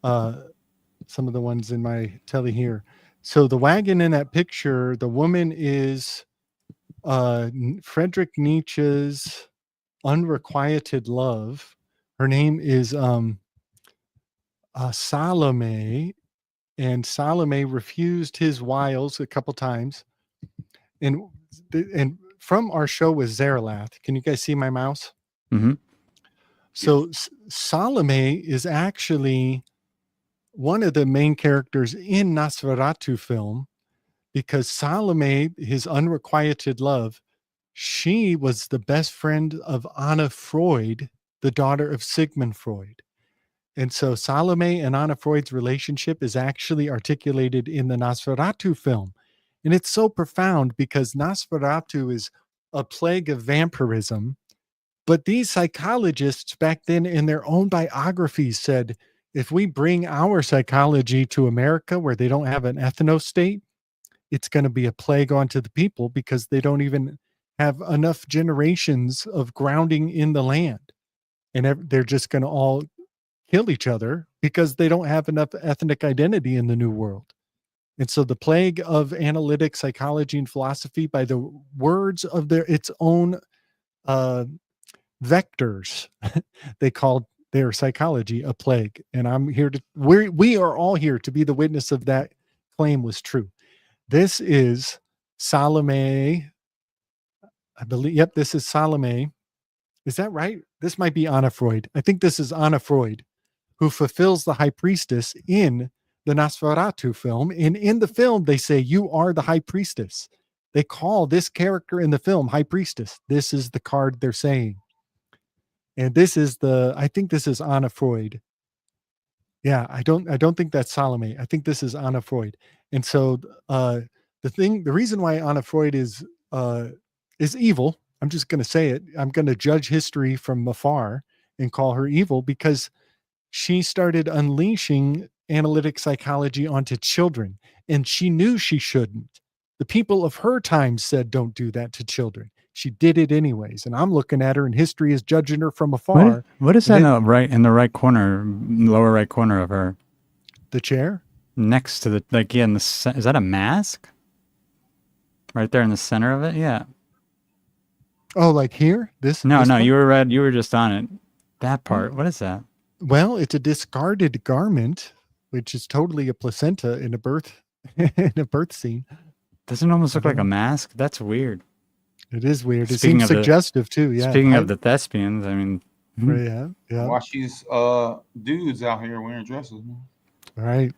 the ones in my telly here. So the wagon in that picture, the woman is Friedrich Nietzsche's unrequited love. Her name is Salome, and Salome refused his wiles a couple times. And from our show with Zeralath, can you guys see my mouse? Mm-hmm. So Salome is actually one of the main characters in Nosferatu film, because Salome, his unrequited love, she was the best friend of Anna Freud, the daughter of Sigmund Freud. And so Salome and Anna Freud's relationship is actually articulated in the Nosferatu film. And it's so profound because Nosferatu is a plague of vampirism. But these psychologists back then in their own biographies said, if we bring our psychology to America where they don't have an ethno state, it's going to be a plague onto the people because they don't even have enough generations of grounding in the land. And they're just going to all kill each other because they don't have enough ethnic identity in the new world. And so the plague of analytic psychology and philosophy, by the words of its own vectors, they called their psychology a plague. And I'm here to, we are all here to be the witness of that claim was true. This is Salome. I believe, yep, this is Salome. Is that right? This might be Anna Freud. I think this is Anna Freud, who fulfills the high priestess in the Nosferatu film. And in the film, they say, you are the high priestess. They call this character in the film high priestess. This is the card they're saying. And this is I think this is Anna Freud. Yeah, I don't think that's Salome. I think this is Anna Freud. And so the reason why Anna Freud is evil, I'm just going to say it. I'm going to judge history from afar and call her evil because she started unleashing analytic psychology onto children, and she knew she shouldn't. The people of her time said, don't do that to children. She did it anyways. And I'm looking at her, and history is judging her from afar. What is that in the right corner, lower right corner of her? The chair? Next to the, like, yeah, is that a mask? Right there in the center of it? Yeah. Oh, like here? No, part? you were just on it. That part. What is that? Well, it's a discarded garment, which is totally a placenta in a birth scene. Doesn't it almost look like a mask? That's weird. It is weird. It seems suggestive too. Yeah. Speaking of the thespians, I mean, yeah. Watch these dudes out here wearing dresses. All right.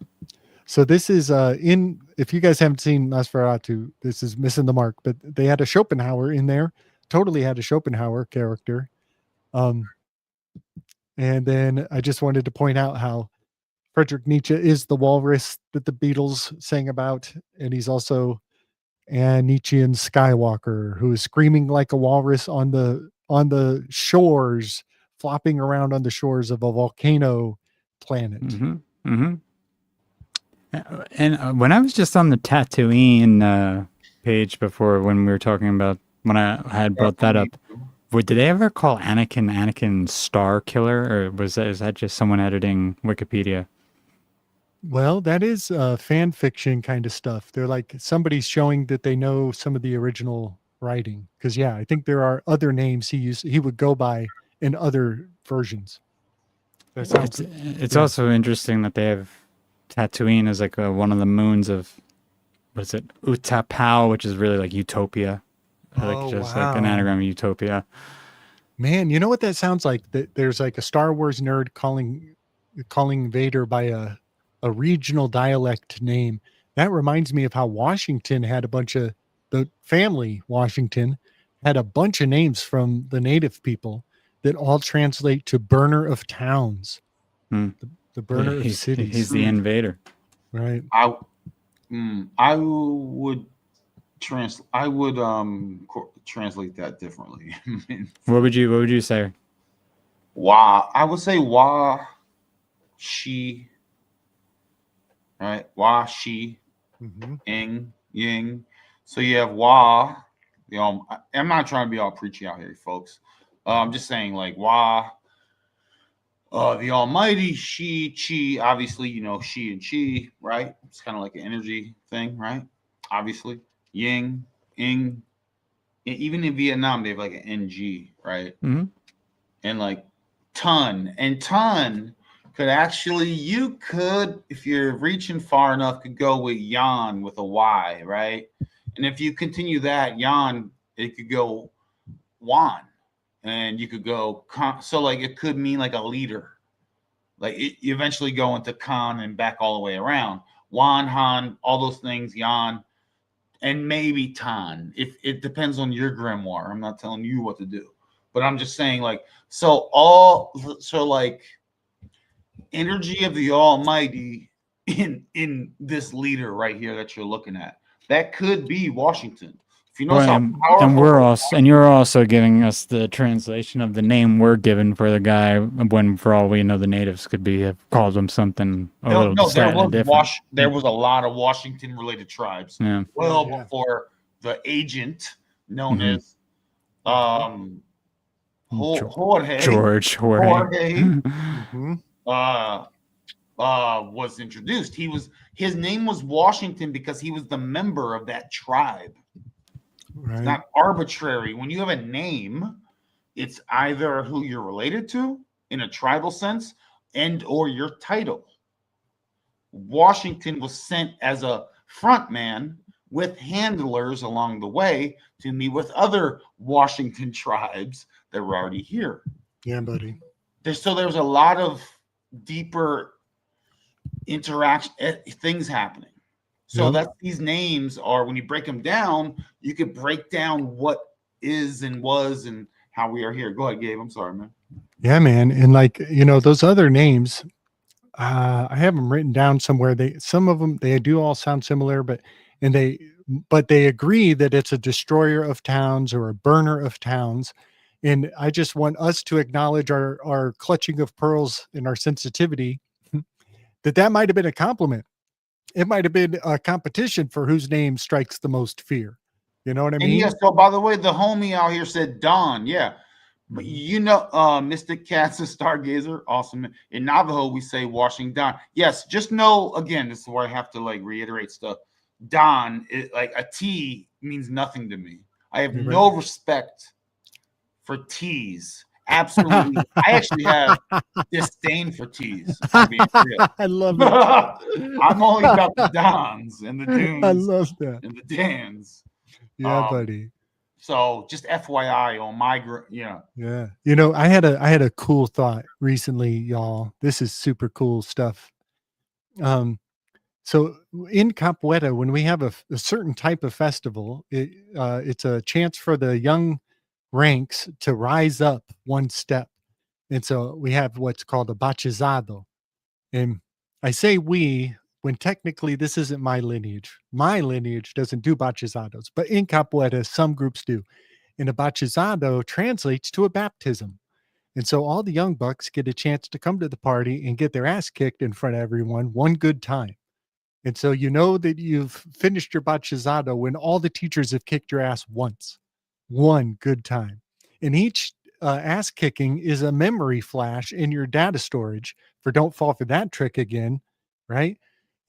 So this is if you guys haven't seen Nosferatu, this is missing the mark, but they had a Schopenhauer in there. Totally had a Schopenhauer character. And then I just wanted to point out how Friedrich Nietzsche is the walrus that the Beatles sang about, and he's also a Nietzschean Skywalker who is screaming like a walrus on the shores, flopping around on the shores of a volcano planet. Mm-hmm. Mm-hmm. And when I was just on the Tatooine page before, when we were talking about, when I had brought that up, did they ever call Anakin Star Killer, or is that just someone editing Wikipedia? Well, that is fan fiction kind of stuff. They're like somebody's showing that they know some of the original writing. Because yeah, I think there are other names he would go by in other versions. It's also interesting that they have Tatooine as like one of the moons of, what is it, Utapau, which is really like utopia. Like like an anagram of utopia. Man, you know what that sounds like? That there's like a Star Wars nerd calling Vader by a regional dialect name. That reminds me of how Washington had the family Washington had a bunch of names from the native people that all translate to burner of towns. The burner of cities. He's the invader. Right. I would translate that differently. What would you say? I would say she. Right, she, ing, ying. So you have I'm not trying to be all preachy out here, folks. I'm just saying, like, the Almighty, she, chi. Obviously, she and chi, right? It's kind of like an energy thing, right? Obviously, yin, ing, even in Vietnam, they have like an NG, right? Mhm. And like ton could actually, you could, if you're reaching far enough, could go with Yan with a Y, right? And if you continue that Yan, it could go Wan, and you could go so like it could mean like a leader. Like you eventually go into Khan and back all the way around. Wan, Han, all those things, Yan, and maybe Tan. If it depends on your grimoire. I'm not telling you what to do. But I'm just saying, like, so like energy of the Almighty in this leader right here that you're looking at. That could be Washington. If you know how powerful, and you're also giving us the translation of the name we're given for the guy, when for all we know the natives could have called him something little different. There was a lot of Washington related tribes. Yeah. Before the agent known as Jorge was introduced. His name was Washington because he was the member of that tribe. Right. It's not arbitrary. When you have a name, it's either who you're related to in a tribal sense and or your title. Washington was sent as a front man with handlers along the way to meet with other Washington tribes that were already here. Yeah, buddy. There was a lot of deeper interaction things happening. So that these names are, when you break them down, you could break down what is and was and how we are here. Go ahead, Gabe. I'm sorry, man. Yeah, man. And like, those other names, I have them written down somewhere. Some of them, they do all sound similar, but they agree that it's a destroyer of towns or a burner of towns. And I just want us to acknowledge our clutching of pearls and our sensitivity that might have been a compliment. It might have been a competition for whose name strikes the most fear. You know what I mean? And yes, so by the way, the homie out here said Don. Yeah. But Mystic Cat's a stargazer. Awesome. In Navajo, we say washing Don. Yes, just know, again, this is where I have to like reiterate stuff. Don, like a T means nothing to me. I have no respect for T's. Absolutely. I actually have disdain for T's. I love it. I'm only about the Dons and the Dunes. I love that. And the Dans. Yeah, buddy. So just FYI on my Yeah. I had a cool thought recently, y'all. This is super cool stuff. So in Capoeira, when we have a certain type of festival, it's a chance for the young ranks to rise up one step. And so we have what's called a batizado. And I say we, when technically this isn't my lineage. My lineage doesn't do bachizados, but in Capoeira, some groups do. And a batizado translates to a baptism. And so all the young bucks get a chance to come to the party and get their ass kicked in front of everyone one good time. And so you know that you've finished your bachizado when all the teachers have kicked your ass once. One good time. And each ass kicking is a memory flash in your data storage for don't fall for that trick again, right?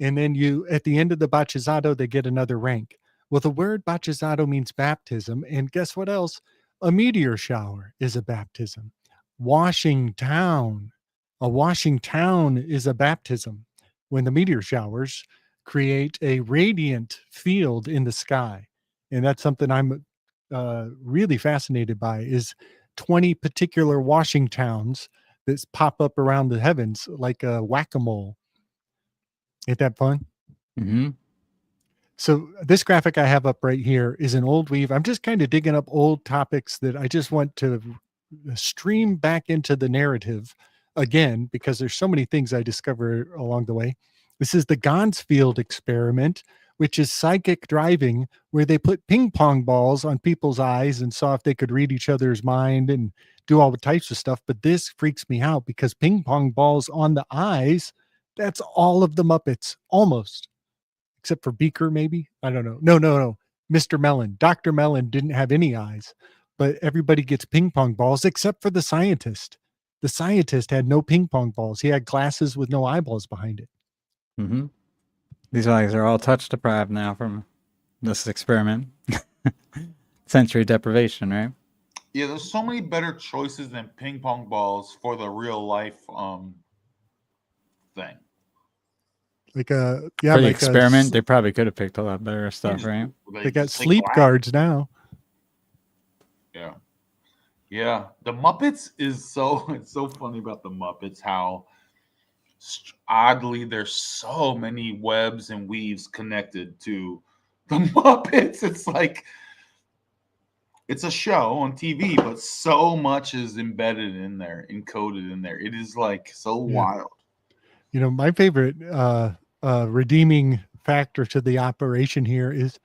And then at the end of the bachizado, they get another rank. Well, the word bachizado means baptism. And guess what else? A meteor shower is a baptism. Washing town. A washing town is a baptism. When the meteor showers create a radiant field in the sky. And that's something I'm really fascinated by, is 20 particular washing towns that pop up around the heavens like a whack-a-mole. Ain't that fun? Mm-hmm. So this graphic I have up right here is an old weave. I'm just kind of digging up old topics that I just want to stream back into the narrative again, because there's so many things I discover along the way. This is the Gansfield experiment, which is psychic driving, where they put ping pong balls on people's eyes and saw if they could read each other's mind and do all the types of stuff. But this freaks me out because ping pong balls on the eyes, that's all of the Muppets, almost. Except for Beaker, maybe? I don't know. No. Mr. Mellon. Dr. Mellon didn't have any eyes, but everybody gets ping pong balls except for the scientist. The scientist had no ping pong balls. He had glasses with no eyeballs behind it. Mm-hmm. These guys are all touch deprived now from this experiment. sensory deprivation, right? Yeah, there's so many better choices than ping pong balls for the real life thing. Like For the experiment, they probably could have picked a lot better stuff, right? They got sleep guards now. Yeah. Yeah. The Muppets is it's so funny about the Muppets, how oddly there's so many webs and weaves connected to the Muppets. It's like it's a show on TV, but so much is embedded in there, encoded in there. It is like so wild. You know, my favorite redeeming factor to the operation here is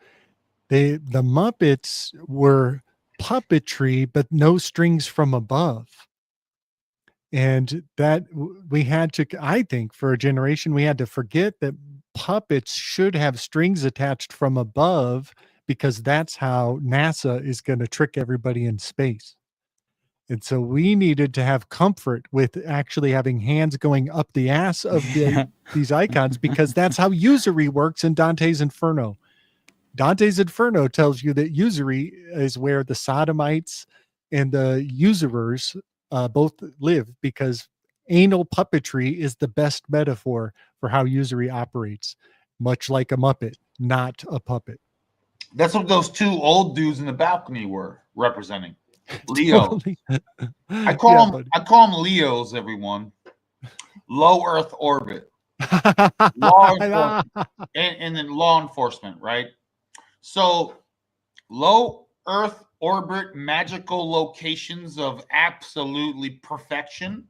the Muppets were puppetry, but no strings from above. And that we had to, I think, for a generation, we had to forget that puppets should have strings attached from above, because that's how NASA is going to trick everybody in space. And so we needed to have comfort with actually having hands going up the ass of these icons, because that's how usury works in Dante's Inferno. Dante's Inferno tells you that usury is where the sodomites and the usurers both live, because anal puppetry is the best metaphor for how usury operates, much like a Muppet, not a puppet. That's what those two old dudes in the balcony were representing. Leo. Totally. I call them Leos, everyone. Low Earth orbit. Law enforcement. And then law enforcement, right? So low Earth orbit, magical locations of absolutely perfection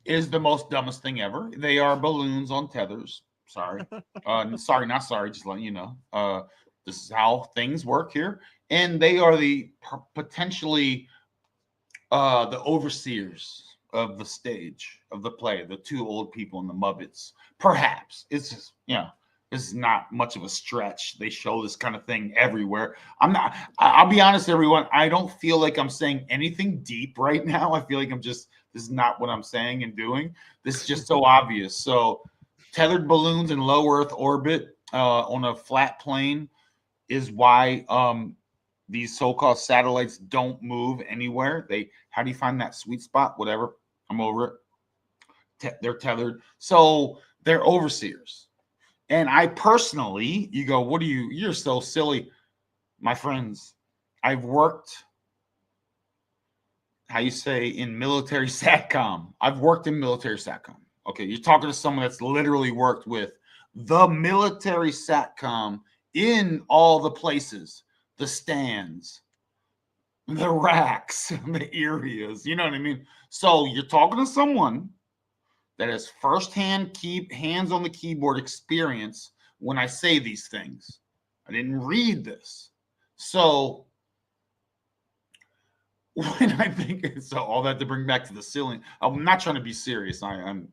is the most dumbest thing ever. They are balloons on tethers. Sorry. Not sorry, just letting you know. This is how things work here. And they are the potentially the overseers of the stage, of the play, the two old people in the Muppets. Perhaps. It's just, this is not much of a stretch. They show this kind of thing everywhere. I'll be honest, everyone, I don't feel like I'm saying anything deep right now. I feel like this is not what I'm saying and doing. This is just so obvious. So tethered balloons in low Earth orbit on a flat plane is why these so-called satellites don't move anywhere. How do you find that sweet spot? Whatever. I'm over it. They're tethered. So they're overseers. And I personally, you go, you're so silly. My friends, I've worked, in military SATCOM. I've worked in military SATCOM. Okay, you're talking to someone that's literally worked with the military SATCOM in all the places, the stands, the racks, the areas, you know what I mean? So you're talking to someone that has firsthand hands on the keyboard experience when I say these things. I didn't read this. So when I think, so all that to bring back to the ceiling, I'm not trying to be serious. I'm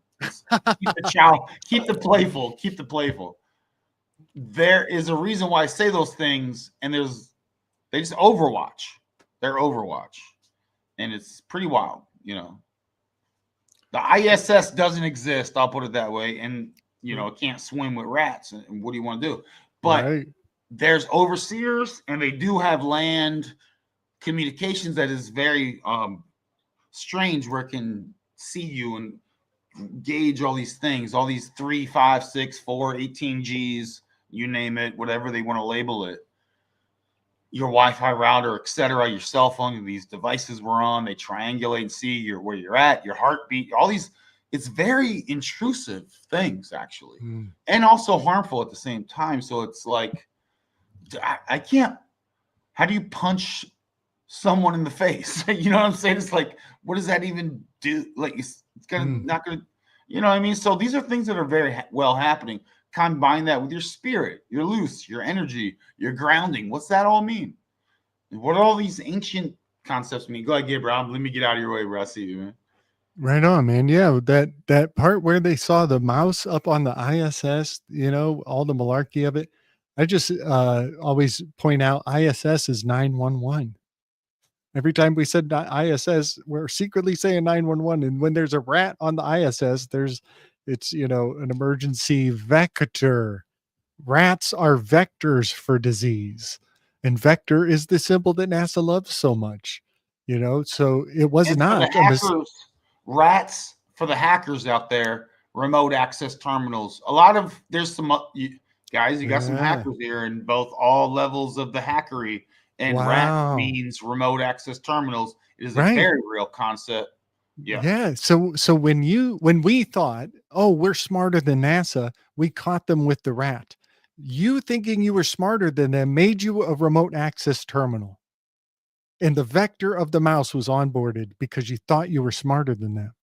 keep the playful. There is a reason why I say those things, and they just Overwatch. They're Overwatch. And it's pretty wild, The ISS doesn't exist, I'll put it that way. And, it can't swim with rats. And what do you want to do? But there's overseers, and they do have land communications that is very strange, where it can see you and gauge all these things, all these 3, 5, 6, 4, 18 Gs, you name it, whatever they want to label it. Your Wi-Fi router, etc., your cell phone, these devices we're on, they triangulate and see where you're at, your heartbeat, all these. It's very intrusive things, actually, and also harmful at the same time. So it's like, I can't. How do you punch someone in the face? You know what I'm saying? It's like, what does that even do? Like, it's not gonna. You know what I mean? So these are things that are very well happening. Combine that with your spirit, your loose, your energy, your grounding. What's that all mean? What do all these ancient concepts mean? Go ahead, Gabriel. Let me get out of your way, where I see you, man. Right on, man. Yeah, that part where they saw the mouse up on the ISS, all the malarkey of it. I just always point out ISS is 911. Every time we said ISS, we're secretly saying 911. And when there's a rat on the ISS, it's an emergency vector. Rats are vectors for disease. And vector is the symbol that NASA loves so much, so it was And for not the hackers, rats, for the hackers out there, remote access terminals. There's some guys, you got some hackers here in all levels of the hackery. And rat means remote access terminals. It is a very real concept. Yeah. So when we thought, oh, we're smarter than NASA, we caught them with the rat. You thinking you were smarter than them made you a remote access terminal. And the vector of the mouse was onboarded because you thought you were smarter than them.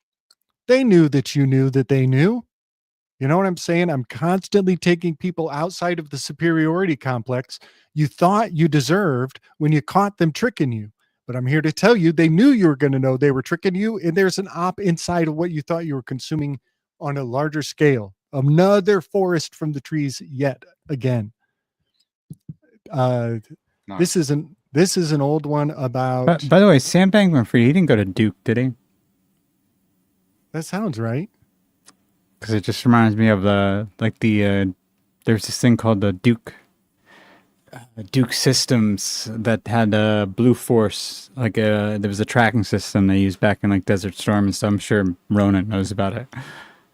They knew that you knew that they knew. You know what I'm saying? I'm constantly taking people outside of the superiority complex you thought you deserved when you caught them tricking you. But I'm here to tell you, they knew you were going to know they were tricking you. And there's an op inside of what you thought you were consuming on a larger scale. Another forest from the trees yet again. Nice. This is an old one about. By the way, Sam Bankman-Fried, he didn't go to Duke, did he? That sounds right. Because it just reminds me of there's this thing called the Duke systems that had Blue Force. There was a tracking system they used back in like Desert Storm and stuff. I'm sure Ronan knows about it.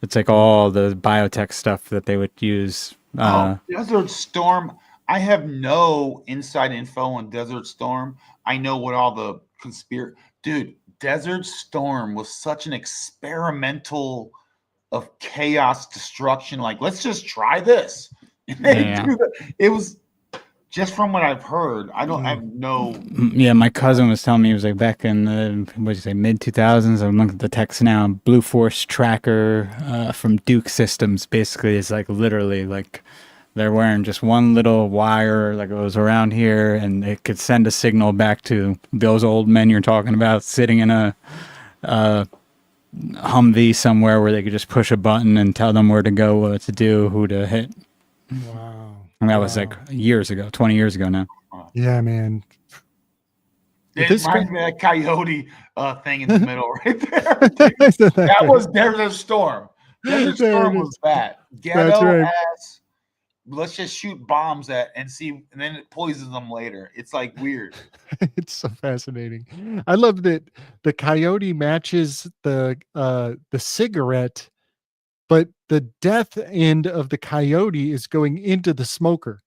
It's like all the biotech stuff that they would use. Desert Storm. I have no inside info on Desert Storm. I know what all the dude, Desert Storm was such an experimental of chaos destruction. Like, let's just try this. It was just from what I've heard. I have no. Yeah, my cousin was telling me it was like back in the mid 2000s. I'm looking at the text now. Blue Force tracker from Duke Systems basically is like literally like they're wearing just one little wire like it was around here, and it could send a signal back to those old men you're talking about sitting in a Humvee somewhere where they could just push a button and tell them where to go, what to do, who to hit. Wow. And that was like years ago, 20 years ago now. Yeah, man. It reminds me of that coyote thing in the middle right there. That was Desert Storm. Desert Storm was that. Ghetto ass. Let's just shoot bombs at and see, and then it poisons them later. It's like weird. It's so fascinating. I love that the coyote matches the cigarette, but the death end of the coyote is going into the smoker.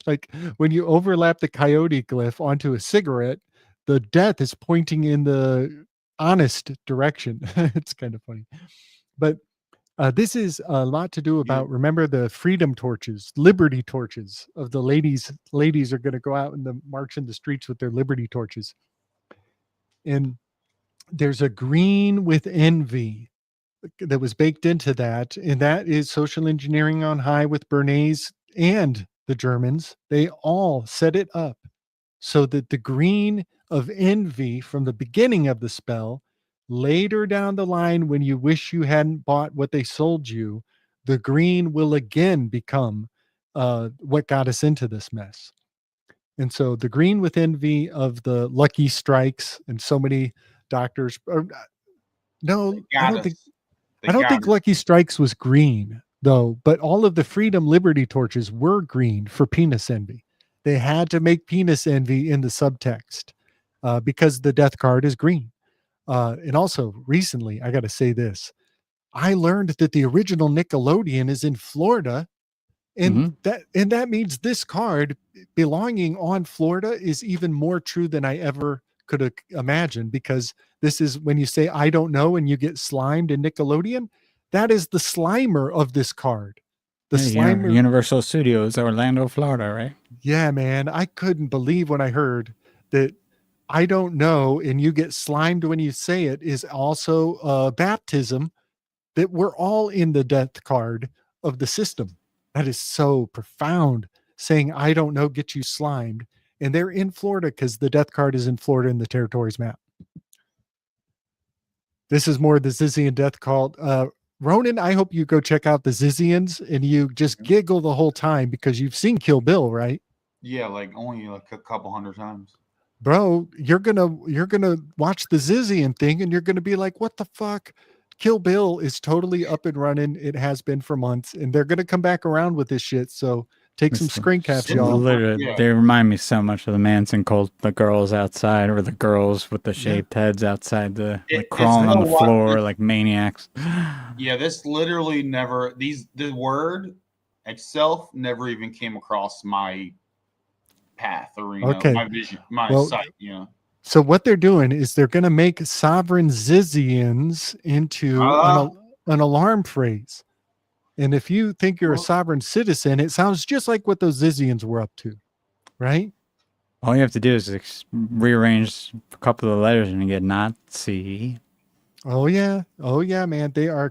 Like when you overlap the coyote glyph onto a cigarette, the death is pointing in the honest direction. It's kind of funny, but this is a lot to do about, remember the freedom torches, liberty torches of the ladies. Ladies are going to go out and march in the streets with their liberty torches. And there's a green with envy that was baked into that. And that is social engineering on high with Bernays and the Germans. They all set it up so that the green of envy from the beginning of the spell, later down the line, when you wish you hadn't bought what they sold you, the green will again become what got us into this mess. And so the green with envy of the lucky strikes, and so many doctors I don't think Lucky Strikes was green though, but all of the freedom liberty torches were green for penis envy. They had to make penis envy in the subtext because the death card is green. And also recently, I got to say this, I learned that the original Nickelodeon is in Florida. And that means this card belonging on Florida is even more true than I ever could imagine, because this is when you say, I don't know, and you get slimed in Nickelodeon, that is the Slimer of this card. The Slimer. Universal Studios, Orlando, Florida, right? Yeah, man. I couldn't believe when I heard that I don't know, and you get slimed when you say it, is also a baptism, that we're all in the death card of the system. That is so profound, saying, I don't know, get you slimed. And they're in Florida because the death card is in Florida in the territories map. This is more the Zizian death called. Ronan, I hope you go check out the Zizians and you just giggle the whole time because you've seen Kill Bill, right? Yeah, only a couple hundred times. Bro, you're gonna watch the Zizian thing and you're gonna be like, what the fuck? Kill Bill is totally up and running. It has been for months, and they're gonna come back around with this shit. So Take some screen caps, y'all. Literally, Yeah. they remind me so much of the Manson cult. The girls outside, or the girls with the shaved heads outside, like crawling on the floor like maniacs. Yeah, this literally never. The word itself never even came across my path or my vision, my sight. So what they're doing is they're going to make sovereign Zizians into an alarm phrase. And if you think you're a sovereign citizen, it sounds just like what those Zizians were up to, right? All you have to do is rearrange a couple of letters and you get Nazi. Oh yeah, man. They are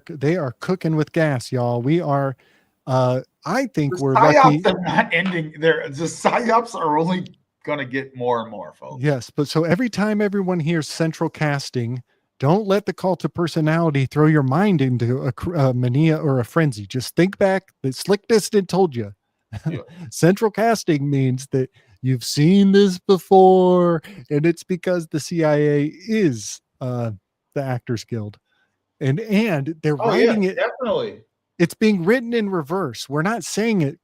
cooking with gas, y'all. We are. I think we're lucky. Are not ending. The psyops are only gonna get more and more, folks. Yes, but so every time everyone hears central casting, don't let the cult of personality throw your mind into a mania or a frenzy. Just think back. The Slick Distant told you. Yeah. Central casting means that you've seen this before, and it's because the CIA is the Actors Guild, and they're writing it. Definitely. It's being written in reverse. We're not saying it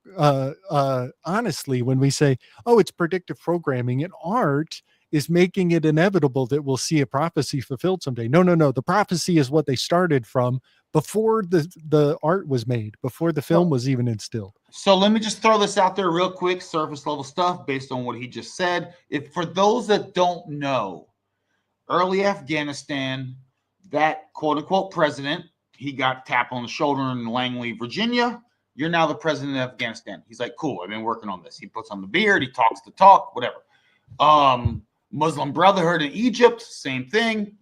honestly when we say, oh, it's predictive programming, and art is making it inevitable that we'll see a prophecy fulfilled someday. No. The prophecy is what they started from before the art was made, before the film was even instilled. So let me just throw this out there real quick, surface level stuff based on what he just said. If for those that don't know, early Afghanistan, that quote unquote president, he got tapped on the shoulder in Langley, Virginia. You're now the president of Afghanistan. He's like, cool, I've been working on this. He puts on the beard, he talks the talk, whatever. Muslim Brotherhood in Egypt, same thing.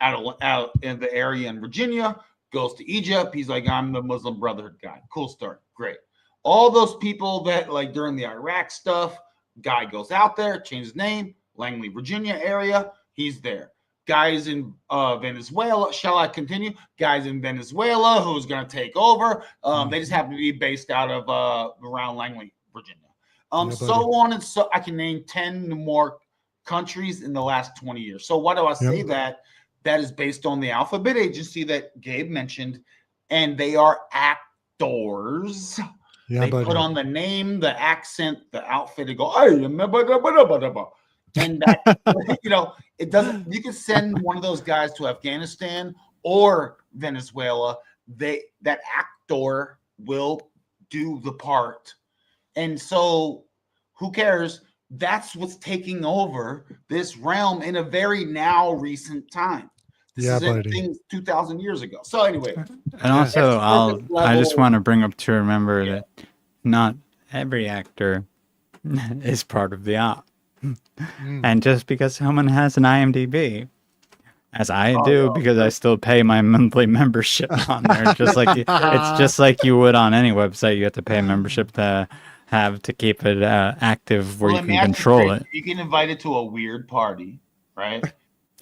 Out in the area in Virginia, goes to Egypt. He's like, I'm the Muslim Brotherhood guy. Cool start, great. All those people that like during the Iraq stuff, guy goes out there, changes his name, Langley, Virginia area, he's there. Guys in Venezuela, shall I continue? Guys in Venezuela who's going to take over. They just happen to be based out of around Langley, Virginia. So on and so, I can name 10 more countries in the last 20 years. So why do I say that? That is based on the alphabet agency that Gabe mentioned, and they are actors. Yeah, they put on the name, the accent, the outfit, and go, hey, and that, it doesn't. You can send one of those guys to Afghanistan or Venezuela. That actor will do the part, and so who cares? That's what's taking over this realm in a very now recent time. This isn't things 2,000 years ago. So anyway, and also I just want to bring up to remember that not every actor is part of the op. And just because someone has an IMDb, as I do, because I still pay my monthly membership on there, just like it's just like you would on any website. You have to pay a membership to have to keep it active where you can control it. You get invited to a weird party, right?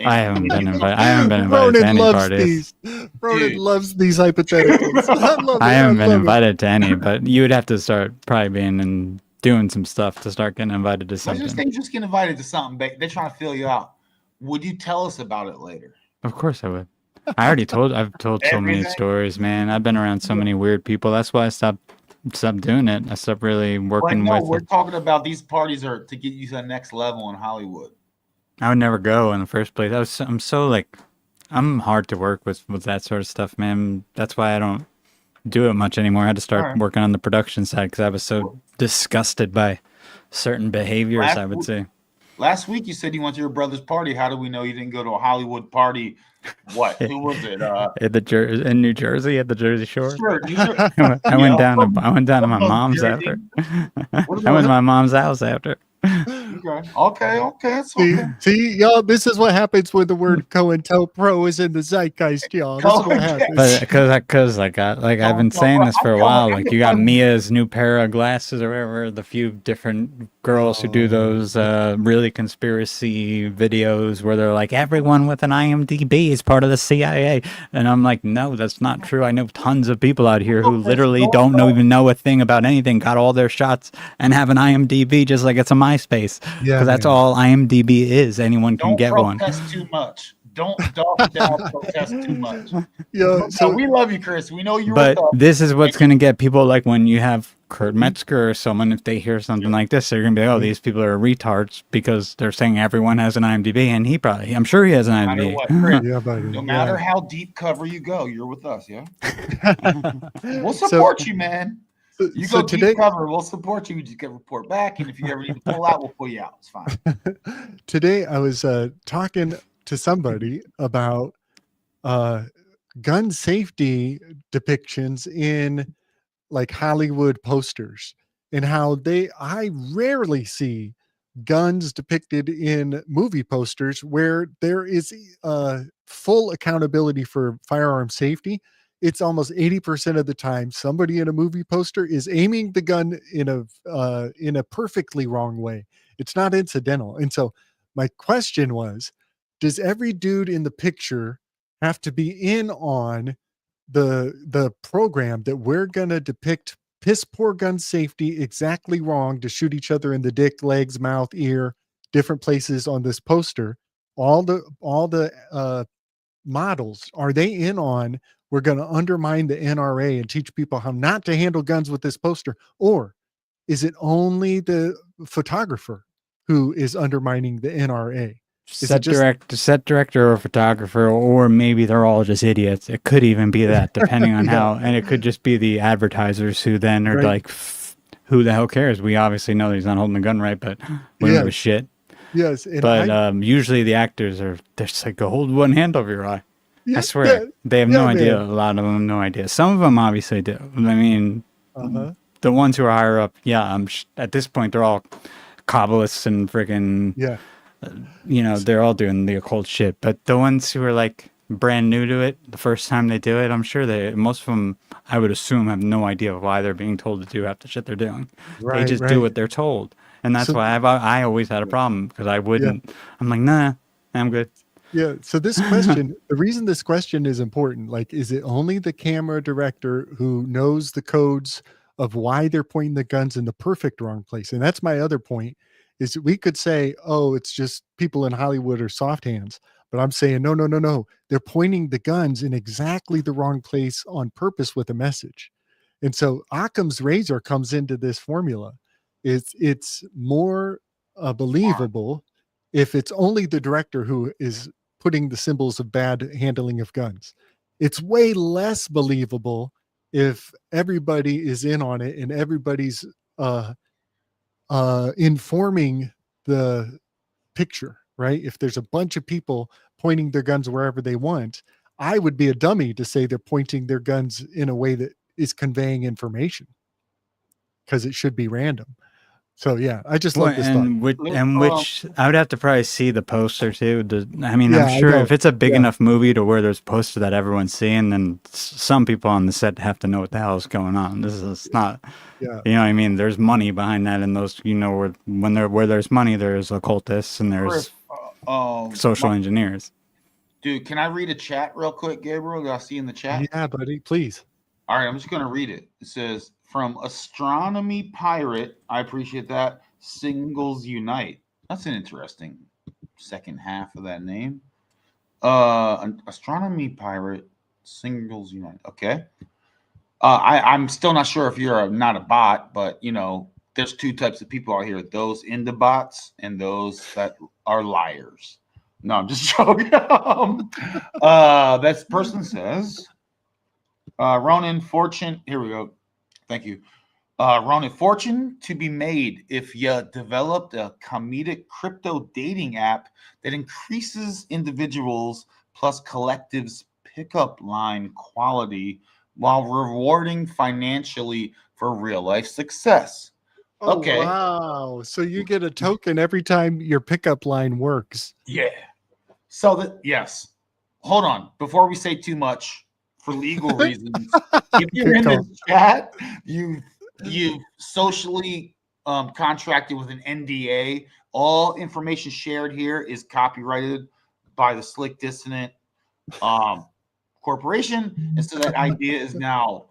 I haven't been invited to any parties. Ronan loves these hypotheticals. I haven't been invited to any, but you would have to start probably being and doing some stuff to start getting invited to something. Just get invited to something. They're trying to fill you out. Would you tell us about it later? Of course I would. I've told so many stories, man. I've been around so many weird people. That's why I stopped doing it. I stopped really working with. We're talking about these parties are to get you to the next level in Hollywood. I would never go in the first place. I'm hard to work with that sort of stuff, man. That's why I don't do it much anymore. I had to start working on the production side because I was so disgusted by certain behaviors, I would say. Last week you said you went to your brother's party. How do we know you didn't go to a Hollywood party? What? Who was it? In New Jersey, at the Jersey Shore. Sure. I went down to my mom's after. I went to my mom's house after. Okay. See, y'all, this is what happens when the word COINTELPRO is in the zeitgeist, y'all. This is what happens. Because I've been saying this for a while. Like you got Mia's new pair of glasses or whatever, the few different girls who do those really conspiracy videos where they're like, everyone with an IMDb is part of the CIA. And I'm like, no, that's not true. I know tons of people out here who literally don't even know a thing about anything, got all their shots and have an IMDb just like it's a MySpace. Because that's all IMDb is. Anyone can get one. Don't protest too much. Don't protest too much. So we love you, Chris. We know you're. But this is what's going to get people, like when you have Kurt Metzger or someone, if they hear something like this, they're gonna be, oh, these people are retards because they're saying everyone has an IMDb, and I'm sure he has an No matter IMDb. what, Chris, Yeah, buddy. no yeah. matter how deep cover you go, you're with us, yeah? We'll So- support you, man. You so go today, deep cover, we'll support you. You just get report back, and if you ever need to pull out, we'll pull you out. It's fine. today I was talking to somebody about gun safety depictions in like Hollywood posters, and how I rarely see guns depicted in movie posters where there is full accountability for firearm safety. It's almost 80% of the time somebody in a movie poster is aiming the gun in a perfectly wrong way. It's not incidental. And so my question was, does every dude in the picture have to be in on the program that we're going to depict piss poor gun safety exactly wrong to shoot each other in the dick, legs, mouth, ear, different places on this poster? All the models, are they in on, we're going to undermine the NRA and teach people how not to handle guns with this poster? Or is it only the photographer who is undermining the NRA? Set director or photographer, or maybe they're all just idiots. It could even be that, depending on how, and it could just be the advertisers who then are like, who the hell cares? We obviously know that he's not holding the gun right, but we don't give a shit. Yes. And but usually the actors they're just like, go hold one hand over your eye. Yeah, I swear. They have no idea. man. A lot of them have no idea. Some of them obviously do. I mean, the ones who are higher up, at this point, they're all Kabbalists and freaking, they're all doing the occult shit. But the ones who are like brand new to it, the first time they do it, I'm sure most of them, I would assume, have no idea why they're being told to do half the shit they're doing. They just do what they're told. And that's why I always had a problem, because I wouldn't. I'm like, nah, I'm good. Yeah. So this question, the reason this question is important, like, is it only the camera director who knows the codes of why they're pointing the guns in the perfect wrong place? And that's my other point, is that we could say, oh, it's just people in Hollywood are soft hands. But I'm saying, no. They're pointing the guns in exactly the wrong place on purpose with a message. And so Occam's razor comes into this formula. It's more believable if it's only the director who is putting the symbols of bad handling of guns. It's way less believable if everybody is in on it and everybody's informing the picture, right? If there's a bunch of people pointing their guns wherever they want, I would be a dummy to say they're pointing their guns in a way that is conveying information, because it should be random. So yeah, I just love this thought. Which I would have to probably see the poster too. I'm Yeah, sure I know. if it's a big enough movie to where there's a poster that everyone's seeing, then some people on the set have to know what the hell is going on. This is not, you know what I mean? There's money behind that, and those, where there's money, there's occultists and there's social engineers. Dude, can I read a chat real quick, Gabriel? I'll see you in the chat. Yeah, buddy, please. All right, I'm just going to read it. It says, from Astronomy Pirate, I appreciate that, Singles Unite. That's an interesting second half of that name. Astronomy Pirate, Singles Unite. Okay. I'm still not sure if you're not a bot, but, there's two types of people out here, those in the bots and those that are liars. No, I'm just joking. That person says, Ronan Fortune. Here we go. Thank you. Ronan, fortune to be made if you developed a comedic crypto dating app that increases individuals plus collectives pickup line quality while rewarding financially for real life success. Oh, okay. Wow. So you get a token every time your pickup line works. Yeah. So yes. Hold on. Before we say too much, for legal reasons, if you're in this chat, you socially contracted with an NDA. All information shared here is copyrighted by the Slick Dissonant Corporation, and so that idea is now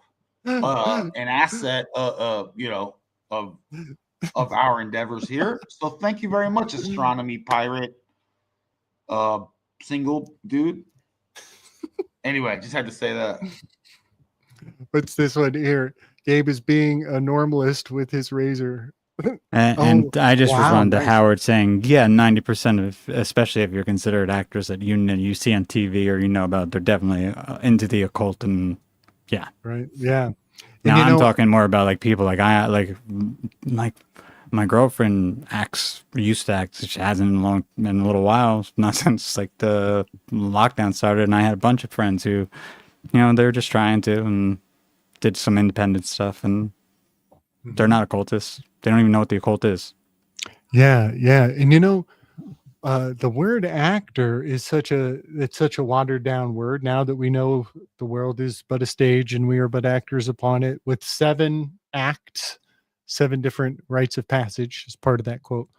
an asset, of our endeavors here. So thank you very much, Astronomy Pirate, single dude. Anyway, just had to say that. What's this one here? Gabe is being a normalist with his razor. And I just wow, responded to nice. Howard saying, yeah, 90% of, especially if you're considered actors that you see on TV or you know about, they're definitely into the occult. And yeah. Right. Yeah. And Now you I'm know, talking more about like people like my girlfriend used to act. She hasn't in a little while, not since like the lockdown started. And I had a bunch of friends who, they're just trying to and did some independent stuff, and they're not occultists. They don't even know what the occult is. Yeah. Yeah. And the word actor is such a watered down word now that we know the world is but a stage and we are but actors upon it, with 7 acts, 7 different rites of passage as part of that quote.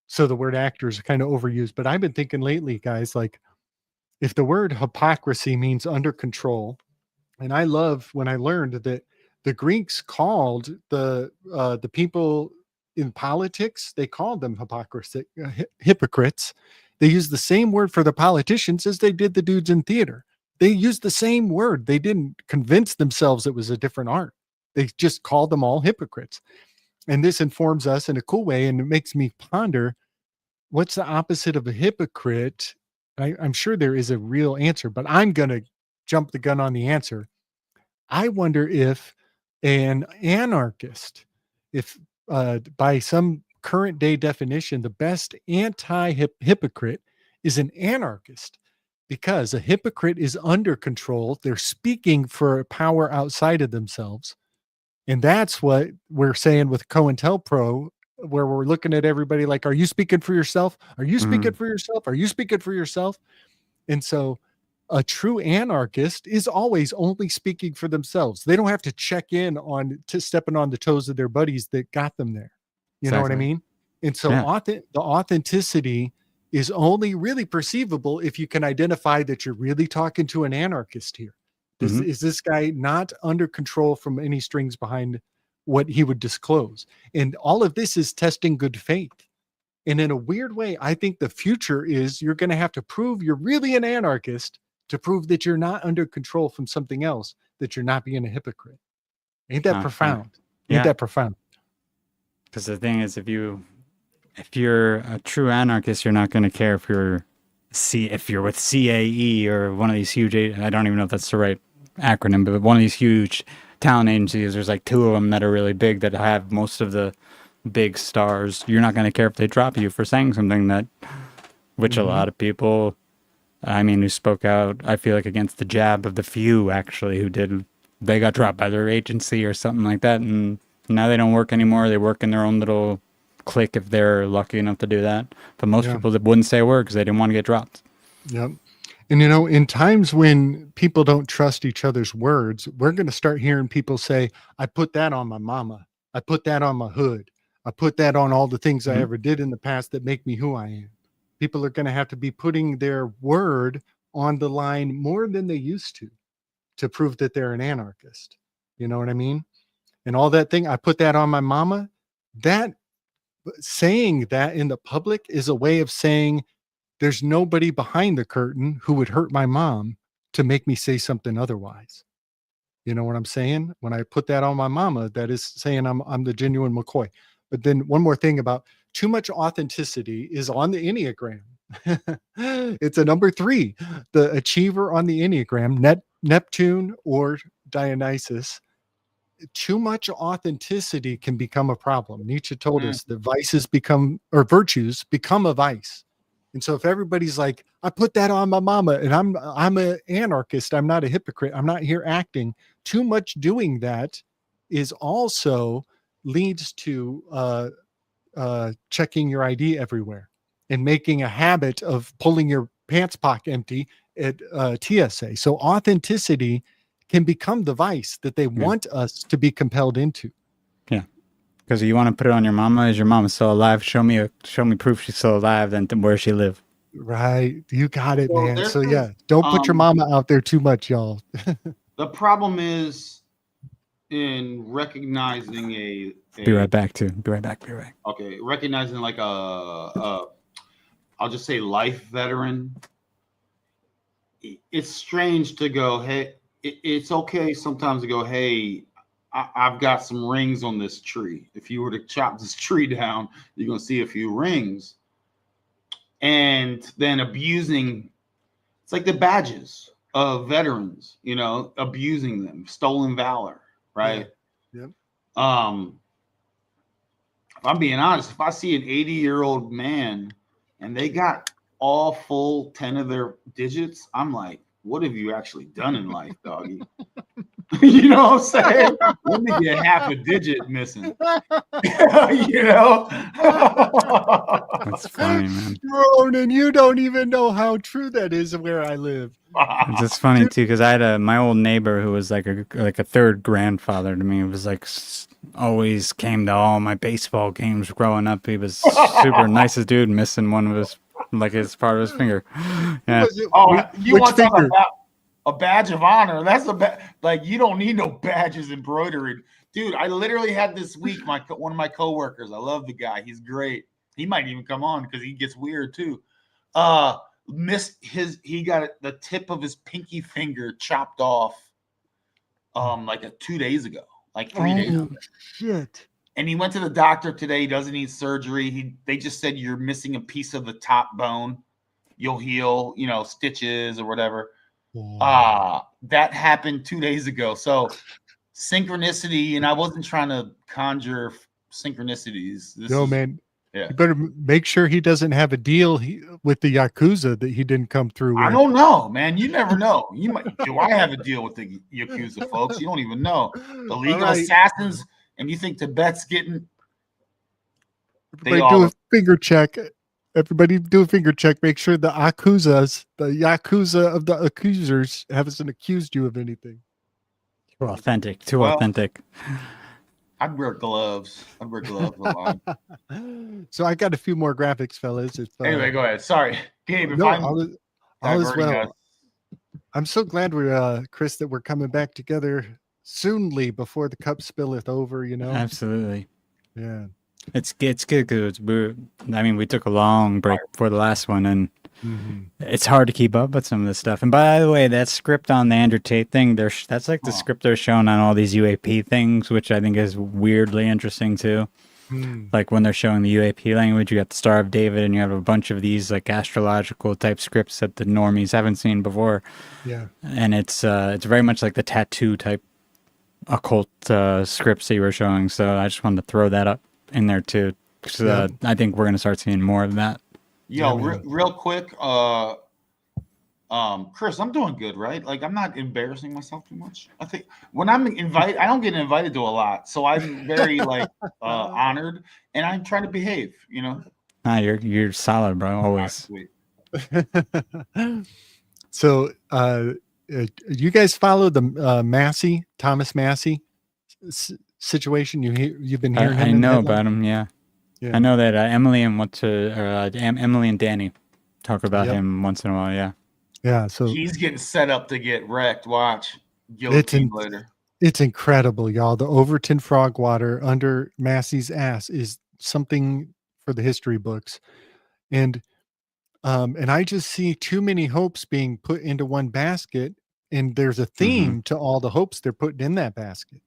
So the word actor is kind of overused. But I've been thinking lately, guys, like if the word hypocrisy means under control, and I love when I learned that the Greeks called the people in politics, they called them hypocrites. They used the same word for the politicians as they did the dudes in theater. They used the same word. They didn't convince themselves it was a different art. They just called them all hypocrites. And this informs us in a cool way, and it makes me ponder, what's the opposite of a hypocrite? I'm sure there is a real answer, but I'm going to jump the gun on the answer. I wonder if an anarchist, if by some current day definition, the best anti-hypocrite is an anarchist, because a hypocrite is under control. They're speaking for power outside of themselves. And that's what we're saying with COINTELPRO, where we're looking at everybody like, are you speaking for yourself? Are you speaking for yourself? Are you speaking for yourself? And so a true anarchist is always only speaking for themselves. They don't have to check in on to stepping on the toes of their buddies that got them there. You know what I mean? And so the authenticity is only really perceivable if you can identify that you're really talking to an anarchist here. Is this guy not under control from any strings behind what he would disclose? And all of this is testing good faith. And in a weird way, I think the future is you're going to have to prove you're really an anarchist to prove that you're not under control from something else, that you're not being a hypocrite. Ain't that profound? Ain't that profound? Because the thing is, if you're a true anarchist, you're not going to care if you're with CAE or one of these huge, I don't even know if that's the right acronym, but one of these huge talent agencies. There's like 2 of them that are really big that have most of the big stars. You're not going to care if they drop you for saying something that, which a lot of people, who spoke out, I feel like against the jab of the few actually they got dropped by their agency or something like that. And now they don't work anymore. They work in their own little clique if they're lucky enough to do that. But most people that wouldn't say a word because they didn't want to get dropped. Yep. And in times when people don't trust each other's words, we're going to start hearing people say, I put that on my mama. I put that on my hood. I put that on all the things I ever did in the past that make me who I am. People are going to have to be putting their word on the line more than they used to prove that they're an anarchist. You know what I mean? And all that thing, I put that on my mama, that saying that in the public is a way of saying there's nobody behind the curtain who would hurt my mom to make me say something otherwise. You know what I'm saying? When I put that on my mama, that is saying I'm the genuine McCoy. But then one more thing about too much authenticity is on the Enneagram. It's a number 3, the achiever on the Enneagram, Neptune or Dionysus. Too much authenticity can become a problem. Nietzsche told us that virtues become a vice. And so if everybody's like, I put that on my mama and I'm an anarchist, I'm not a hypocrite, I'm not here acting, too much doing that is also leads to checking your ID everywhere and making a habit of pulling your pants pocket empty at TSA. So authenticity can become the vice that they want us to be compelled into. Yeah. Because you want to put it on your mama. Is your mama still alive? Show me proof she's still alive. Then where she live. Right. You got it, man. So don't put your mama out there too much, y'all. The problem is in recognizing Be right back. Okay. Recognizing like I'll just say life veteran. It's strange to go, hey, it's okay sometimes to go, hey, I've got some rings on this tree. If you were to chop this tree down, you're gonna see a few rings. And then abusing, it's like the badges of veterans, you know, abusing them, stolen valor, right? Yeah. Yep. If I'm being honest, if I see an 80-year-old man and they got all full 10 of their digits, I'm like, what have you actually done in life, doggy? You know what I'm saying? Let me get half a digit missing. You know? That's funny, man. Ronan, you don't even know how true that is where I live. It's just funny too, because I had my old neighbor who was like a third grandfather to me. It was like always came to all my baseball games growing up. He was super nicest dude, missing one of his, like his part of his finger. Yeah. Oh, you Which want to talk finger? about a badge of honor? That's like you don't need no badges embroidered, dude. I literally had this week one of my coworkers. I love the guy. He's great. He might even come on because he gets weird too. He got the tip of his pinky finger chopped off like 2 days ago, like 3 days ago. Shit. And he went to the doctor today. He doesn't need surgery. They just said you're missing a piece of the top bone. You'll heal, you know, stitches or whatever. That happened 2 days ago. So synchronicity, and I wasn't trying to conjure synchronicities. Man. Yeah. You better make sure he doesn't have a deal with the Yakuza that he didn't come through with. I don't know, man. You never know. Do I have a deal with the Yakuza, folks? You don't even know. The legal assassins, and you think Tibet's getting... Everybody do a finger check. Everybody do a finger check. Make sure the Yakuzas of the accusers haven't accused you of anything. Too authentic. Too authentic. I'd wear gloves. A lot. So I got a few more graphics, fellas. Anyway, go ahead. Sorry, Gabe. All is well. I'm so glad we're Chris that we're coming back together soonly before the cup spilleth over. You know. Absolutely. Yeah. It's good because we took a long break before the last one, and it's hard to keep up with some of this stuff. And by the way, that script on the Andrew Tate thing, that's like the script they're showing on all these UAP things, which I think is weirdly interesting too. Like when they're showing the UAP language, you got the Star of David, and you have a bunch of these like astrological type scripts that the normies haven't seen before. Yeah, and it's very much like the tattoo type occult scripts that you were showing. So I just wanted to throw that up in there too, because I think we're gonna start seeing more of that. Yo, real quick, Chris, I'm doing good, right? Like I'm not embarrassing myself too much. I think when I'm invited, I don't get invited to a lot, so I'm very like honored, and I'm trying to behave. You know. You're solid, bro. Always. So, you guys follow the Thomas Massey situation? You've been hearing him? I know about him. Yeah. I know that Emily and Danny talk about him once in a while. Yeah. Yeah. So he's getting set up to get wrecked. Watch. Later. It's incredible, y'all. The Overton frog water under Massey's ass is something for the history books, and I just see too many hopes being put into one basket, and there's a theme to all the hopes they're putting in that basket.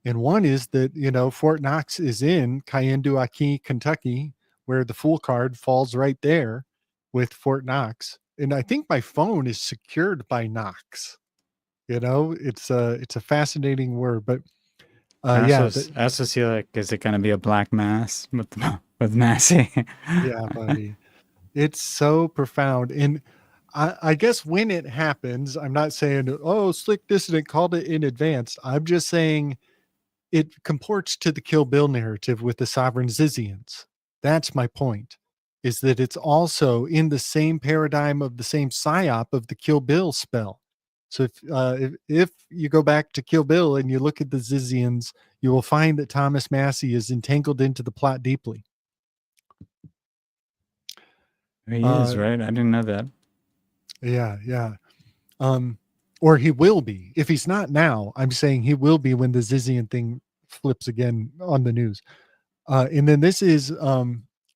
And one is that, you know, Fort Knox is in Kayenduaki, Kentucky, where the Fool card falls right there with Fort Knox. And I think my phone is secured by Knox. You know, it's a fascinating word, but I also see, like, is it going to be a black mass with Massey? Yeah, buddy. It's so profound. And I guess when it happens, I'm not saying, oh, Slick Dissident called it in advance. I'm just saying it comports to the Kill Bill narrative with the Sovereign Zizians. That's my point, is that it's also in the same paradigm of the same psyop of the Kill Bill spell. So if you go back to Kill Bill and you look at the Zizians, you will find that Thomas Massey is entangled into the plot deeply. He is, right? I didn't know that. Yeah. Or he will be. If he's not now, I'm saying he will be when the Zizian thing flips again on the news. And then this is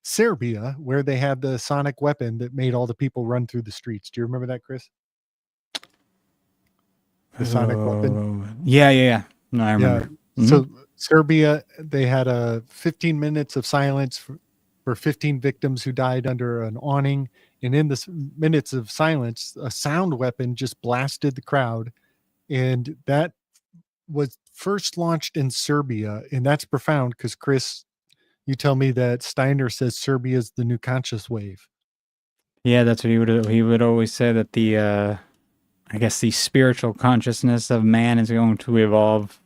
Serbia, where they had the sonic weapon that made all the people run through the streets. Do you remember that, Chris? The sonic weapon? Yeah. No, I remember. So Serbia, they had 15 minutes of silence for 15 victims who died under an awning. And in the minutes of silence, a sound weapon just blasted the crowd. And that was first launched in Serbia. And that's profound because, Chris, you tell me that Steiner says Serbia is the new conscious wave. Yeah, that's what he would always say, that the I guess the spiritual consciousness of man is going to evolve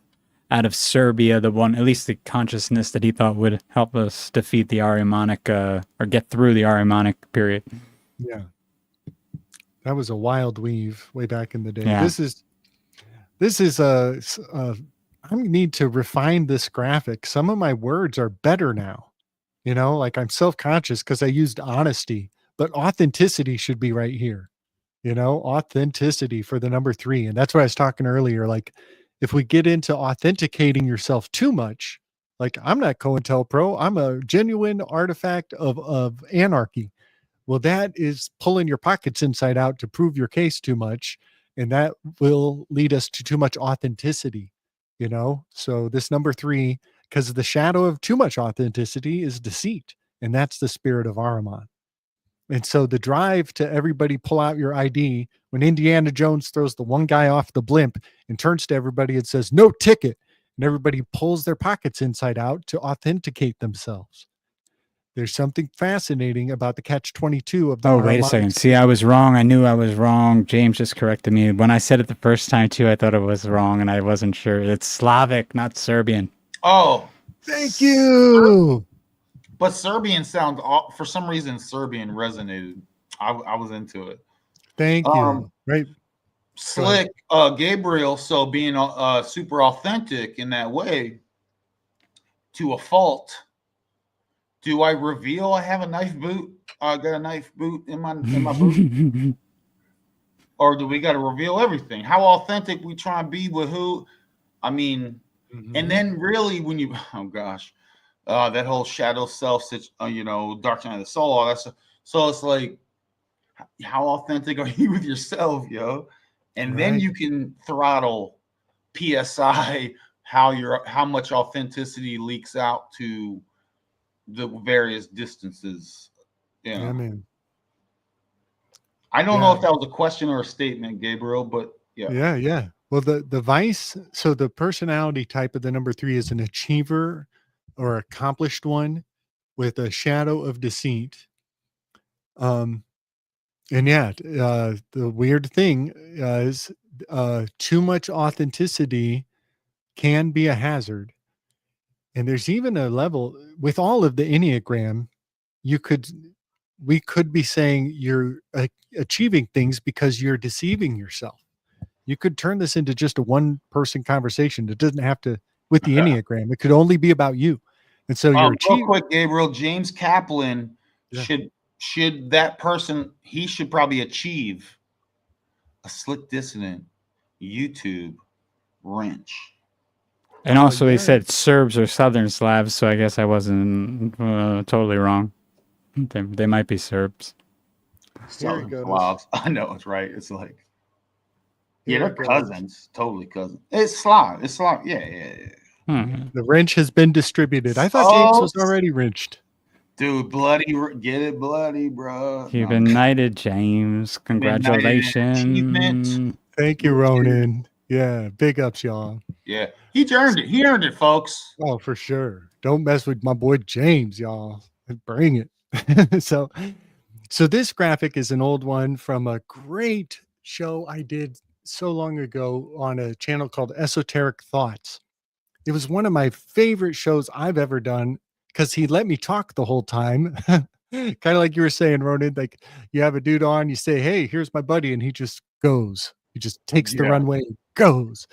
out of Serbia, the one, at least the consciousness that he thought would help us defeat the Ahrimanic, or get through the Ahrimanic period. Yeah. That was a wild weave way back in the day. Yeah. This is I need to refine this graphic. Some of my words are better now. You know, like I'm self-conscious because I used honesty, but authenticity should be right here. You know, authenticity for the number 3. And that's what I was talking earlier. Like, if we get into authenticating yourself too much, like I'm not COINTELPRO, I'm a genuine artifact of anarchy. Well, that is pulling your pockets inside out to prove your case too much. And that will lead us to too much authenticity, you know? So this number 3, because the shadow of too much authenticity is deceit. And that's the spirit of Ahriman. And so the drive to everybody pull out your ID, when Indiana Jones throws the one guy off the blimp and turns to everybody and says, no ticket, and everybody pulls their pockets inside out to authenticate themselves. There's something fascinating about the catch-22 of the wait a second. See, I was wrong. I knew I was wrong. James just corrected me. When I said it the first time too, I thought it was wrong and I wasn't sure. It's Slavic, not Serbian. Oh, thank you. But Serbian sounds, for some reason, Serbian resonated. I was into it. Thank you. Right. Slick, Gabriel. So being super authentic in that way, to a fault. Do I reveal I have a knife boot? I got a knife boot in my boot, or do we got to reveal everything? How authentic we try and be with who? I mean, and then really when you, oh gosh. That whole shadow self, you know, dark night of the soul, all that stuff. So it's like, how authentic are you with yourself, yo? And then you can throttle PSI how much authenticity leaks out to the various distances. You know? Yeah, man. I don't know if that was a question or a statement, Gabriel, but yeah. Yeah. Well, the vice, so the personality type of the number 3 is an achiever or accomplished one with a shadow of deceit. And the weird thing is too much authenticity can be a hazard. And there's even a level with all of the Enneagram, we could be saying you're achieving things because you're deceiving yourself. You could turn this into just a one-person conversation. It doesn't have to, with the Enneagram, it could only be about you. And so you're real quick, Gabriel, James Kaplan should that person, he should probably achieve a slick dissonant YouTube wrench. And also he said Serbs or Southern Slavs, so I guess I wasn't totally wrong. They might be Serbs. Southern Slavs. I know it's right. It's like, they're cousins, totally cousins. It's Slav. It's Slav. Yeah. The wrench has been distributed. I thought James was already wrenched. Dude, bloody, get it bloody, bro. You've been knighted, James. Congratulations. Thank you, Ronan. Yeah, big ups, y'all. Yeah, he earned it. He earned it, folks. Oh, for sure. Don't mess with my boy James, y'all. Bring it. So this graphic is an old one from a great show I did so long ago on a channel called Esoteric Thoughts. It was one of my favorite shows I've ever done because he let me talk the whole time. Kind of like you were saying, Ronan, like you have a dude on, you say, hey, here's my buddy. And he just goes. He just takes the runway and goes.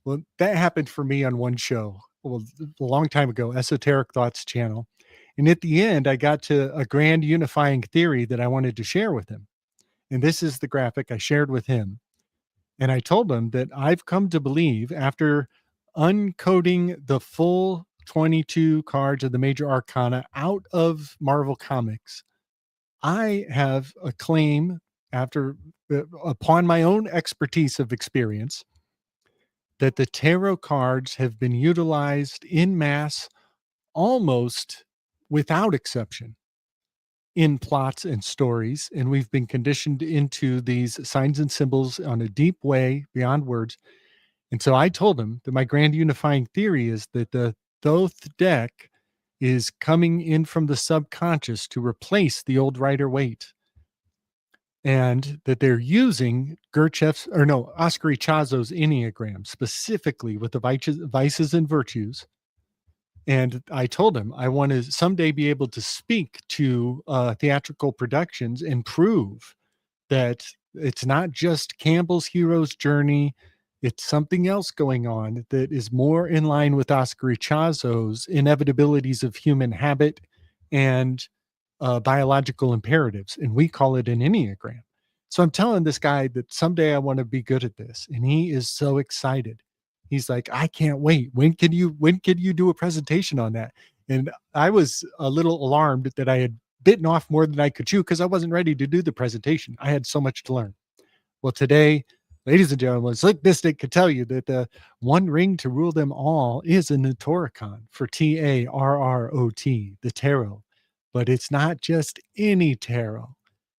Well, that happened for me on one show. Well, a long time ago, Esoteric Thoughts channel. And at the end, I got to a grand unifying theory that I wanted to share with him. And this is the graphic I shared with him. And I told him that I've come to believe, after uncoding the full 22 cards of the major arcana out of Marvel Comics, I have a claim upon my own expertise of experience that the tarot cards have been utilized in mass almost without exception in plots and stories. And we've been conditioned into these signs and symbols on a deep way beyond words. And so I told him that my grand unifying theory is that the Thoth deck is coming in from the subconscious to replace the old Rider-Waite, and that they're using Oscar Ichazo's Enneagram specifically with the vices and virtues. And I told him I want to someday be able to speak to theatrical productions and prove that it's not just Campbell's hero's journey. It's something else going on that is more in line with Oscar Ichazo's inevitabilities of human habit and biological imperatives. And we call it an Enneagram. So I'm telling this guy that someday I want to be good at this. And he is so excited. He's like, I can't wait. When can you do a presentation on that? And I was a little alarmed that I had bitten off more than I could chew because I wasn't ready to do the presentation. I had so much to learn. Well, today, ladies and gentlemen, Slick Mystic could tell you that the one ring to rule them all is a Notoricon for Tarot, the tarot. But it's not just any tarot.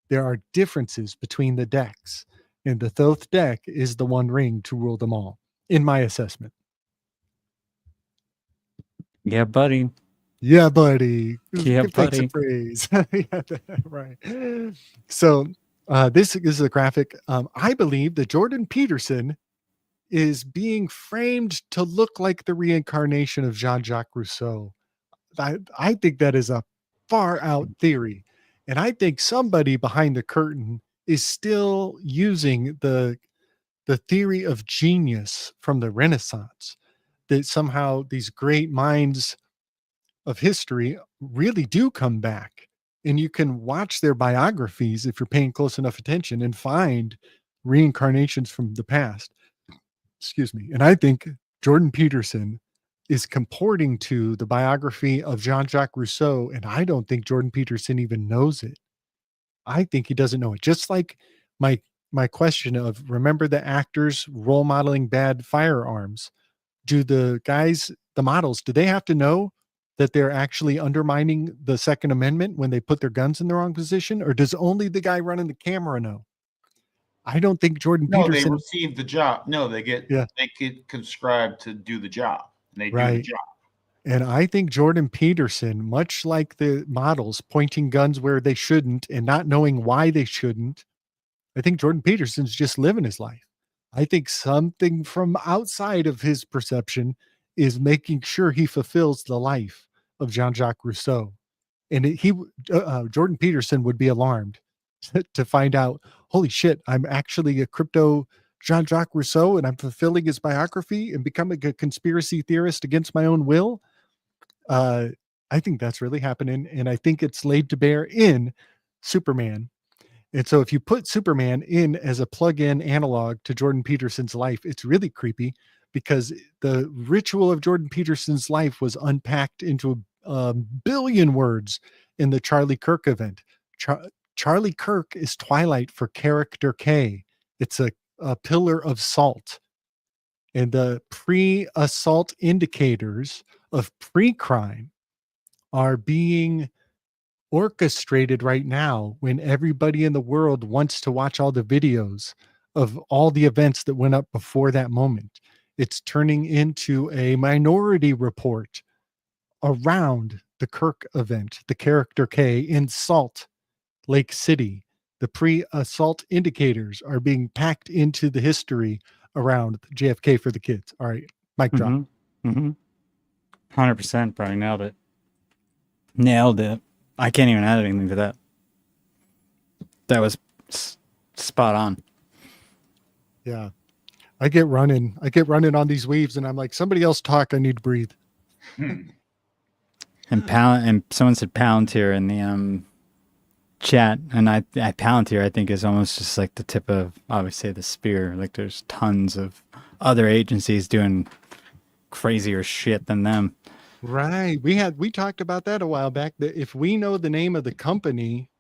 There are differences between the decks, and the Thoth deck is the one ring to rule them all, in my assessment. Yeah, buddy. Yeah, buddy. Yeah, Thanks buddy. a phrase. Yeah, right. So this is a graphic. I believe that Jordan Peterson is being framed to look like the reincarnation of Jean-Jacques Rousseau. I think that is a far out theory. And I think somebody behind the curtain is still using the theory of genius from the Renaissance, that somehow these great minds of history really do come back, and you can watch their biographies if you're paying close enough attention and find reincarnations from the past. Excuse me. And I think Jordan Peterson is comporting to the biography of Jean-Jacques Rousseau, and I don't think Jordan Peterson even knows it. I think he doesn't know it. Just like my question of, remember the actors role modeling bad firearms? Do the guys, the models, do they have to know that they're actually undermining the Second Amendment when they put their guns in the wrong position? Or does only the guy running the camera know? I don't think Jordan Peterson. They receive the job. No, they get conscribed to do the job. And they do the job. And I think Jordan Peterson, much like the models pointing guns where they shouldn't and not knowing why they shouldn't, I think Jordan Peterson's just living his life. I think something from outside of his perception is making sure he fulfills the life of Jean-Jacques Rousseau. And Jordan Peterson would be alarmed to find out, holy shit, I'm actually a crypto Jean-Jacques Rousseau and I'm fulfilling his biography and becoming a conspiracy theorist against my own will. I think that's really happening. And I think it's laid to bear in Superman. And so if you put Superman in as a plug-in analog to Jordan Peterson's life, it's really creepy because the ritual of Jordan Peterson's life was unpacked into a billion words in the Charlie Kirk event. Charlie Kirk is Twilight for character K. It's a pillar of salt. And the pre-assault indicators of pre-crime are being orchestrated right now when everybody in the world wants to watch all the videos of all the events that went up before that moment. It's turning into a Minority Report around the Kirk event, the character K in Salt Lake City. The pre-assault indicators are being packed into the history around JFK for the kids. All right, mic drop. 100%, probably nailed it. I can't even add anything to that. That was spot on. Yeah. I get running on these weaves and I'm like, somebody else talk. I need to breathe. And someone said Palantir in the chat, and I Palantir I think is almost just like the tip of, obviously, the spear. Like there's tons of other agencies doing crazier shit than them. Right. We talked about that a while back, that if we know the name of the company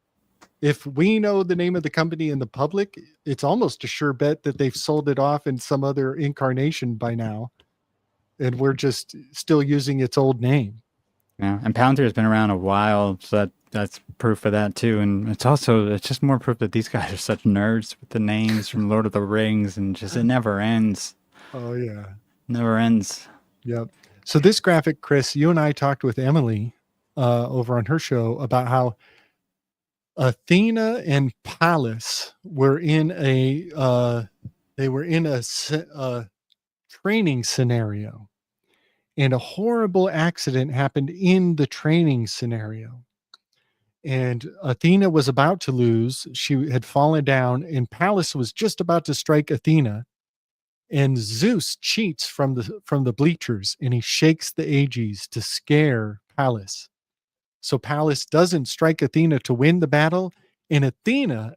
if we know the name of the company in the public, it's almost a sure bet that they've sold it off in some other incarnation by now. And we're just still using its old name. Yeah, and Palantir has been around a while, so that's proof of that too. And it's just more proof that these guys are such nerds with the names from Lord of the Rings, and just it never ends. Oh yeah, never ends. Yep. So this graphic, Chris, you and I talked with Emily over on her show about how Athena and Pallas were in a training scenario, and a horrible accident happened in the training scenario. And Athena was about to lose. She had fallen down, and Pallas was just about to strike Athena. And Zeus cheats from the bleachers, and he shakes the Aegis to scare Pallas. So Pallas doesn't strike Athena to win the battle, and Athena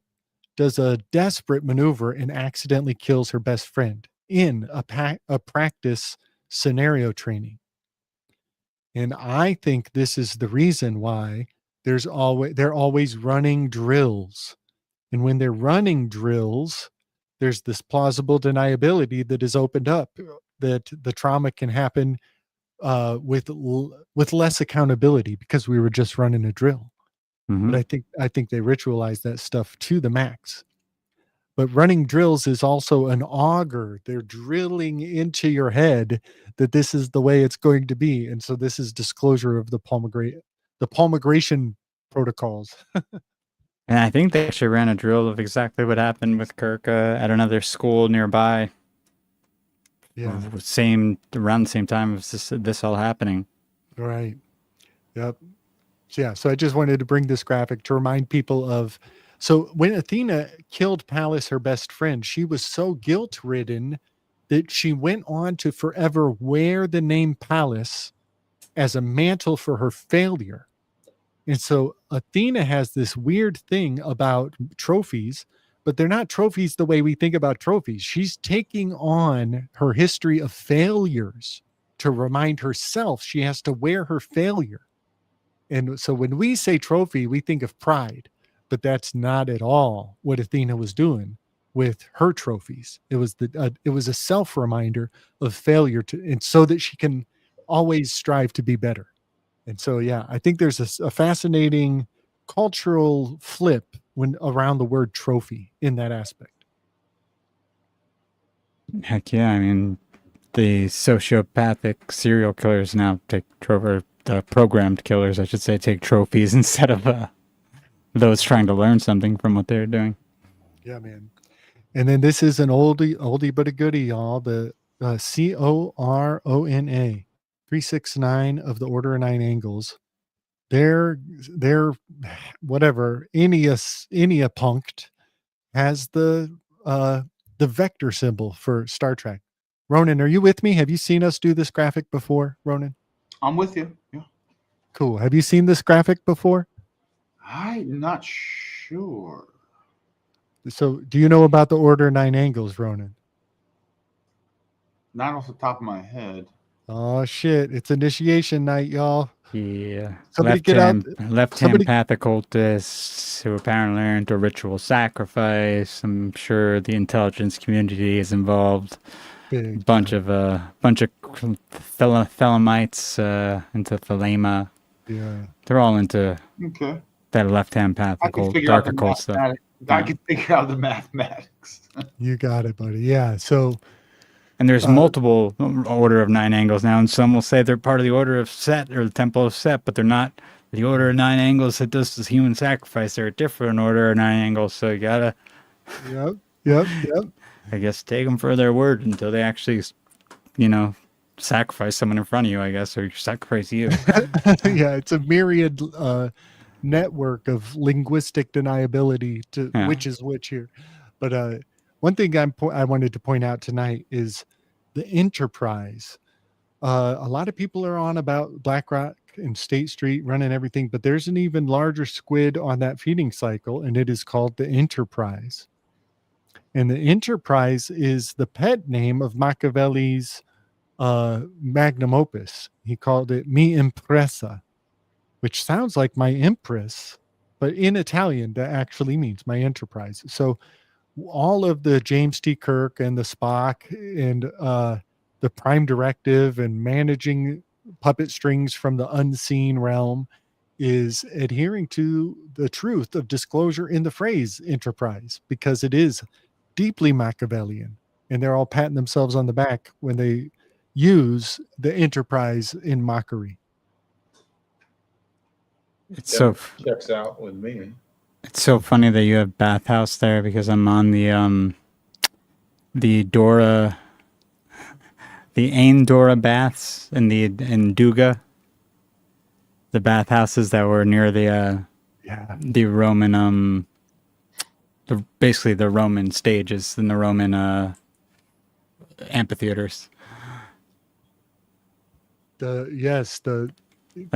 does a desperate maneuver and accidentally kills her best friend in a practice scenario training. And I think this is the reason why they're always running drills. And when they're running drills, there's this plausible deniability that is opened up, that the trauma can happen with less accountability because we were just running a drill. Mm-hmm. But I think they ritualize that stuff to the max. But running drills is also an auger. They're drilling into your head that this is the way it's going to be. And so this is disclosure of the palmigration protocols. And I think they actually ran a drill of exactly what happened with Kirk at another school nearby. Yeah. Around the same time as this all happening. Right. Yep. Yeah. So I just wanted to bring this graphic to remind people of. So when Athena killed Pallas, her best friend, she was so guilt-ridden that she went on to forever wear the name Pallas as a mantle for her failure. And so Athena has this weird thing about trophies, but they're not trophies the way we think about trophies. She's taking on her history of failures to remind herself she has to wear her failure. And so when we say trophy, we think of pride, but that's not at all what Athena was doing with her trophies. It was a self reminder of failure and so that she can always strive to be better. And so, yeah, I think there's a fascinating cultural flip around the word trophy in that aspect. Heck yeah. I mean, the sociopathic serial killers now take the programmed killers, I should say, take trophies instead of those trying to learn something from what they're doing. Yeah, man. And then this is an oldie but a goodie, y'all. The CORONA 369 of the Order of Nine Angles. They're whatever Enia punked has the vector symbol for Star Trek. Ronan, are you with me? Have you seen us do this graphic before, Ronan? I'm with you. Yeah. Cool. Have you seen this graphic before? I'm not sure. So do you know about the Order of Nine Angles, Ronan? Not off the top of my head. Oh shit! It's initiation night, y'all. Yeah. Somebody Left-hand path occultists who apparently are into ritual sacrifice. I'm sure the intelligence community is involved. Bunch of Thelemites into Thelema. Yeah. They're all into that left-hand path occult, dark occult stuff. I can figure out the mathematics. You got it, buddy. Yeah. So. And there's multiple Order of Nine Angles now, and some will say they're part of the Order of Set or the Temple of Set, but they're not the Order of Nine Angles that does this human sacrifice. They're a different Order of Nine Angles, so you gotta, yep. I guess take them for their word until they actually, sacrifice someone in front of you, I guess, or sacrifice you. Yeah, it's a myriad network of linguistic deniability to which is which here, but one thing I wanted to point out tonight is the Enterprise. A lot of people are on about BlackRock and State Street running everything, but there's an even larger squid on that feeding cycle, and it is called the Enterprise. And the Enterprise is the pet name of Machiavelli's magnum opus. He called it Mi Impresa, which sounds like my empress, but in Italian, that actually means my enterprise. So all of the James T. Kirk and the Spock and the Prime Directive and managing puppet strings from the unseen realm is adhering to the truth of disclosure in the phrase enterprise, because it is deeply Machiavellian, and they're all patting themselves on the back when they use the enterprise in mockery. It's so checks out with me. It's so funny that you have bathhouse there, because I'm on the Dora, the Ain Dora baths in Duga, the bathhouses that were near the Roman basically the Roman stages and the Roman amphitheaters. They have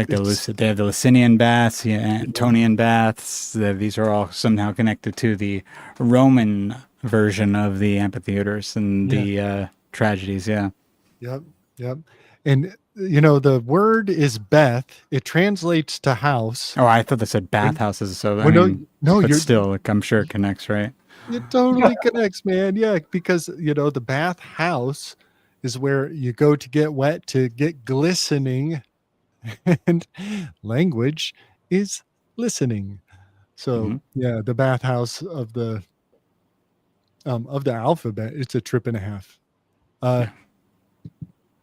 the Licinian baths, the Antonian baths. These are all somehow connected to the Roman version of the amphitheaters and the tragedies. Yeah. Yep. And the word is Beth. It translates to house. Oh, I thought they said bathhouses. So but still, I'm sure it connects, right? It totally connects, man. Yeah, because the bath house is where you go to get wet, to get glistening. And language is listening. So the bathhouse of the alphabet, it's a trip and a half.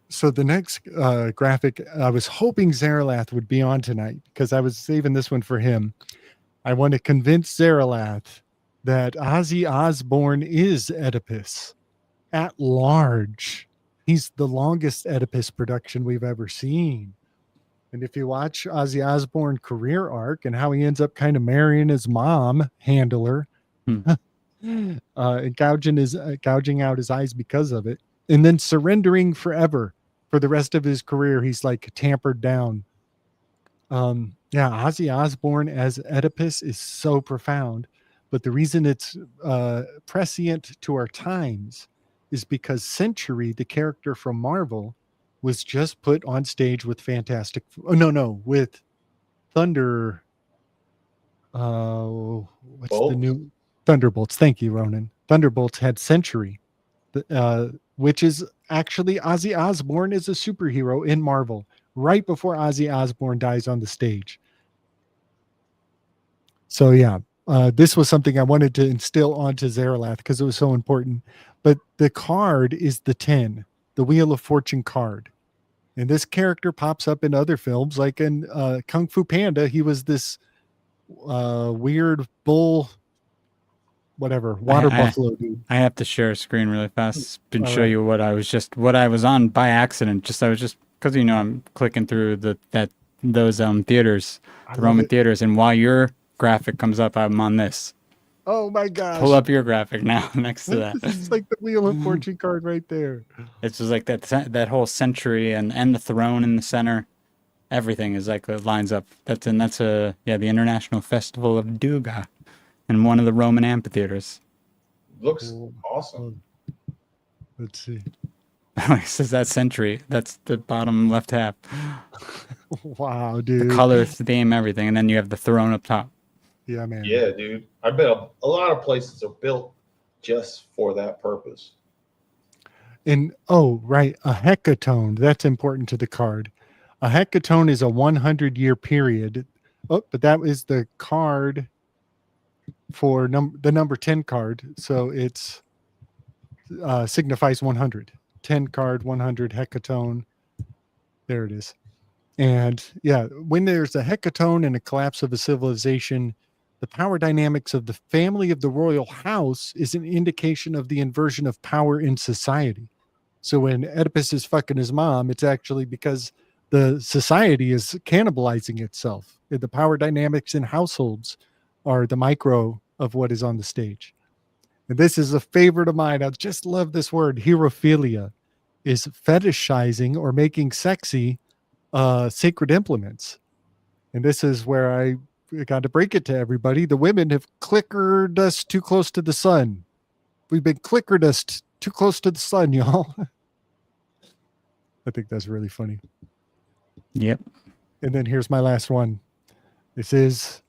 So the next graphic, I was hoping Zaralath would be on tonight, because I was saving this one for him. I want to convince Zaralath that Ozzy Osbourne is Oedipus at large. He's the longest Oedipus production we've ever seen. And if you watch Ozzy Osbourne career arc and how he ends up kind of marrying his mom handler, and gouging out his eyes because of it, and then surrendering forever for the rest of his career, he's like tampered down. Ozzy Osbourne as Oedipus is so profound, but the reason it's prescient to our times is because Century, the character from Marvel, was just put on stage with with Thunder. What's the new Thunderbolts? Thank you, Ronan. Thunderbolts had Century, which is actually Ozzy Osbourne is a superhero in Marvel right before Ozzy Osbourne dies on the stage. So this was something I wanted to instill onto Zaralath because it was so important. But the card is the 10. The Wheel of Fortune card. And this character pops up in other films, like in Kung Fu Panda. He was this weird bull, water buffalo dude. I have to share a screen really fast and show you what I was on by accident. I was just because I'm clicking through those theaters, the Roman theaters, and while your graphic comes up, I'm on this. Oh my gosh. Pull up your graphic now next to that. It's like the Wheel of Fortune card right there. It's just like that whole century and the throne in the center. Everything is like it lines up. That's the International Festival of Duga in one of the Roman amphitheaters. Looks awesome. Let's see. It says that century. That's the bottom left half. Wow, dude. The color theme, everything, and then you have the throne up top. Yeah, man. Yeah, dude. I bet a lot of places are built just for that purpose. And a hecatone. That's important to the card. A hecatone is a 100-year period. Oh, but that is the card for the number 10 card. So it's signifies 100. 10 card, 100 hecatone. There it is. And when there's a hecatone and a collapse of a civilization, the power dynamics of the family of the royal house is an indication of the inversion of power in society. So when Oedipus is fucking his mom, it's actually because the society is cannibalizing itself. The power dynamics in households are the micro of what is on the stage. And this is a favorite of mine. I just love this word. Hierophilia is fetishizing or making sexy sacred implements. And this is where I got to break it to everybody. The women have clickered us too close to the sun. We've been clickered us too close to the sun, y'all. I think that's really funny. Yep. And then here's my last one. This is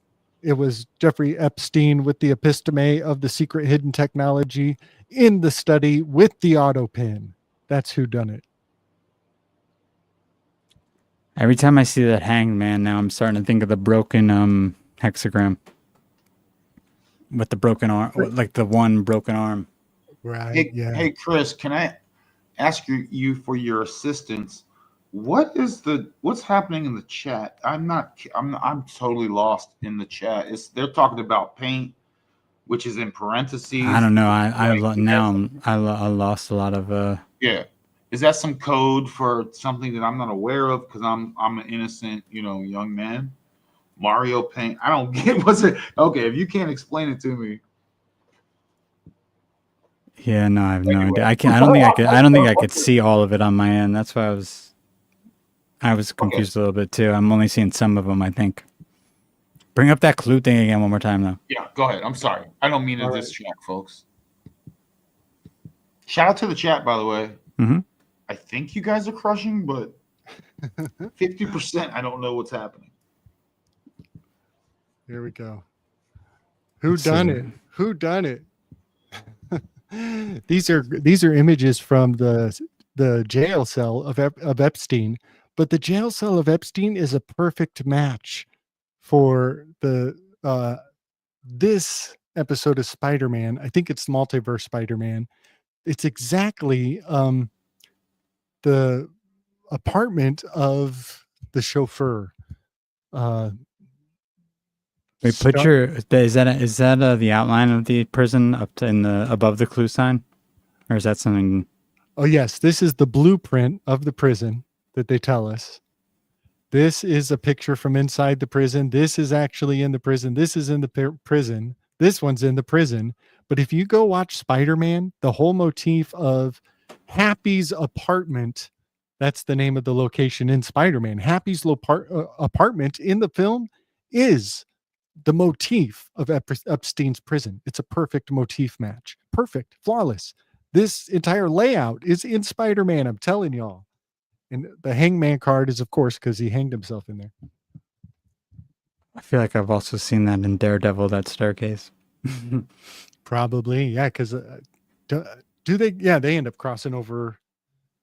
It was Jeffrey Epstein with the episteme of the secret hidden technology in the study with the auto pin. That's who done it. Every time I see that hanged man, now I'm starting to think of the broken hexagram with the broken arm, like the one broken arm. Right. Hey, Chris, can I ask you for your assistance? What's happening in the chat? I'm totally lost in the chat. They're talking about paint, which is in parentheses. I don't know. I lost a lot of. Yeah, is that some code for something that I'm not aware of? Because I'm an innocent, young man. Mario Paint. I don't get what's it. Okay, if you can't explain it to me. Yeah, no, I have no idea. I don't think I could see all of it on my end. That's why I was confused a little bit too. I'm only seeing some of them, I think. Bring up that clue thing again one more time, though. Yeah, go ahead. I'm sorry. I don't mean to distract folks. Shout out to the chat, by the way. Mm-hmm. I think you guys are crushing, but 50%, I don't know what's happening. Here we go. Who done it? Who done it? These are images from the jail cell of Epstein, but the jail cell of Epstein is a perfect match for the this episode of Spider-Man. I think it's Multiverse Spider-Man. It's exactly the apartment of the chauffeur. Wait, is that the outline of the prison up to above the clue sign, or is that something? Oh yes, this is the blueprint of the prison that they tell us. This is a picture from inside the prison. This is actually in the prison. This is in the prison. This one's in the prison. But if you go watch Spider-Man, the whole motif of Happy's apartment, that's the name of the location in Spider-Man. Happy's apartment in the film is the motif of Epstein's prison. It's a perfect motif match. Perfect. Flawless. This entire layout is in Spider-Man, I'm telling y'all. And the hangman card is, of course, because he hanged himself in there. I feel like I've also seen that in Daredevil, that staircase. Probably, yeah, because do they? Yeah, they end up crossing over,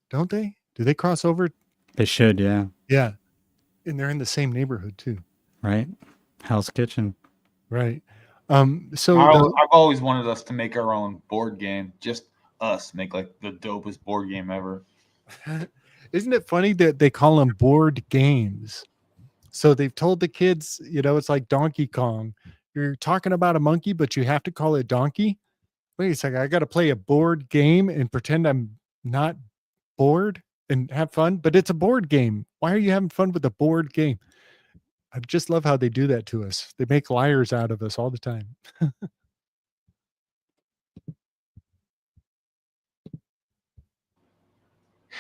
don't they? Do they cross over? They should, yeah. Yeah, and they're in the same neighborhood too. Right. Hell's Kitchen. Right. So I've always wanted us to make our own board game. Just us make like the dopest board game ever. Isn't it funny that they call them board games? So they've told the kids, it's like Donkey Kong. You're talking about a monkey, but you have to call it donkey. Wait a second, I got to play a board game and pretend I'm not bored and have fun, but it's a board game. Why are you having fun with a board game? I just love how they do that to us. They make liars out of us all the time.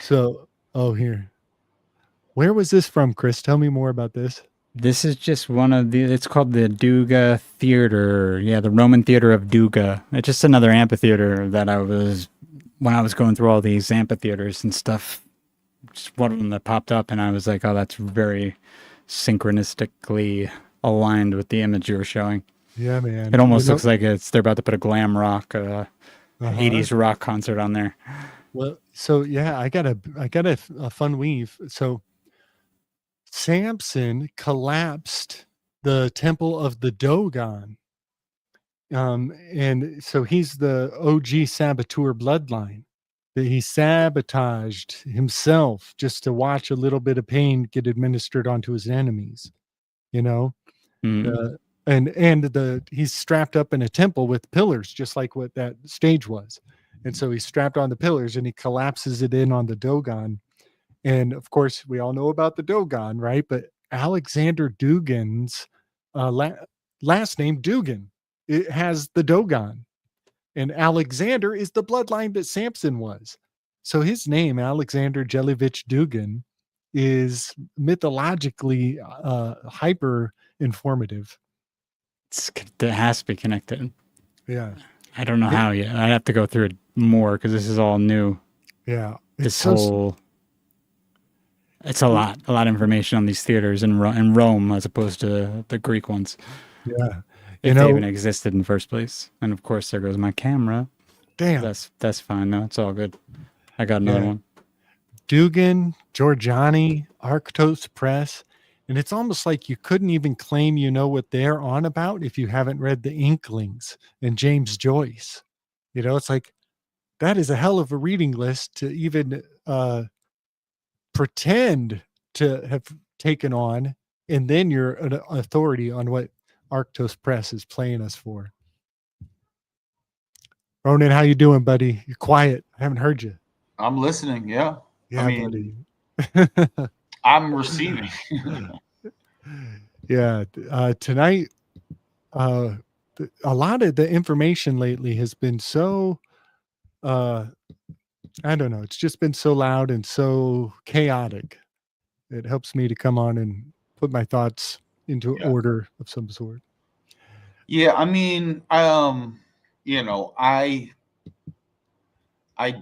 So, here. Where was this from, Chris? Tell me more about this. This is just it's called the Duga Theater. Yeah, the Roman Theater of Duga. It's just another amphitheater that when I was going through all these amphitheaters and stuff, just one of them that popped up, and I was like, oh, that's very synchronistically aligned with the image you were showing. Yeah, man. It almost looks like they're about to put a glam rock, 80s rock concert on there. Well, so yeah, I got a fun weave. So Samson collapsed the temple of the Dogon. And so he's the OG saboteur bloodline. That he sabotaged himself just to watch a little bit of pain get administered onto his enemies. And he's strapped up in a temple with pillars, just like what that stage was. And so he's strapped on the pillars and he collapses it in on the Dogon. And of course, we all know about the Dogon, right? But Alexander Dugan's last name, Dugan, it has the Dogon. And Alexander is the bloodline that Samson was. So his name, Alexander Jellyvich Dugan, is mythologically hyper informative. It has to be connected. Yeah. I don't know how yet. I'd have to go through it more because this is all new. Yeah. This whole... It's a lot of information on these theaters in Rome as opposed to the Greek ones. Yeah. If they even existed in the first place. And of course, there goes my camera. Damn. That's fine. No, it's all good. I got another one. Dugan, Giorgiani, Arctos Press. And it's almost like you couldn't even claim you know what they're on about if you haven't read The Inklings and James Joyce. You know, it's like that is a hell of a reading list to even pretend to have taken on. And then you're an authority on what Arctos Press is playing us for. Ronan, how you doing, buddy? You're quiet. I haven't heard you. I'm listening. Yeah. Yeah, I mean, buddy. I'm receiving. Yeah. Tonight, a lot of the information lately has been so, I don't know. It's just been so loud and so chaotic. It helps me to come on and put my thoughts into order of some sort. Yeah, I mean, you know, I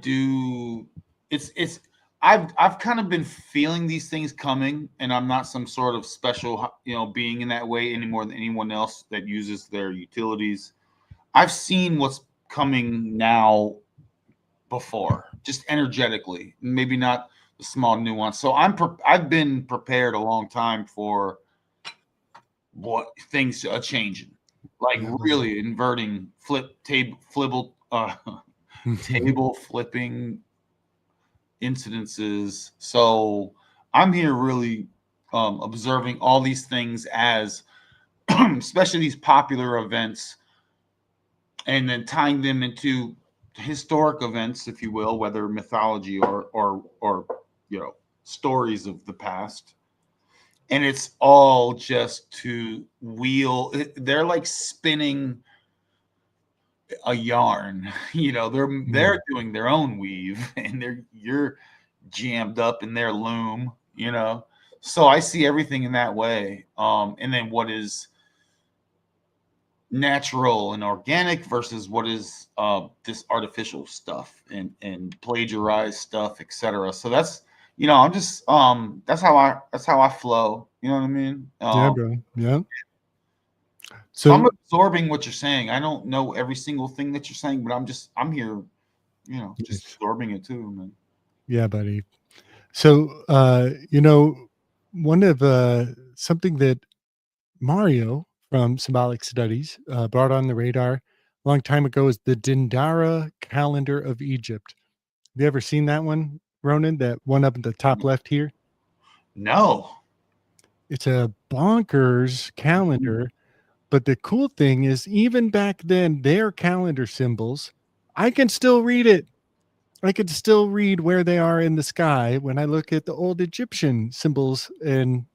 do. It's. I've kind of been feeling these things coming, and I'm not some sort of special, you know, being in that way any more than anyone else that uses their utilities. I've seen what's coming now before, just energetically, maybe not the small nuance. So I've been prepared a long time for what things are changing, like really inverting, table flipping incidences. So I'm here really observing all these things as especially these popular events, and then tying them into historic events, if you will, whether mythology or you know, stories of the past. And it's all just to wheel. They're like spinning a yarn, you know. They're doing their own weave, and you're jammed up in their loom, you know. So I see everything in that way. And then what is natural and organic versus what is this artificial stuff and plagiarized stuff, etc. So that's, you know, I'm just that's how I flow. You know what I mean? Yeah, bro. Yeah. So I'm absorbing what you're saying. I don't know every single thing that you're saying, but I'm here, you know, just absorbing it too, man. Yeah, buddy. So you know, one of something that Mario from Symbolic Studies brought on the radar a long time ago is the Dendera calendar of Egypt. Have you ever seen that one, Ronan? That one up at the top left here? No. It's a bonkers calendar, but the cool thing is, even back then, their calendar symbols, I can still read it. I could still read where they are in the sky when I look at the old Egyptian symbols, and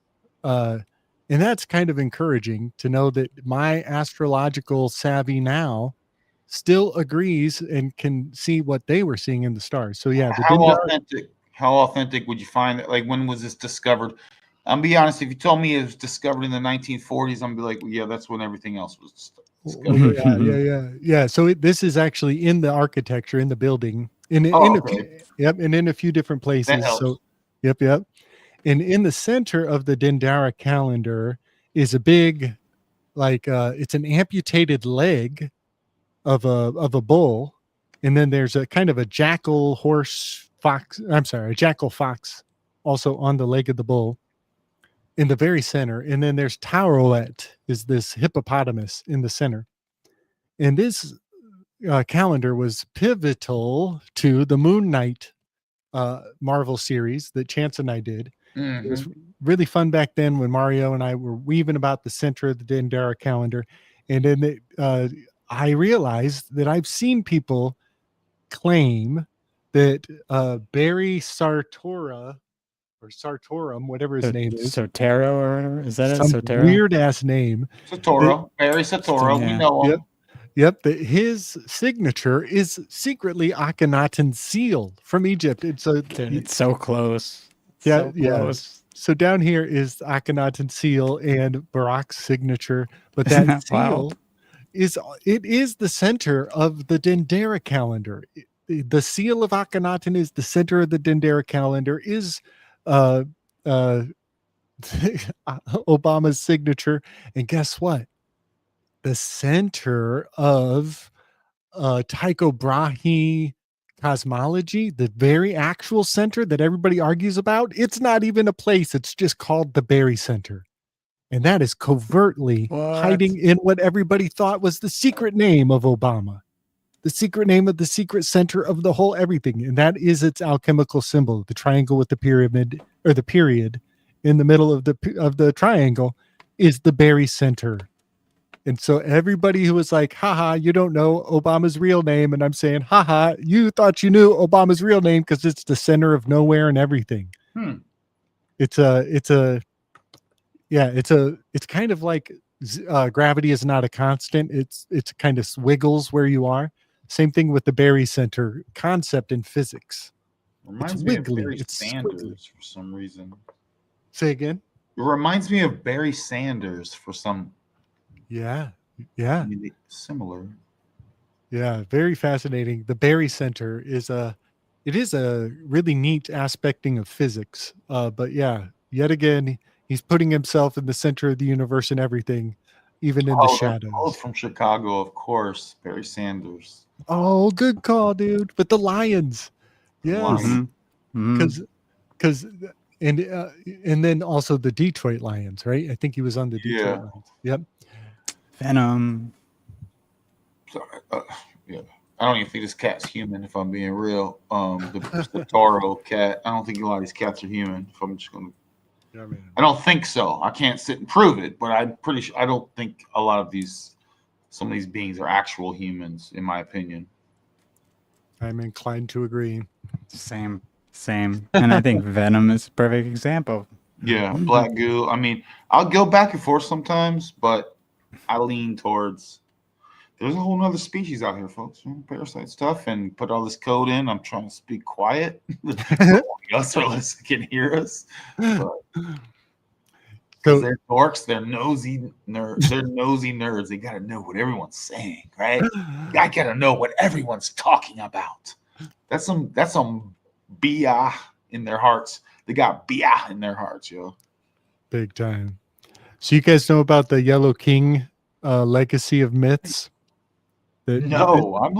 that's kind of encouraging to know that my astrological savvy now still agrees and can see what they were seeing in the stars. So yeah, how authentic would you find that? Like, when was this discovered? I'll be honest, if you told me it was discovered in the 1940s, I'm be like, well, yeah, that's when everything else was discovered. Yeah. So this is actually in the architecture, in the building, in a few different places. That helps. So yep. And in the center of the Dendera calendar is a big, like it's an amputated leg of a bull, and then there's a kind of a jackal fox also on the leg of the bull in the very center. And then there's Tauroet, is this hippopotamus in the center. And this calendar was pivotal to the Moon Knight Marvel series that Chance and I did. It was really fun back then when Mario and I were weaving about the center of the Dendera calendar. And then I realized that I've seen people claim that Barry Sartora, or Sartorum, whatever his name is. Sotero, or whatever. Is that some Sotero? weird ass name. Barry Sartora, we know him. Yep, that his signature is secretly Akhenaten's seal from Egypt. It's so close. Close. So down here is Akhenaten's seal and Barak's signature, but that seal is the center of the Dendera calendar. The seal of Akhenaten is the center of the Dendera calendar. Is Obama's signature. And guess what? The center of Tycho Brahe cosmology, the very actual center that everybody argues about, it's not even a place. It's just called the Berry Center. And that is covertly hiding in what everybody thought was the secret name of Obama, the secret name of the secret center of the whole everything. And that is its alchemical symbol, the triangle with the pyramid, or the period in the middle of the triangle, is the Berry Center. And so everybody who was like, haha, you don't know Obama's real name. And I'm saying, haha, you thought you knew Obama's real name because it's the center of nowhere and everything. It's kind of like gravity is not a constant. It's kind of wiggles where you are. Same thing with the Berry Center concept in physics. Reminds me of Barry Sanders for some reason. Say again? It reminds me of Barry Sanders for some. Yeah. Similar. Yeah, very fascinating. The Berry Center is a really neat aspecting of physics. But yeah, yet again, he's putting himself in the center of the universe and everything, even in the shadows. From Chicago, of course, Barry Sanders. Oh, good call, dude. But the Lions, yes, because and then also the Detroit Lions, right? I think he was on the Detroit Lions. Yep. Venom. Sorry, yeah. I don't even think this cat's human, if I'm being real. The Toro cat. I don't think a lot of these cats are human. If I'm just gonna. I don't think so. I can't sit and prove it, but I'm pretty sure. I don't think some of these beings are actual humans, in my opinion. I'm inclined to agree. Same. And I think Venom is a perfect example. Yeah, black goo. I mean, I'll go back and forth sometimes, but I lean towards there's a whole nother species out here, folks. Parasite stuff, and put all this code in. I'm trying to speak quiet. Us or less can hear us. Because they're dorks, they're nosy nerds. They're nosy nerds. They gotta know what everyone's saying, right? I gotta know what everyone's talking about. That's some bia in their hearts. They got bia in their hearts, yo. Big time. So you guys know about the Yellow King legacy of myths? No, I'm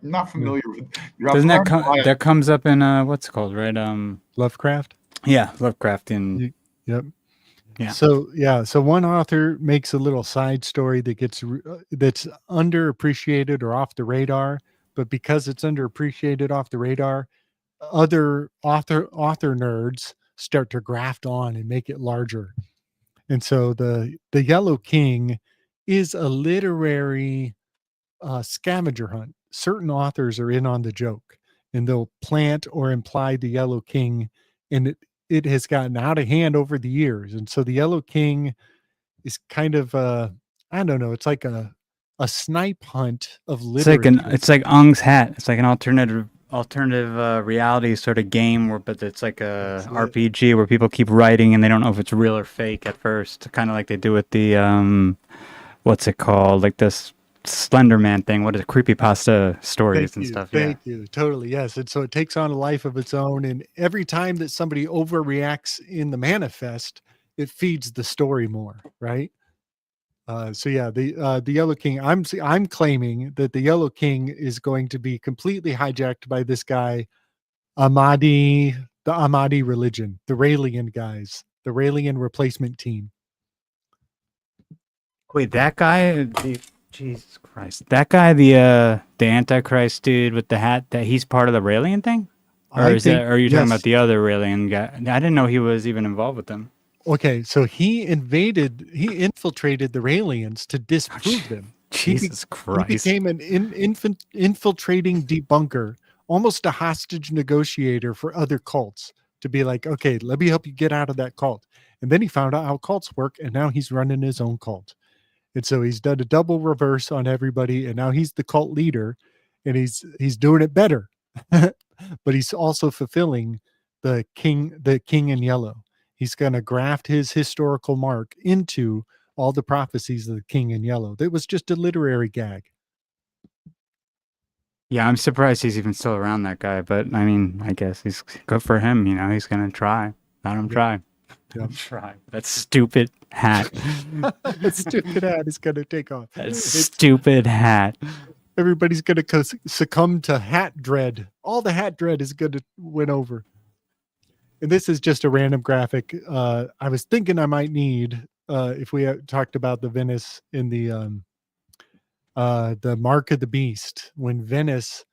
not familiar with. Doesn't that comes up in what's it called, right? Lovecraft. Yeah, Lovecraft in. Yep. Yeah. So one author makes a little side story that gets that's underappreciated or off the radar, but because it's underappreciated off the radar, other author nerds start to graft on and make it larger. And so the Yellow King is a literary scavenger hunt. Certain authors are in on the joke, and they'll plant or imply the Yellow King, and it has gotten out of hand over the years. And so the Yellow King is kind of I don't know, it's like a snipe hunt of literature. It's like Ung's Hat. It's like an alternative reality sort of game but it's like a RPG where people keep writing and they don't know if it's real or fake at first, kind of like they do with the what's it called, like this Slender Man thing. What is it? Creepypasta stories and stuff. Thank you. Totally. Yes. And so it takes on a life of its own. And every time that somebody overreacts in the manifest, it feeds the story more. Right. So yeah, the Yellow King, I'm claiming that the Yellow King is going to be completely hijacked by this guy, the Ahmadi religion, the Raelian guys, the Raelian replacement team. Wait, that guy, Jesus Christ, that guy, the Antichrist dude with the hat, that he's part of the Raelian thing? Or are you talking about the other Raelian guy? I didn't know he was even involved with them. Okay, so he infiltrated the Raelians to disprove them. Jesus Christ. He became an infiltrating debunker, almost a hostage negotiator for other cults, to be like, okay, let me help you get out of that cult. And then he found out how cults work, and now he's running his own cult. And so he's done a double reverse on everybody, and now he's the cult leader, and he's doing it better. But he's also fulfilling the king in yellow. He's going to graft his historical mark into all the prophecies of the King in Yellow. That was just a literary gag. Yeah, I'm surprised he's even still around, that guy. But I mean, I guess he's good for him. You know, he's going to try. Let him try. Yep. Try. That stupid hat. That stupid hat is going to take off. That stupid hat. Everybody's going to succumb to hat dread. All the hat dread is going to win over. And this is just a random graphic. I was thinking I might need, if we talked about the Venice in the Mark of the Beast, when Venice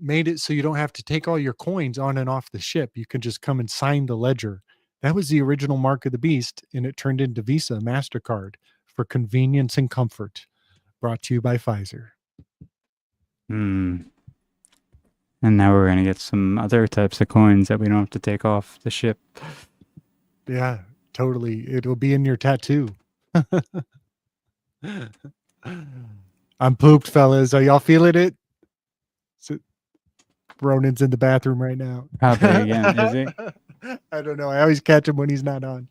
made it so you don't have to take all your coins on and off the ship. You can just come and sign the ledger. That was the original Mark of the Beast, and it turned into Visa, MasterCard for convenience and comfort. Brought to you by Pfizer. And now we're going to get some other types of coins that we don't have to take off the ship. Yeah, totally. It'll be in your tattoo. I'm pooped, fellas. Are y'all feeling it? Ronan's in the bathroom right now. Probably again, is he? I don't know. I always catch him when he's not on.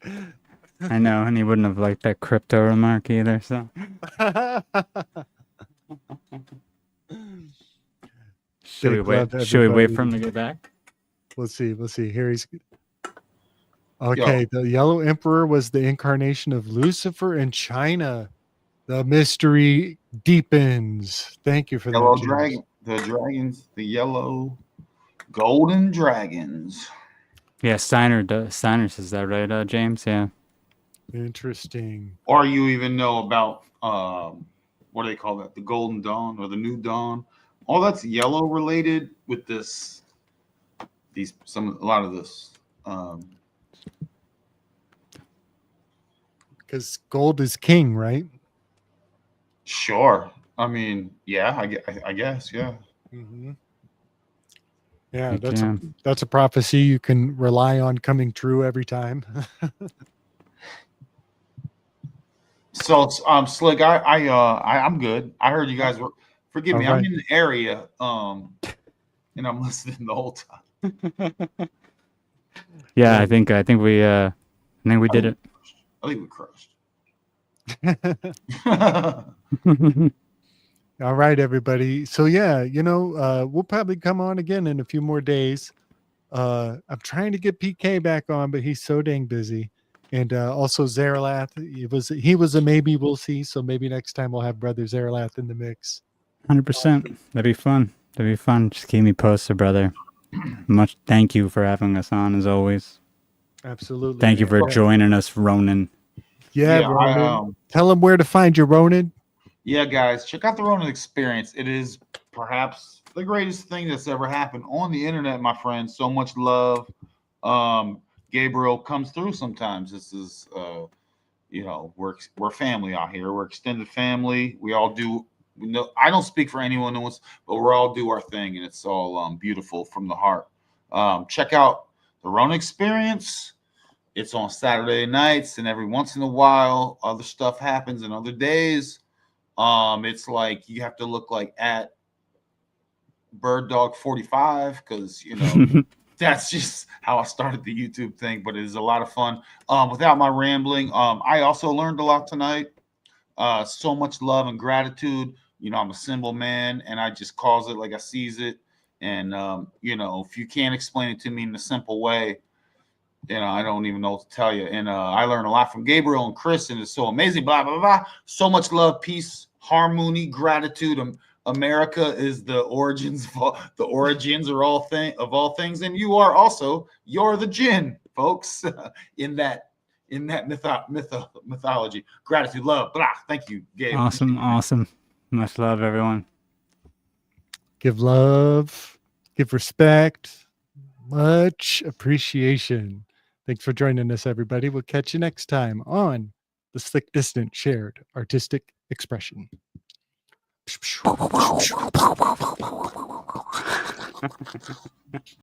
I know, and he wouldn't have liked that crypto remark either, so. Should we wait for him to get back? We'll see. Here he's. Okay, the Yellow Emperor was the incarnation of Lucifer in China. The mystery deepens. Thank you for Yellow that. dragon. The dragons, the yellow golden dragons. Yeah, Steiner says that, right, James? Yeah. Interesting. Or you even know about what do they call that? The Golden Dawn or the New Dawn. All that's yellow related with this. A lot of this. Because gold is king, right? Sure. I mean, yeah, I guess, yeah. Mm-hmm. Yeah, that's a prophecy you can rely on coming true every time. So, Slick, I'm good. I heard you guys were. Forgive me, All right. I'm in the area, and I'm listening the whole time. Yeah, I think we did it. I think we crushed. All right, everybody. So yeah, we'll probably come on again in a few more days. I'm trying to get PK back on, but he's so dang busy. And also Zaralath, he was a maybe. We'll see. So maybe next time we'll have Brother Zaralath in the mix. 100%. That'd be fun. Just keep me posted, brother. Much thank you for having us on as always. Absolutely. Thank you for joining us, Ronan. Yeah, Ronan. Tell them where to find you, Ronan. Yeah, guys, check out the Ronan Experience. It is perhaps the greatest thing that's ever happened on the internet, my friend. So much love. Gabriel comes through sometimes. This is, we're family out here. We're extended family. We all do. I don't speak for anyone else, but we all do our thing, and it's all beautiful from the heart. Check out the Ronan Experience. It's on Saturday nights, and every once in a while, other stuff happens in other days. It's like you have to look like at BirdDog45 because that's just how I started the YouTube thing. But it is a lot of fun. Without my rambling, I also learned a lot tonight. So much love and gratitude. I'm a symbol man, and I just calls it like I sees it. And if you can't explain it to me in a simple way, I don't even know what to tell you. And I learned a lot from Gabriel and Chris, and it's so amazing. Blah blah blah. So much love, peace, harmony, gratitude. America is the origins. The origins are all things, and you're the Jinn, folks. in that mythology. Gratitude, love, blah. Thank you, Gabe. Awesome. Much love, everyone. Give love, give respect, much appreciation. Thanks for joining us, everybody. We'll catch you next time on the Slick Distant Shared Artistic Expression.